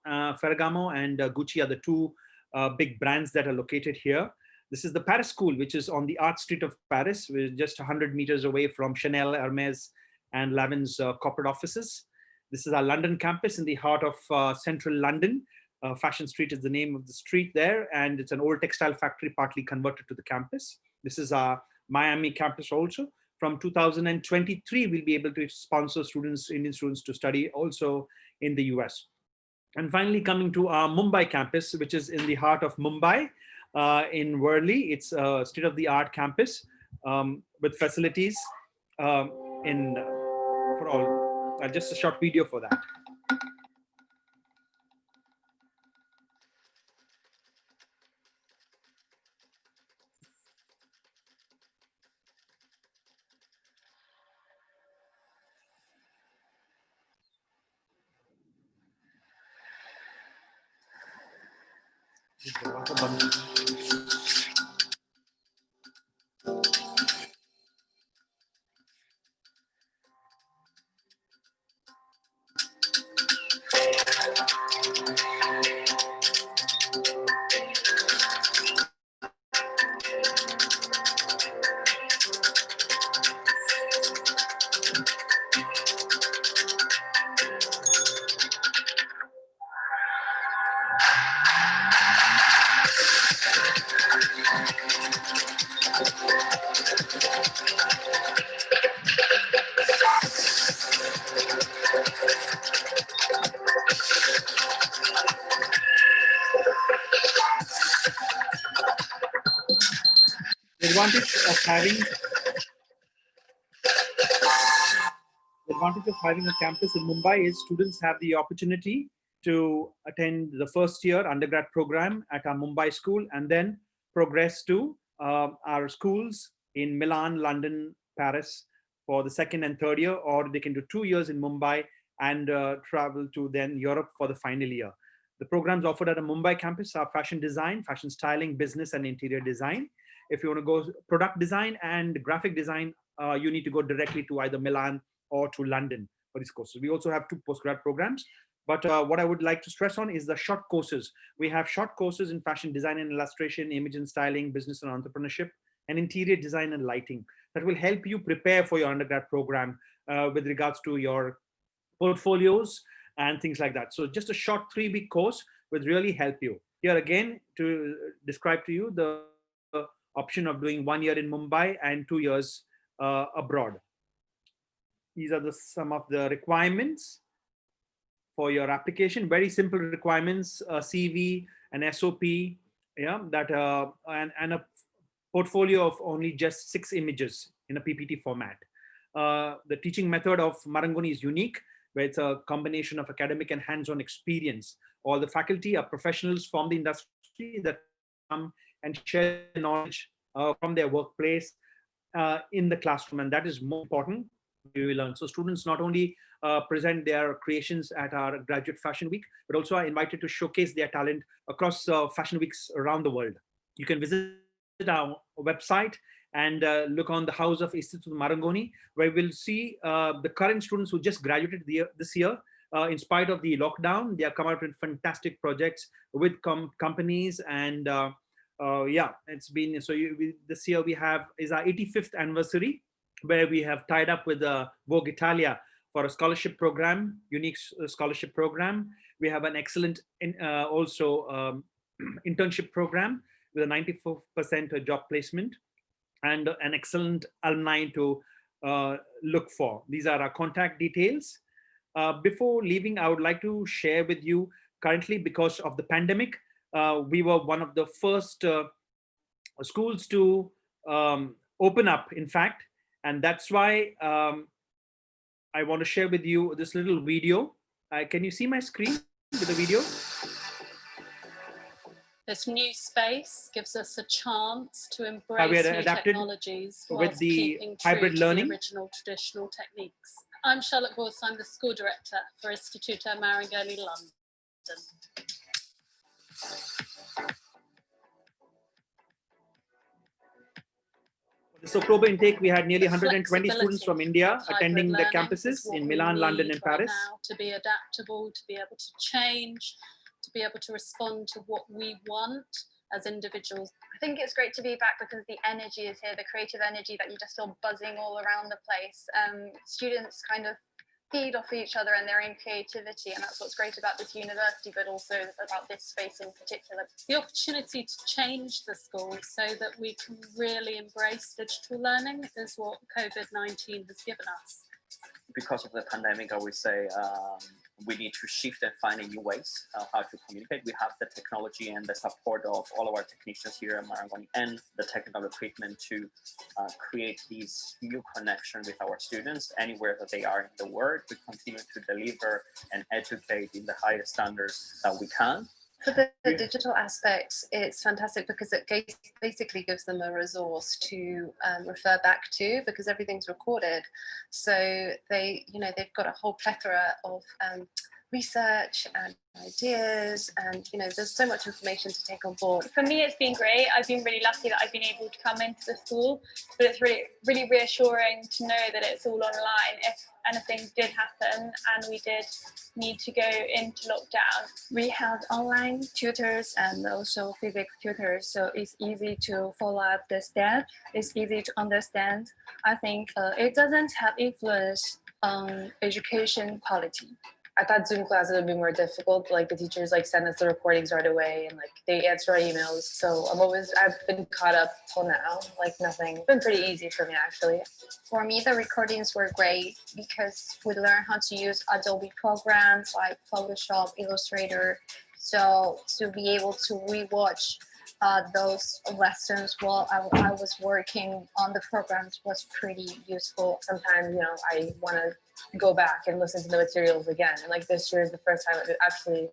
and Gucci are the two big brands that are located here. This is the Paris School, which is on the Art Street of Paris, which is just 100 meters away from Chanel, Hermes, and Lavin's corporate offices. This is our London campus in the heart of central London. Fashion Street is the name of the street there, and it's an old textile factory partly converted to the campus. This is our Miami campus also. From 2023, we'll be able to sponsor students, Indian students, to study also in the US. And finally, coming to our Mumbai campus, which is in the heart of Mumbai, in Worli. It's a state-of-the-art campus with facilities for all. Just a short video for that. The advantage of having a campus in Mumbai is students have the opportunity to attend the first year undergrad program at our Mumbai school and then progress to our schools in Milan, London, Paris for the second and third year, or they can do 2 years in Mumbai and travel to then Europe for the final year. The programs offered at a Mumbai campus are fashion design, fashion styling, business, and interior design. If you want to go product design and graphic design, you need to go directly to either Milan or to London for these courses. We also have 2 postgrad programs. But what I would like to stress on is the short courses. We have short courses in fashion design and illustration, image and styling, business and entrepreneurship, and interior design and lighting that will help you prepare for your undergrad program with regards to your portfolios and things like that. So just a short 3-week course would really help you. Here again, to describe to you the option of doing 1 year in Mumbai and 2 years abroad. These are some of the requirements for your application. Very simple requirements: a CV, an SOP, yeah, that and a portfolio of only just 6 images in a PPT format. The teaching method of Marangoni is unique, where it's a combination of academic and hands-on experience. All the faculty are professionals from the industry that come and share knowledge from their workplace in the classroom, and that is more important. We learn. So students not only present their creations at our graduate fashion week, but also are invited to showcase their talent across fashion weeks around the world. You can visit our website and look on the House of Institute Marangoni, where we'll see the current students who just graduated this year. In spite of the lockdown, they have come out with fantastic projects with companies, and yeah, it's been so. This year is our 85th anniversary, where we have tied up with Vogue Italia for a scholarship program, unique scholarship program. We have an excellent also internship program with a 94% job placement and an excellent alumni to look for. These are our contact details. Before leaving, I would like to share with you, currently because of the pandemic, we were one of the first schools to open up, in fact, and that's why I want to share with you this little video. Can you see my screen with the video? This new space gives us a chance to we embrace are new adapted technologies with whilst the keeping true hybrid to learning. the original traditional techniques. I'm Charlotte Gorse, I'm the school director for Istituto Marangoni, London. For this October intake, we had nearly The 120 students from India of hybrid attending the learning campuses is what in we Milan, London, need and right Paris. now to be adaptable, to be able to change, to be able to respond to what we want as individuals. I think it's great to be back because the energy is here, the creative energy that you just feel buzzing all around the place. Students kind of feed off each other and their own creativity, and that's what's great about this university, but also about this space in particular. The opportunity to change the school so that we can really embrace digital learning is what COVID-19 has given us. Because of the pandemic, I would say we need to shift and find new ways how to communicate. We have the technology and the support of all of our technicians here at Marangoni and the technical equipment to create these new connections with our students anywhere that they are in the world. We continue to deliver and educate in the highest standards that we can. For the digital aspects, it's fantastic because it basically gives them a resource to refer back to, because everything's recorded. So they've got a whole plethora of research and ideas, and there's so much information to take on board. For me, it's been great. I've been really lucky that I've been able to come into the school, but it's really reassuring to know that it's all online if anything did happen and we did need to go into lockdown. We have online tutors and also physical tutors, so it's easy to follow up the steps. It's easy to understand. I think it doesn't have influence on education quality. I thought Zoom classes would be more difficult. Like the teachers send us the recordings right away and they answer our emails. So I've been caught up till now, nothing. It's been pretty easy for me actually. For me, the recordings were great because we learned how to use Adobe programs like Photoshop, Illustrator. So to be able to rewatch those lessons while I was working on the programs was pretty useful. Sometimes, I want to go back and listen to the materials again. And this year is the first time I'm actually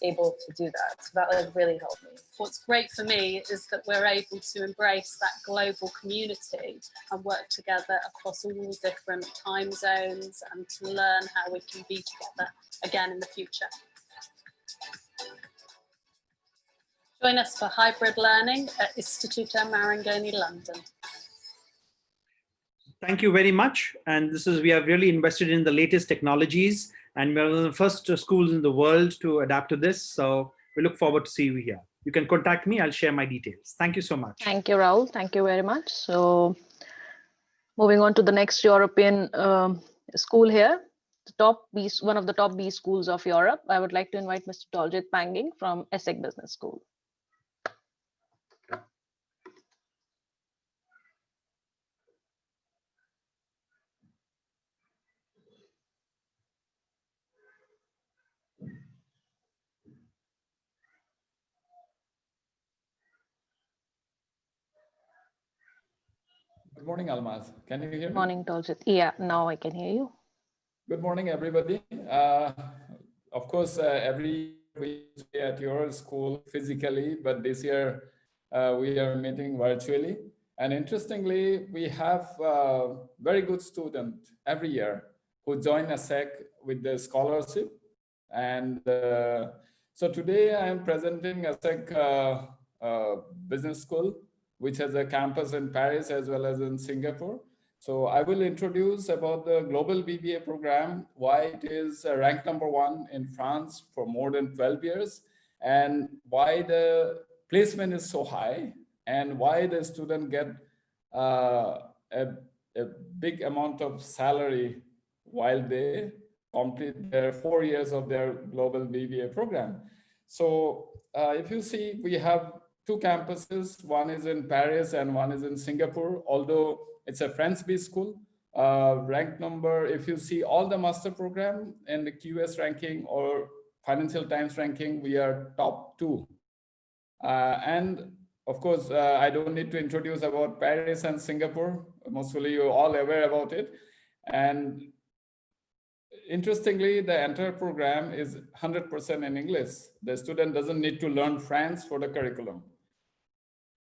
able to do that. So that really helped me. What's great for me is that we're able to embrace that global community and work together across all different time zones and to learn how we can be together again in the future. Join us for hybrid learning at Istituto Marangoni, London. Thank you very much. And we have really invested in the latest technologies, and we're one of the first schools in the world to adapt to this. So we look forward to see you here. You can contact me. I'll share my details. Thank you so much. Thank you, Rahul. Thank you very much. So moving on to the next European school here, one of the top B schools of Europe. I would like to invite Mr. Toljit Panging from SPEC Business School. Good morning, Almaz. Can you hear me? Morning, Toljit. Yeah, now I can hear you. Good morning, everybody. Of course, every year we stay at your school physically, but this year we are meeting virtually. And interestingly, we have very good students every year who join SPEC with the scholarship. And so today I am presenting SPEC Business School, which has a campus in Paris as well as in Singapore. So I will introduce about the global BBA program, why it is ranked #1 in France for more than 12 years, and why the placement is so high, and why the student get a big amount of salary while they complete their 4 years of their global BBA program. So if you see, we have 2 campuses, one is in Paris and one is in Singapore, although it's a French-based school. Rank number, if you see all the master program in the QS ranking or Financial Times ranking, we are top 2. And of course, I don't need to introduce about Paris and Singapore. Mostly you're all aware about it. And interestingly, the entire program is 100% in English. The student doesn't need to learn French for the curriculum.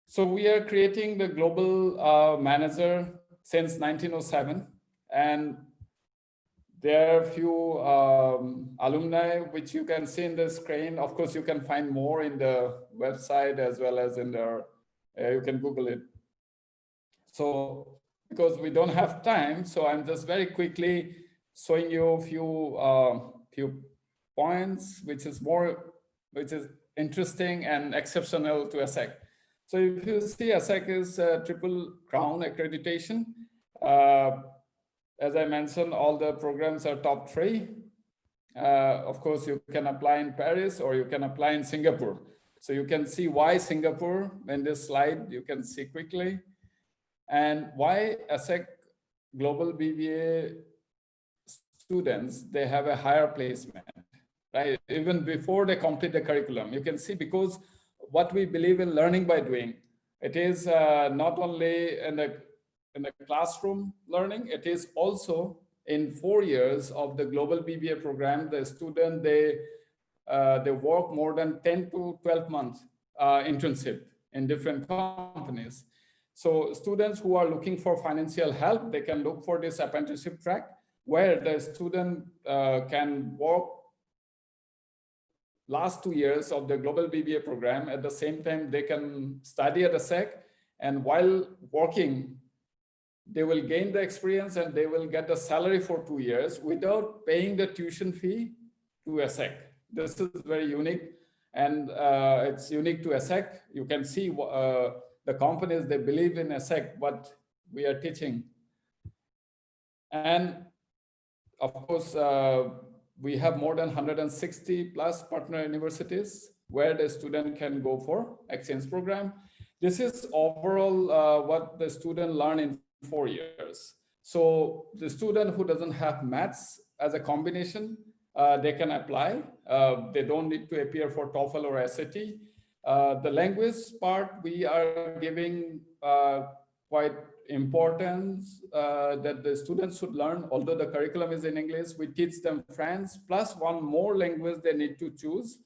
So we are creating the global manager since 1907, and there are a few alumni which you can see in the screen. Of course, you can find more in the website as well as in the, you can Google it. So because we don't have time, so I'm just very quickly showing you a few points, which is interesting and exceptional to SPEC. So if you see, SPEC is Triple Crown accreditation. As I mentioned, all the programs are top 3. Of course, you can apply in Paris or you can apply in Singapore. So you can see why Singapore in this slide, you can see quickly. And why SPEC Global BBA students, they have a higher placement, right? Even before they complete the curriculum. You can see, because what we believe in learning by doing, it is not only in the classroom learning, it is also in 4 years of the global BBA program, the student, they work more than 10 to 12 months internship in different companies. So students who are looking for financial help, they can look for this apprenticeship track where the student can work last 2 years of the global BBA program. At the same time, they can study at SPEC, and while working, they will gain the experience and they will get the salary for 2 years without paying the tuition fee to SPEC. This is very unique, and it's unique to SPEC. You can see the companies, they believe in SPEC, what we are teaching. And of course, we have more than 160 plus partner universities where the student can go for exchange program. This is overall what the student learn in 4 years. So the student who doesn't have maths as a combination, they can apply. They don't need to appear for TOEFL or SAT. The language part, we are giving quite importance that the students should learn. Although the curriculum is in English, we teach them French plus one more language they need to choose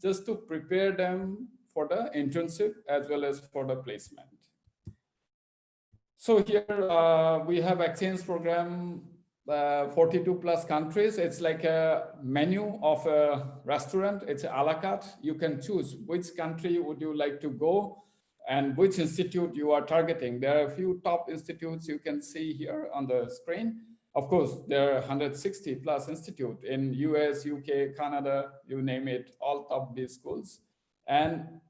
just to prepare them for the internship as well as for the placement. So here we have exchange program, 42 plus countries. It's like a menu of a restaurant. It's a la carte. You can choose which country would you like to go and which institute you are targeting. There are a few top institutes you can see here on the screen. Of course, there are 160 plus institutes in US, UK, Canada, you name it, all top B schools. And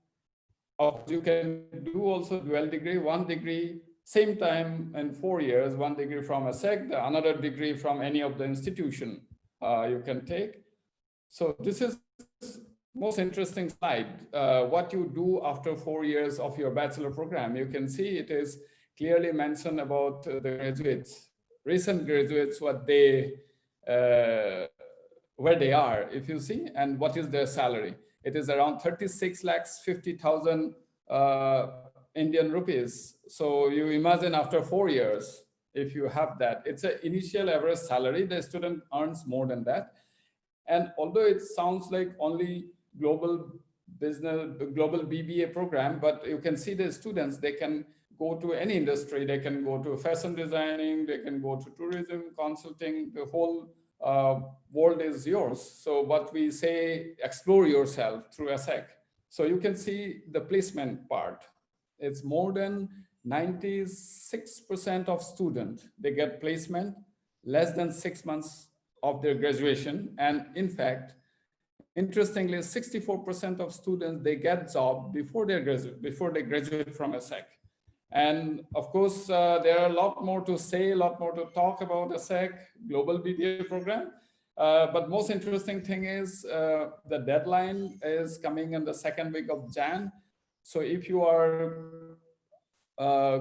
you can do also dual degree, 1 degree, same time in 4 years, 1 degree from SPEC, another degree from any of the institution you can take. So this is most interesting slide. What you do after 4 years of your bachelor program, you can see it is clearly mentioned about the graduates, recent graduates, what they, where they are, if you see, and what is their salary. It is around 36,50,000 Indian rupees. So you imagine after 4 years, if you have that, it's an initial average salary. The student earns more than that. And although it sounds like only global business, global BBA program, but you can see the students, they can go to any industry. They can go to fashion designing, they can go to tourism, consulting, the whole world is yours. So what we say, explore yourself through SPEC. So you can see the placement part. It's more than 96% of students, they get placement less than 6 months of their graduation. And in fact, interestingly, 64% of students, they get job before they graduate from SPEC. And of course, there are a lot more to say, a lot more to talk about SPEC global BBA program. But most interesting thing is the deadline is coming in the 2nd week of Jan. So if you are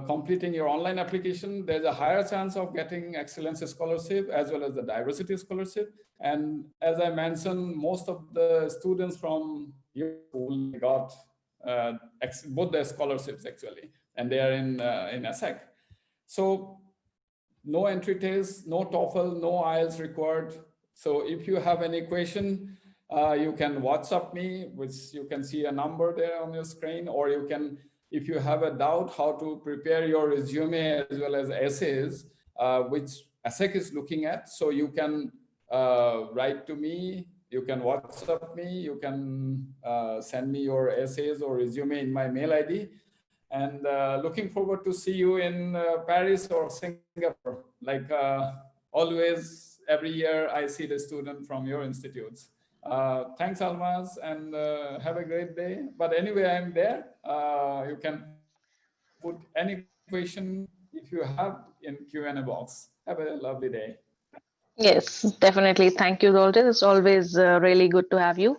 completing your online application, there's a higher chance of getting excellence scholarship as well as the diversity scholarship. And as I mentioned, most of the students from your school got both the scholarships actually, and they are in SPEC. So no entry test, no TOEFL, no IELTS required. So if you have any question, you can WhatsApp me, which you can see a number there on your screen, or you can, if you have a doubt how to prepare your resume as well as essays, which SPEC is looking at, so you can write to me, you can WhatsApp me, you can send me your essays or resume in my mail ID. And looking forward to see you in Paris or Singapore. Like always, every year I see the student from your institutes. Thanks, Almaz, and have a great day. But anyway, I'm there. You can put any question if you have in Q&A box. Have a lovely day. Yes, definitely. Thank you, Zoltan. It's always really good to have you.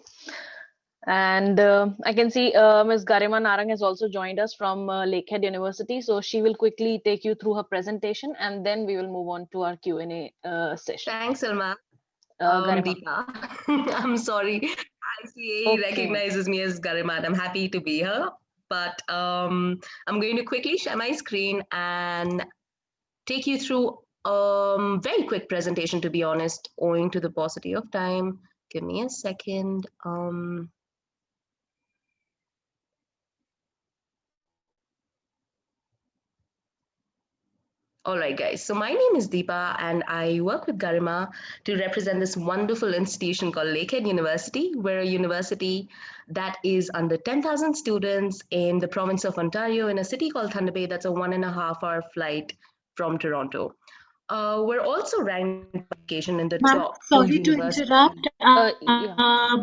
And I can see Ms. Garima Narang has also joined us from Lakehead University. So she will quickly take you through her presentation, and then we will move on to our Q&A session. Thanks, Alma. Garima. Deepa. I'm sorry. ICA recognizes me as Garima. I'm happy to be here. But I'm going to quickly share my screen and take you through a very quick presentation, to be honest, owing to the paucity of time. Give me a second. All right, guys. So my name is Deepa, and I work with Garima to represent this wonderful institution called Lakehead University. We're a university that is under 10,000 students in the province of Ontario, in a city called Thunder Bay. That's a 1.5-hour flight from Toronto. We're also ranked education in the top Sorry two to universities. interrupt,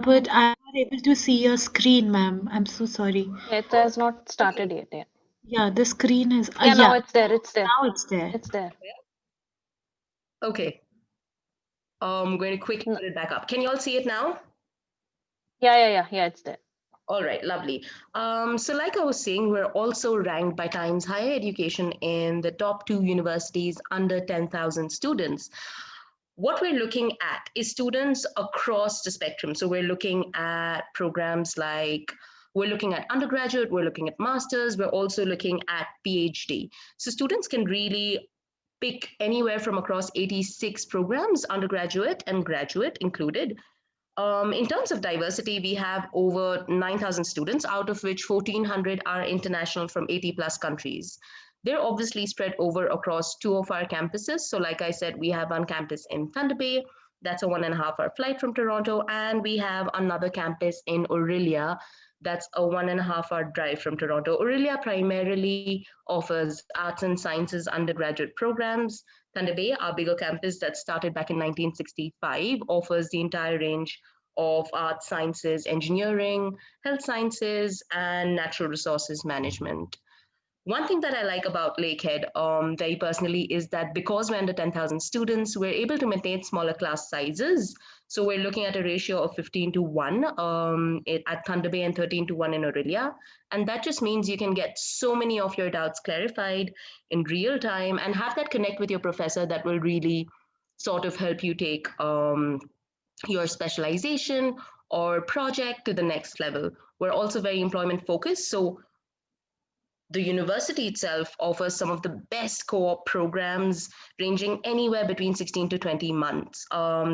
but I'm not able to see your screen, ma'am. I'm so sorry. It has not started yet. Yeah. Yeah, the screen is. Yeah, now it's there. It's there. Now it's there. It's there. Okay. I'm going to quickly put it back up. Can you all see it now? Yeah, it's there. All right, lovely. So like I was saying, we're also ranked by Times Higher Education in the top 2 universities under 10,000 students. What we're looking at is students across the spectrum. So we're looking at programs like, we're looking at undergraduate, we're looking at masters, we're also looking at PhD. So students can really pick anywhere from across 86 programs, undergraduate and graduate included. In terms of diversity, we have over 9,000 students, out of which 1,400 are international from 80 plus countries. They're obviously spread over across 2 of our campuses. So like I said, we have one campus in Thunder Bay. That's a 1.5-hour flight from Toronto. And we have another campus in Orillia. That's a 1.5-hour drive from Toronto. Orillia primarily offers arts and sciences undergraduate programs. Thunder Bay, our bigger campus that started back in 1965, offers the entire range of arts, sciences, engineering, health sciences, and natural resources management. One thing that I like about Lakehead very personally is that because we're under 10,000 students, we're able to maintain smaller class sizes. So we're looking at a ratio of 15:1 at Thunder Bay and 13:1 in Orillia. And that just means you can get so many of your doubts clarified in real time and have that connect with your professor that will really sort of help you take your specialization or project to the next level. We're also very employment focused. So the university itself offers some of the best co-op programs ranging anywhere between 16 to 20 months.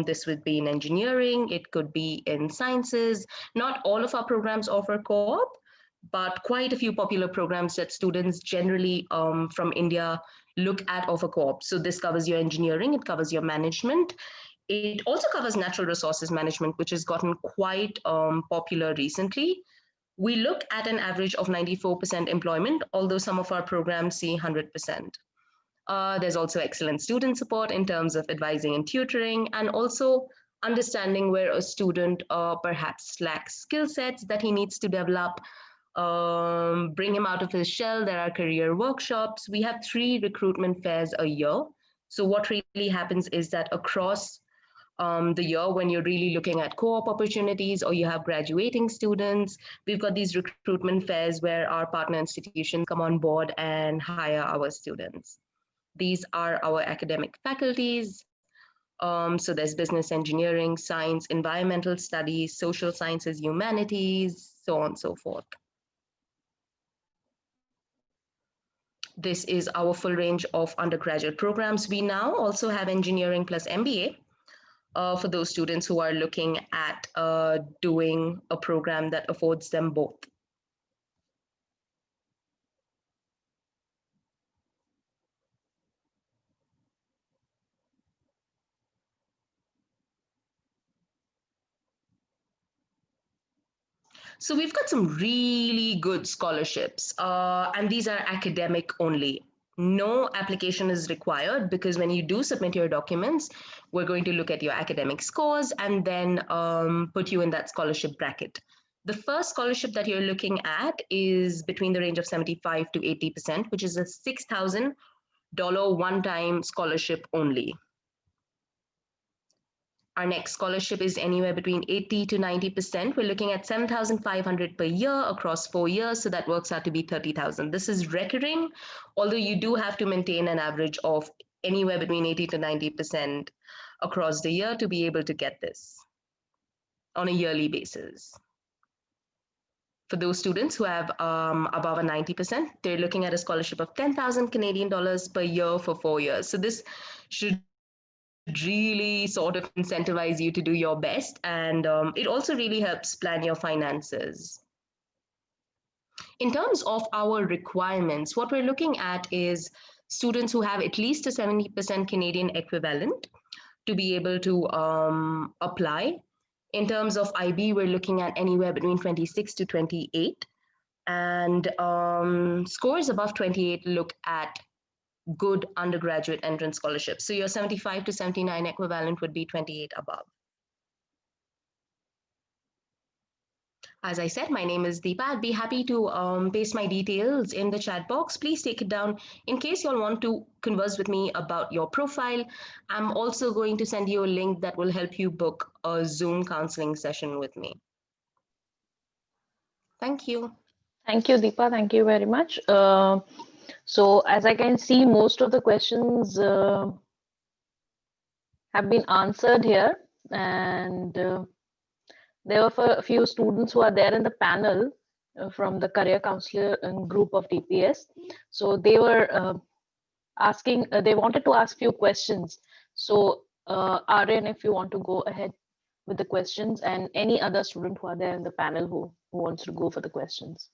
This would be in engineering, it could be in sciences. Not all of our programs offer co-op, but quite a few popular programs that students generally from India look at offer co-op. So this covers your engineering, it covers your management. It also covers natural resources management, which has gotten quite popular recently. We look at an average of 94% employment, although some of our programs see 100%. There's also excellent student support in terms of advising and tutoring, and also understanding where a student perhaps lacks skill sets that he needs to develop, bring him out of his shell. There are career workshops. We have 3 recruitment fairs a year. So what really happens is that across the year, when you're really looking at co-op opportunities or you have graduating students, we've got these recruitment fairs where our partner institutions come on board and hire our students. These are our academic faculties. So there's business engineering, science, environmental studies, social sciences, humanities, so on and so forth. This is our full range of undergraduate programs. We now also have engineering plus MBA for those students who are looking at doing a program that affords them both. So we've got some really good scholarships, and these are academic only. No application is required because when you do submit your documents, we're going to look at your academic scores and then put you in that scholarship bracket. The first scholarship that you're looking at is between the range of 75 to 80%, which is a $6,000 one-time scholarship only. Our next scholarship is anywhere between 80 to 90%. We're looking at 7,500 per year across 4 years. So that works out to be 30,000. This is recurring, although you do have to maintain an average of anywhere between 80 to 90% across the year to be able to get this on a yearly basis. For those students who have above a 90%, they're looking at a scholarship of 10,000 Canadian dollars per year for 4 years. So this should really sort of incentivize you to do your best, and it also really helps plan your finances. In terms of our requirements, what we're looking at is students who have at least a 70% Canadian equivalent to be able to apply. In terms of IB, we're looking at anywhere between 26 to 28, and scores above 28 look at good undergraduate entrance scholarships. So your 75 to 79 equivalent would be 28 above. As I said, my name is Deepa. I'd be happy to paste my details in the chat box. Please take it down in case you'll want to converse with me about your profile. I'm also going to send you a link that will help you book a Zoom counseling session with me. Thank you. Thank you, Deepa. Thank you very much. So as I can see, most of the questions have been answered here, and there were a few students who are there in the panel from the career counselor group of DPS. So they were asking, they wanted to ask few questions. So Aryan, if you want to go ahead with the questions, and any other student who are there in the panel who wants to go for the questions.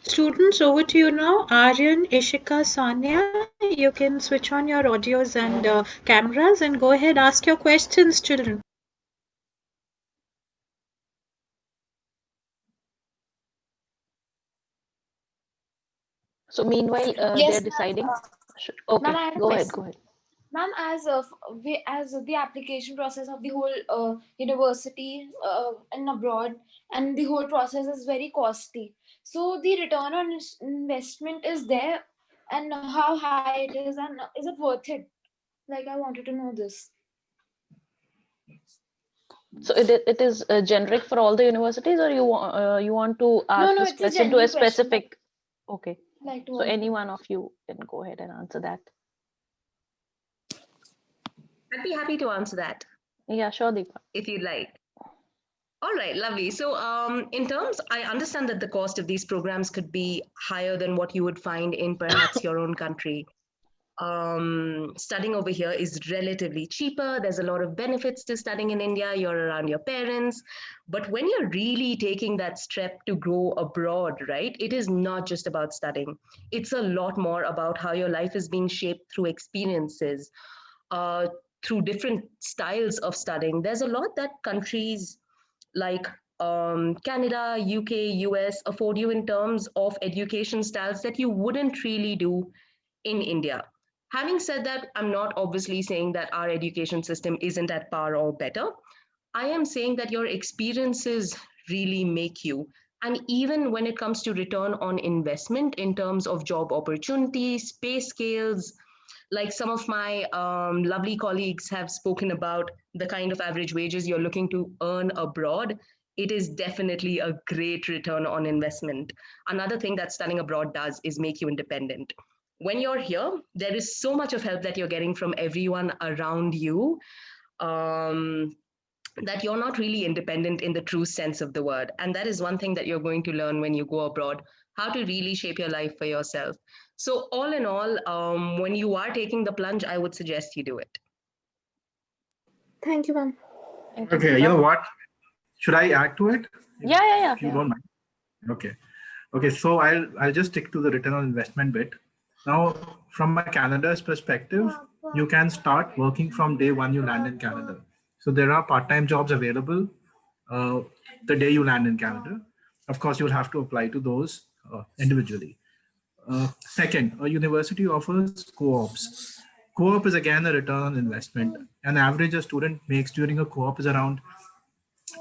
Students, over to you now. Aryan, Ishika, Sonia, you can switch on your audios and cameras and go ahead, ask your questions, children. So meanwhile, Yes, they're deciding. Okay, go ahead, go ahead. Ma'am, as the application process of the whole university and abroad, and the whole process is very costly. So the return on investment is there, and how high it is, and is it worth it? Like, I wanted to know this. So it is generic for all the universities, or you want to ask No, this it's a question to a genuine question, specific? Okay, like to so all. any one of you can go ahead and answer that. I'd be happy to answer that. Yeah, sure, Deepa. If you'd like. All right, lovely. So in terms, I understand that the cost of these programs could be higher than what you would find in perhaps your own country. Studying over here is relatively cheaper. There's a lot of benefits to studying in India. You're around your parents. But when you're really taking that step to go abroad, right, it is not just about studying. It's a lot more about how your life is being shaped through experiences, through different styles of studying. There's a lot that countries like Canada, UK, US afford you in terms of education styles that you wouldn't really do in India. Having said that, I'm not obviously saying that our education system isn't at par or better. I am saying that your experiences really make you. And even when it comes to return on investment in terms of job opportunities, pay scales, like some of my lovely colleagues have spoken about the kind of average wages you're looking to earn abroad, it is definitely a great return on investment. Another thing that studying abroad does is make you independent. When you're here, there is so much of help that you're getting from everyone around you that you're not really independent in the true sense of the word. And that is one thing that you're going to learn when you go abroad, how to really shape your life for yourself. So all in all, when you are taking the plunge, I would suggest you do it. Thank you, ma'am. Okay, you know what? Should I add to it? If you Yeah. don't mind. Okay. Okay, so I'll just stick to the return on investment bit. Now, from a Canada's perspective, you can start working from day one you land in Canada. So there are part-time jobs available uh, the day you land in Canada. Of course, you'll have to apply to those individually. Second, a university offers co-ops. Co-op is again a return on investment. An average a student makes during a co-op is around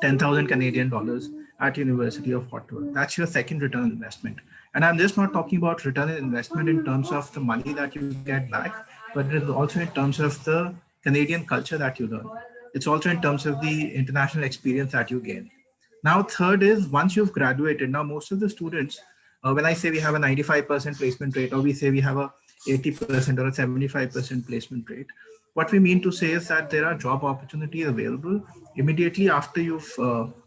10,000 Canadian dollars at University of Ottawa. That's your second return on investment. And I'm just not talking about return on investment in terms of the money that you get back, but it is also in terms of the Canadian culture that you learn. It's also in terms of the international experience that you gain. Now, third is once you've graduated, now most of the students, when I say we have a 95% placement rate, or we say we have a 80% or a 75% placement rate, what we mean to say is that there are job opportunities available immediately after you've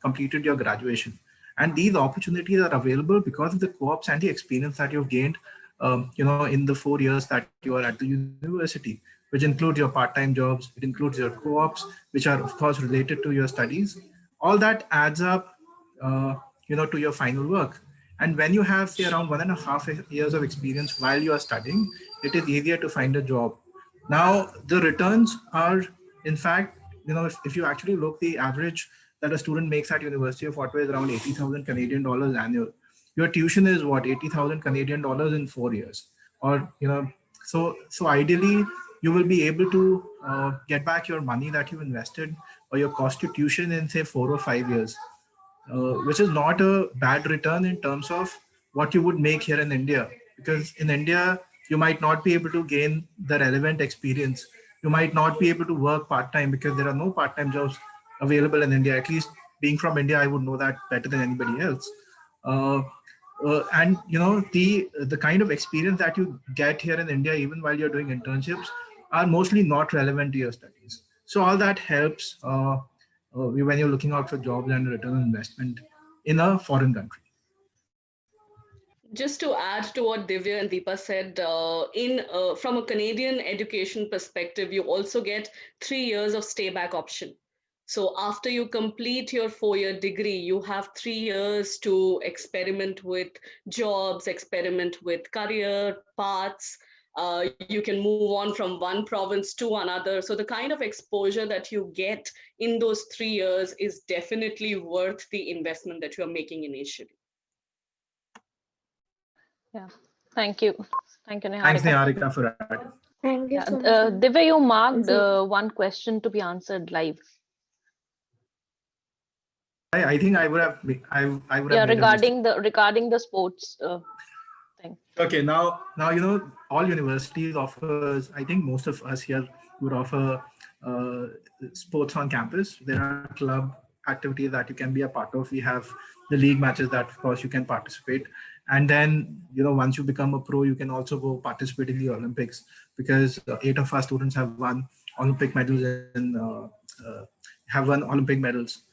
completed your graduation. And these opportunities are available because of the co-ops and the experience that you've gained in the 4 years that you are at the university, which includes your part-time jobs, it includes your co-ops, which are of course related to your studies. All that adds up to your final work. And when you have, say, around 1.5 years of experience while you are studying, it is easier to find a job. Now, the returns are, in fact, if you actually look, the average that a student makes at University of Ottawa is around 80,000 Canadian dollars annual. Your tuition is what, 80,000 Canadian dollars in 4 years, or so ideally you will be able to get back your money that you invested or your cost to tuition in say 4 or 5 years, which is not a bad return in terms of what you would make here in India. Because in India, you might not be able to gain the relevant experience. You might not be able to work part-time because there are no part-time jobs available in India. At least being from India, I would know that better than anybody else. And the kind of experience that you get here in India, even while you're doing internships, are mostly not relevant to your studies. So all that helps when you're looking out for jobs and return on investment in a foreign country. Just to add to what Divya and Deepa said, from a Canadian education perspective, you also get 3 years of stay back option. So after you complete your 4-year degree, you have 3 years to experiment with jobs, experiment with career paths. You can move on from one province to another. So the kind of exposure that you get in those 3 years is definitely worth the investment that you're making initially. Yeah. Thank you. Thank you, Niharika. Thanks, Niharika, for that. Thank you so much. Divya, you marked one question to be answered live. I think I would have. I would have. Yeah, made regarding the sports thing. Okay, now all universities offers. I think most of us here would offer sports on campus. There are club activities that you can be a part of. We have the league matches that, of course, you can participate. And then once you become a pro, you can also go participate in the Olympics, because 8 of our students have won Olympic medals and have won Olympic medals.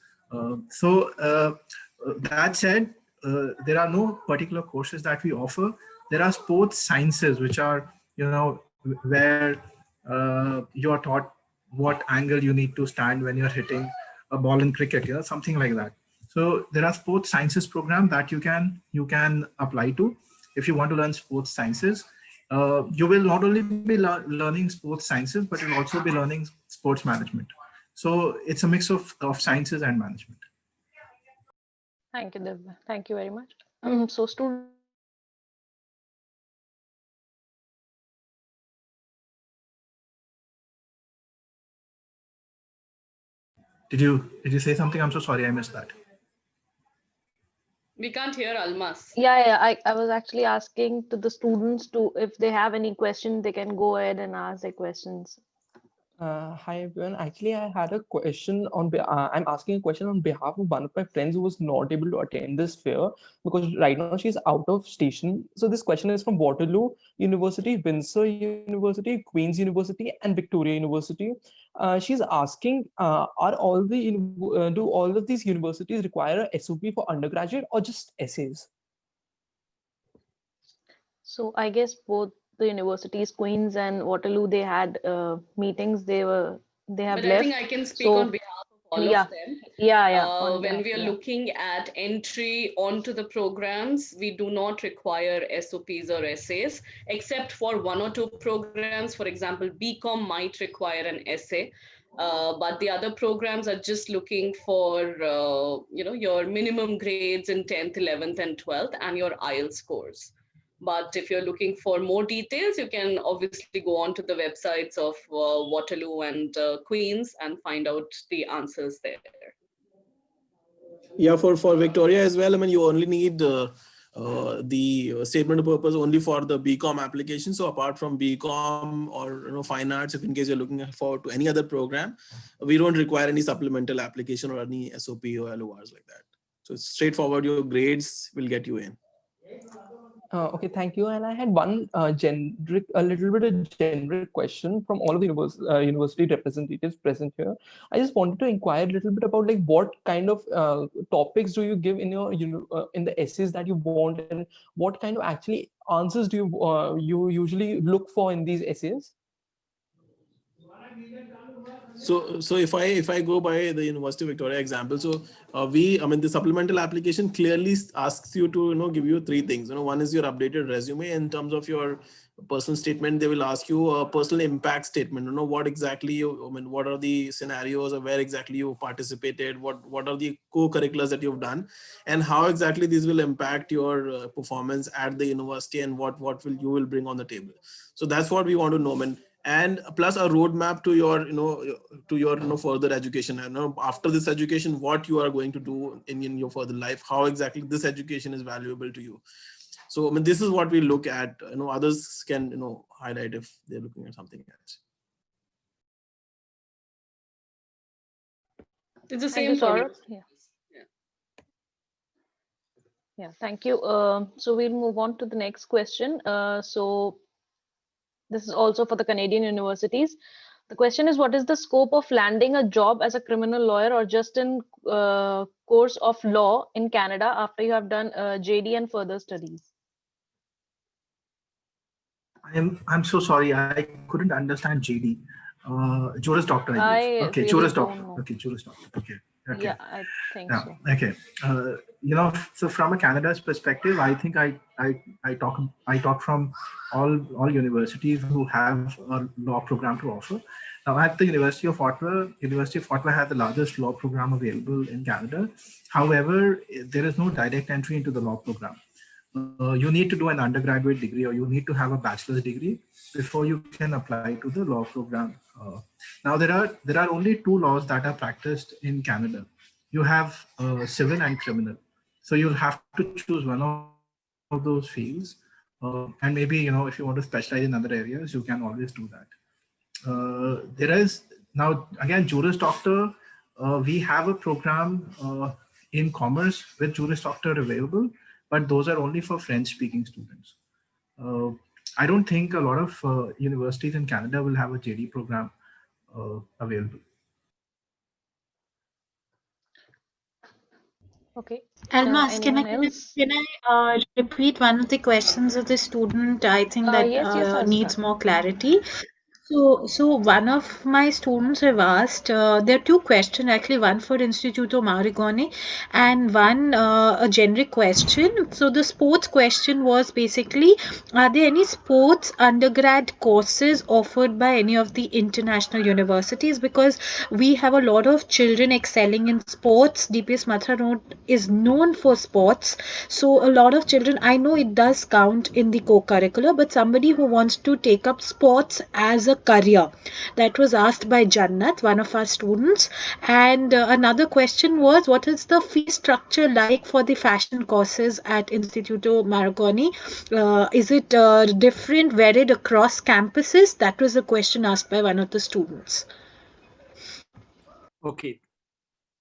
That said, there are no particular courses that we offer. There are sports sciences, which are, where you are taught what angle you need to stand when you're hitting a ball in cricket, something like that. So there are sports sciences program that you can apply to if you want to learn sports sciences. You will not only be learning sports sciences, but you'll also be learning sports management. So it's a mix of sciences and management. Thank you, Divya. Thank you very much. So students, Did you say something? I'm so sorry, I missed that. We can't hear Almas. Yeah. I was actually asking to the students if they have any question, they can go ahead and ask their questions. Hi everyone. Actually, I had a question I'm asking a question on behalf of one of my friends who was not able to attend this fair because right now she's out of station. So this question is from Waterloo University, Windsor University, Queen's University, and Victoria University. She's asking, do all of these universities require a SOP for undergraduate or just essays? So I guess both the universities, Queen's and Waterloo, they had meetings. They have But I think left. I can speak So on behalf of all yeah, of them. yeah, on When behalf, we are yeah. looking at entry onto the programs, we do not require SOPs or essays, except for one or two programs. For example, BCom might require an essay, but the other programs are just looking for your minimum grades in 10th, 11th, and 12th, and your IELTS scores. But if you're looking for more details, you can obviously go on to the websites of Waterloo and Queen's and find out the answers there. Yeah, for Victoria as well, I mean, you only need the statement of purpose only for the BCom application. So apart from BCom or fine arts, if in case you're looking for to any other program, we don't require any supplemental application or any SOP or LORs like that. So it's straightforward. Your grades will get you in. Okay, thank you. And I had one a little bit of generic question from all of the university representatives present here. I just wanted to inquire a little bit about like what kind of topics do you give in your in the essays that you want, and what kind of actually answers do you usually look for in these essays? So if I go by the University of Victoria example, so the supplemental application clearly asks you to give you three things. One is your updated resume. In terms of your personal statement, they will ask you a personal impact statement. What exactly what are the scenarios, or where exactly you participated, what are the co-curriculars that you've done, and how exactly these will impact your performance at the university, and what you will bring on the table. So that's what we want to know. And plus a roadmap to your further education. After this education, what you are going to do in your further life, how exactly this education is valuable to you. So this is what we look at. Others can highlight if they're looking at something else. It's the Thank you, same for me. Saurabh. Yeah, thank you. So we'll move on to the next question. So this is also for the Canadian universities. The question is, what is the scope of landing a job as a criminal lawyer or just in course of law in Canada after you have done JD and further studies? I'm so sorry. I couldn't understand JD. Juris Doctor, I believe. I Okay, really Juris don't Doctor. know. Okay, Juris Doctor. Okay. Okay. Yeah, I think Yeah. so. Okay. So from a Canada's perspective, I think I talk from all universities who have a law program to offer. Now, at the University of Ottawa has the largest law program available in Canada. However, there is no direct entry into the law program. You need to do an undergraduate degree, or you need to have a bachelor's degree before you can apply to the law program. Now there are only two laws that are practiced in Canada. You have civil and criminal. So you'll have to choose one of those fields, and maybe if you want to specialize in other areas, you can always do that. There is now again Juris Doctor. We have a program in commerce with Juris Doctor available, but those are only for French-speaking students. I don't think a lot of universities in Canada will have a JD program available. Okay. Almas, Anyone else? can I repeat one of the questions of the student? I think that Yes, needs Astha. more clarity. So one of my students have asked, there are two questions actually, one for Instituto Marigoni and one a generic question. So the sports question was basically, are there any sports undergrad courses offered by any of the international universities? Because we have a lot of children excelling in sports. DPS Mathura is known for sports. So a lot of children, I know it does count in the co-curricular, but somebody who wants to take up sports as a career. That was asked by Jannat, one of our students. And another question was, what is the fee structure like for the fashion courses at Instituto Marigoni? Is it different, varied across campuses? That was a question asked by one of the students. Okay.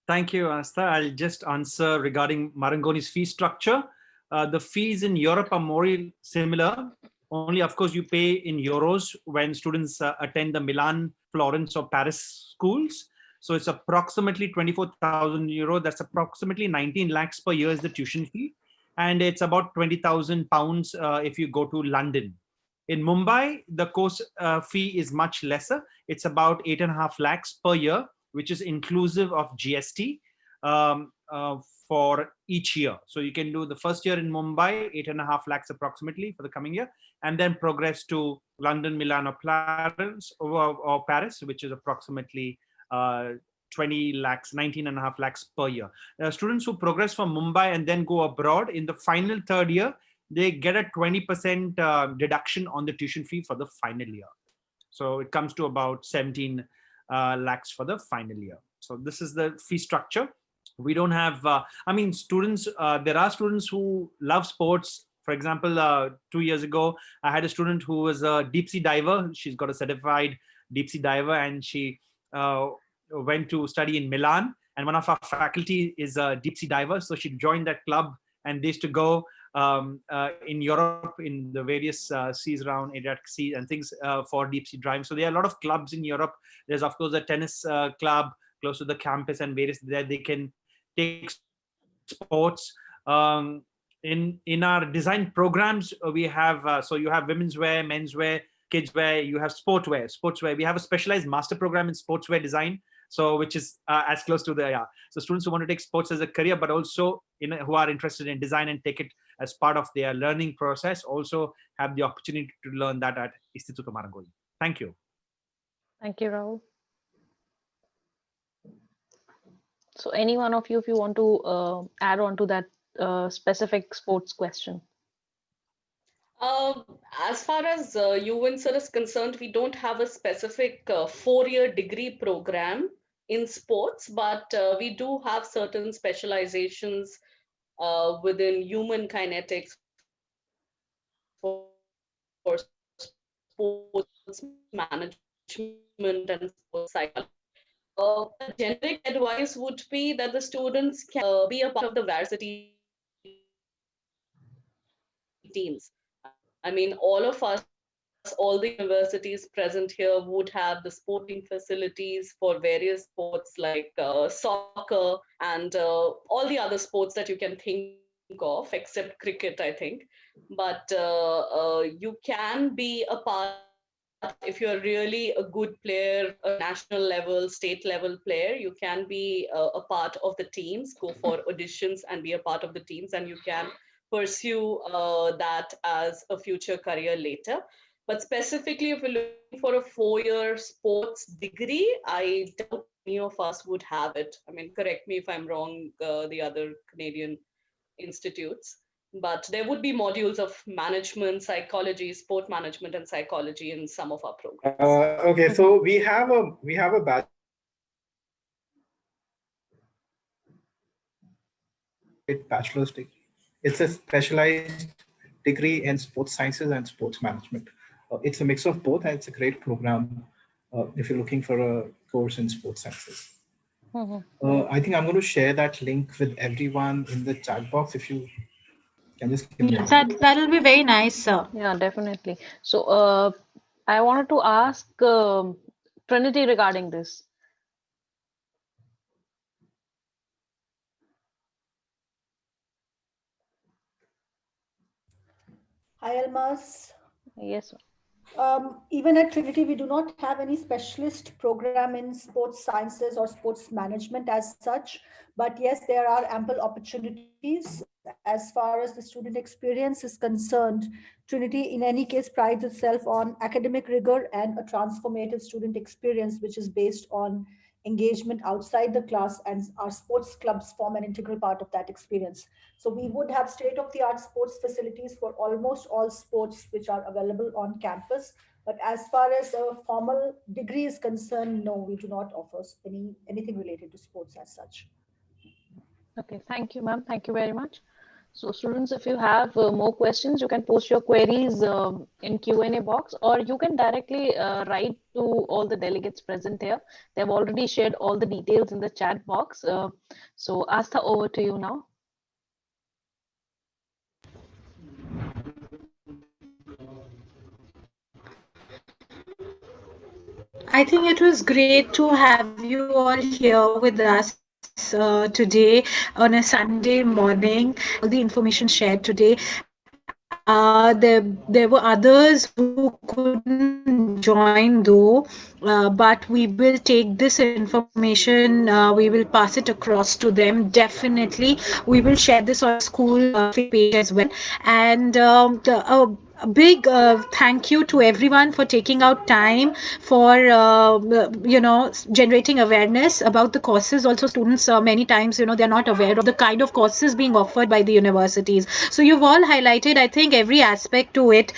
Thank you, Asta. I'll just answer regarding Marangoni's fee structure. The fees in Europe are more similar. Only, of course, you pay in euros when students attend the Milan, Florence, or Paris schools. So it's approximately 24,000 euro. That's approximately 19 lakhs per year is the tuition fee. and it's about 20,000 pounds if you go to London. In Mumbai, the course fee is much lesser. It's about 8.5 lakhs per year, which is inclusive of GST um, for each year. So you can do the first year in Mumbai, 8.5 lakhs approximately for the coming year, and then progress to London, Milan, or Paris, which is approximately 20 lakhs, 19.5 lakhs per year. Students who progress from Mumbai and then go abroad in the final third year, they get a 20% deduction on the tuition fee for the final year. So it comes to about 17 lakhs for the final year. So this is the fee structure. We don't have, students, there are students who love sports. For example, 2 years ago, I had a student who was a deep sea diver. She's got a certified deep sea diver, and she went to study in Milan. And one of our faculty is a deep sea diver. So she joined that club, and they used to go in Europe, in the various seas around Adriatic Sea and things for deep sea diving. So there are a lot of clubs in Europe. There's of course a tennis club close to the campus, and various there they can take sports. In our design programs, we have so you have women's wear, men's wear, kids wear. You have sportswear. We have a specialized master program in sportswear design. So which is as close to the so students who want to take sports as a career, but also who are interested in design and take it as part of their learning process, also have the opportunity to learn that at Instituto Marangoni. Thank you. Thank you, Rahul. So any one of you, if you want to add on to that specific sports question. As far as UNSER is concerned, we don't have a specific 4-year degree program in sports, but we do have certain specializations within human kinetics for sports management and sports psychology. A generic advice would be that the students can be a part of the varsity teams. I mean, all of us, all the universities present here would have the sporting facilities for various sports like soccer and all the other sports that you can think of, except cricket, I think. But you can be a part, if you're really a good player, a national level, state level player, you can be a part of the teams, go for auditions and be a part of the teams, and you can pursue that as a future career later. But specifically, if we're looking for a 4-year sports degree, I doubt any of us would have it. I mean, correct me if I'm wrong, the other Canadian institutes. But there would be modules of management, psychology, sport management, and psychology in some of our programs. Okay, so we have a bachelor's degree. It's a specialized degree in sports sciences and sports management. It's a mix of both, and it's a great program if you're looking for a course in sports sciences. I think I'm going to share that link with everyone in the chat box. If you can just give me that'll be very nice, sir. Yeah, definitely. So I wanted to ask Trinity regarding this. Hi, Almas. Yes. Even at Trinity, we do not have any specialist program in sports sciences or sports management as such. But yes, there are ample opportunities as far as the student experience is concerned. Trinity, in any case, prides itself on academic rigor and a transformative student experience, which is based on engagement outside the class, and our sports clubs form an integral part of that experience. So we would have state-of-the-art sports facilities for almost all sports which are available on campus. But as far as a formal degree is concerned, no, we do not offer anything related to sports as such. Okay, thank you, ma'am. Thank you very much. So students, if you have more questions, you can post your queries in Q&A box, or you can directly write to all the delegates present here. They've already shared all the details in the chat box. So Astha, over to you now. I think it was great to have you all here with us. today on a Sunday morning. All the information shared today. There were others who couldn't join though, but we will take this information, we will pass it across to them. Definitely, we will share this on school page as well. And a big thank you to everyone for taking out time for generating awareness about the courses. Also, students many times they're not aware of the kind of courses being offered by the universities. So you've all highlighted, I think, every aspect to it,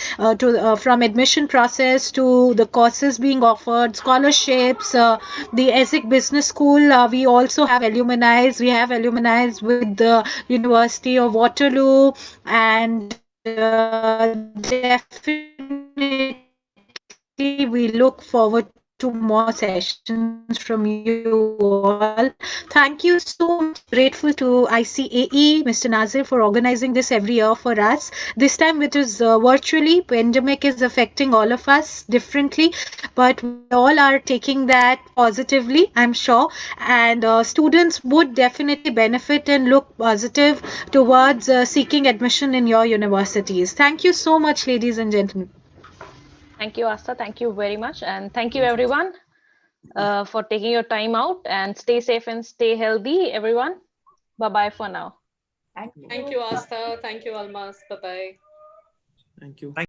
from admission process to the courses being offered, scholarships, the ESSEC Business School. We also have alumni. We have alumni with the University of Waterloo, and definitely we look forward to more sessions from you all. Thank you so much. Grateful to ICAE, Mr. Nazir, for organizing this every year for us. This time it is virtually. Pandemic is affecting all of us differently, but we all are taking that positively, I'm sure. And students would definitely benefit and look positive towards seeking admission in your universities. Thank you so much, ladies and gentlemen. Thank you, Asta. Thank you very much. And thank you, everyone, for taking your time out. And stay safe and stay healthy, everyone. Bye-bye for now. Thank you, Asta. Thank you, Almas. Bye-bye. Thank you.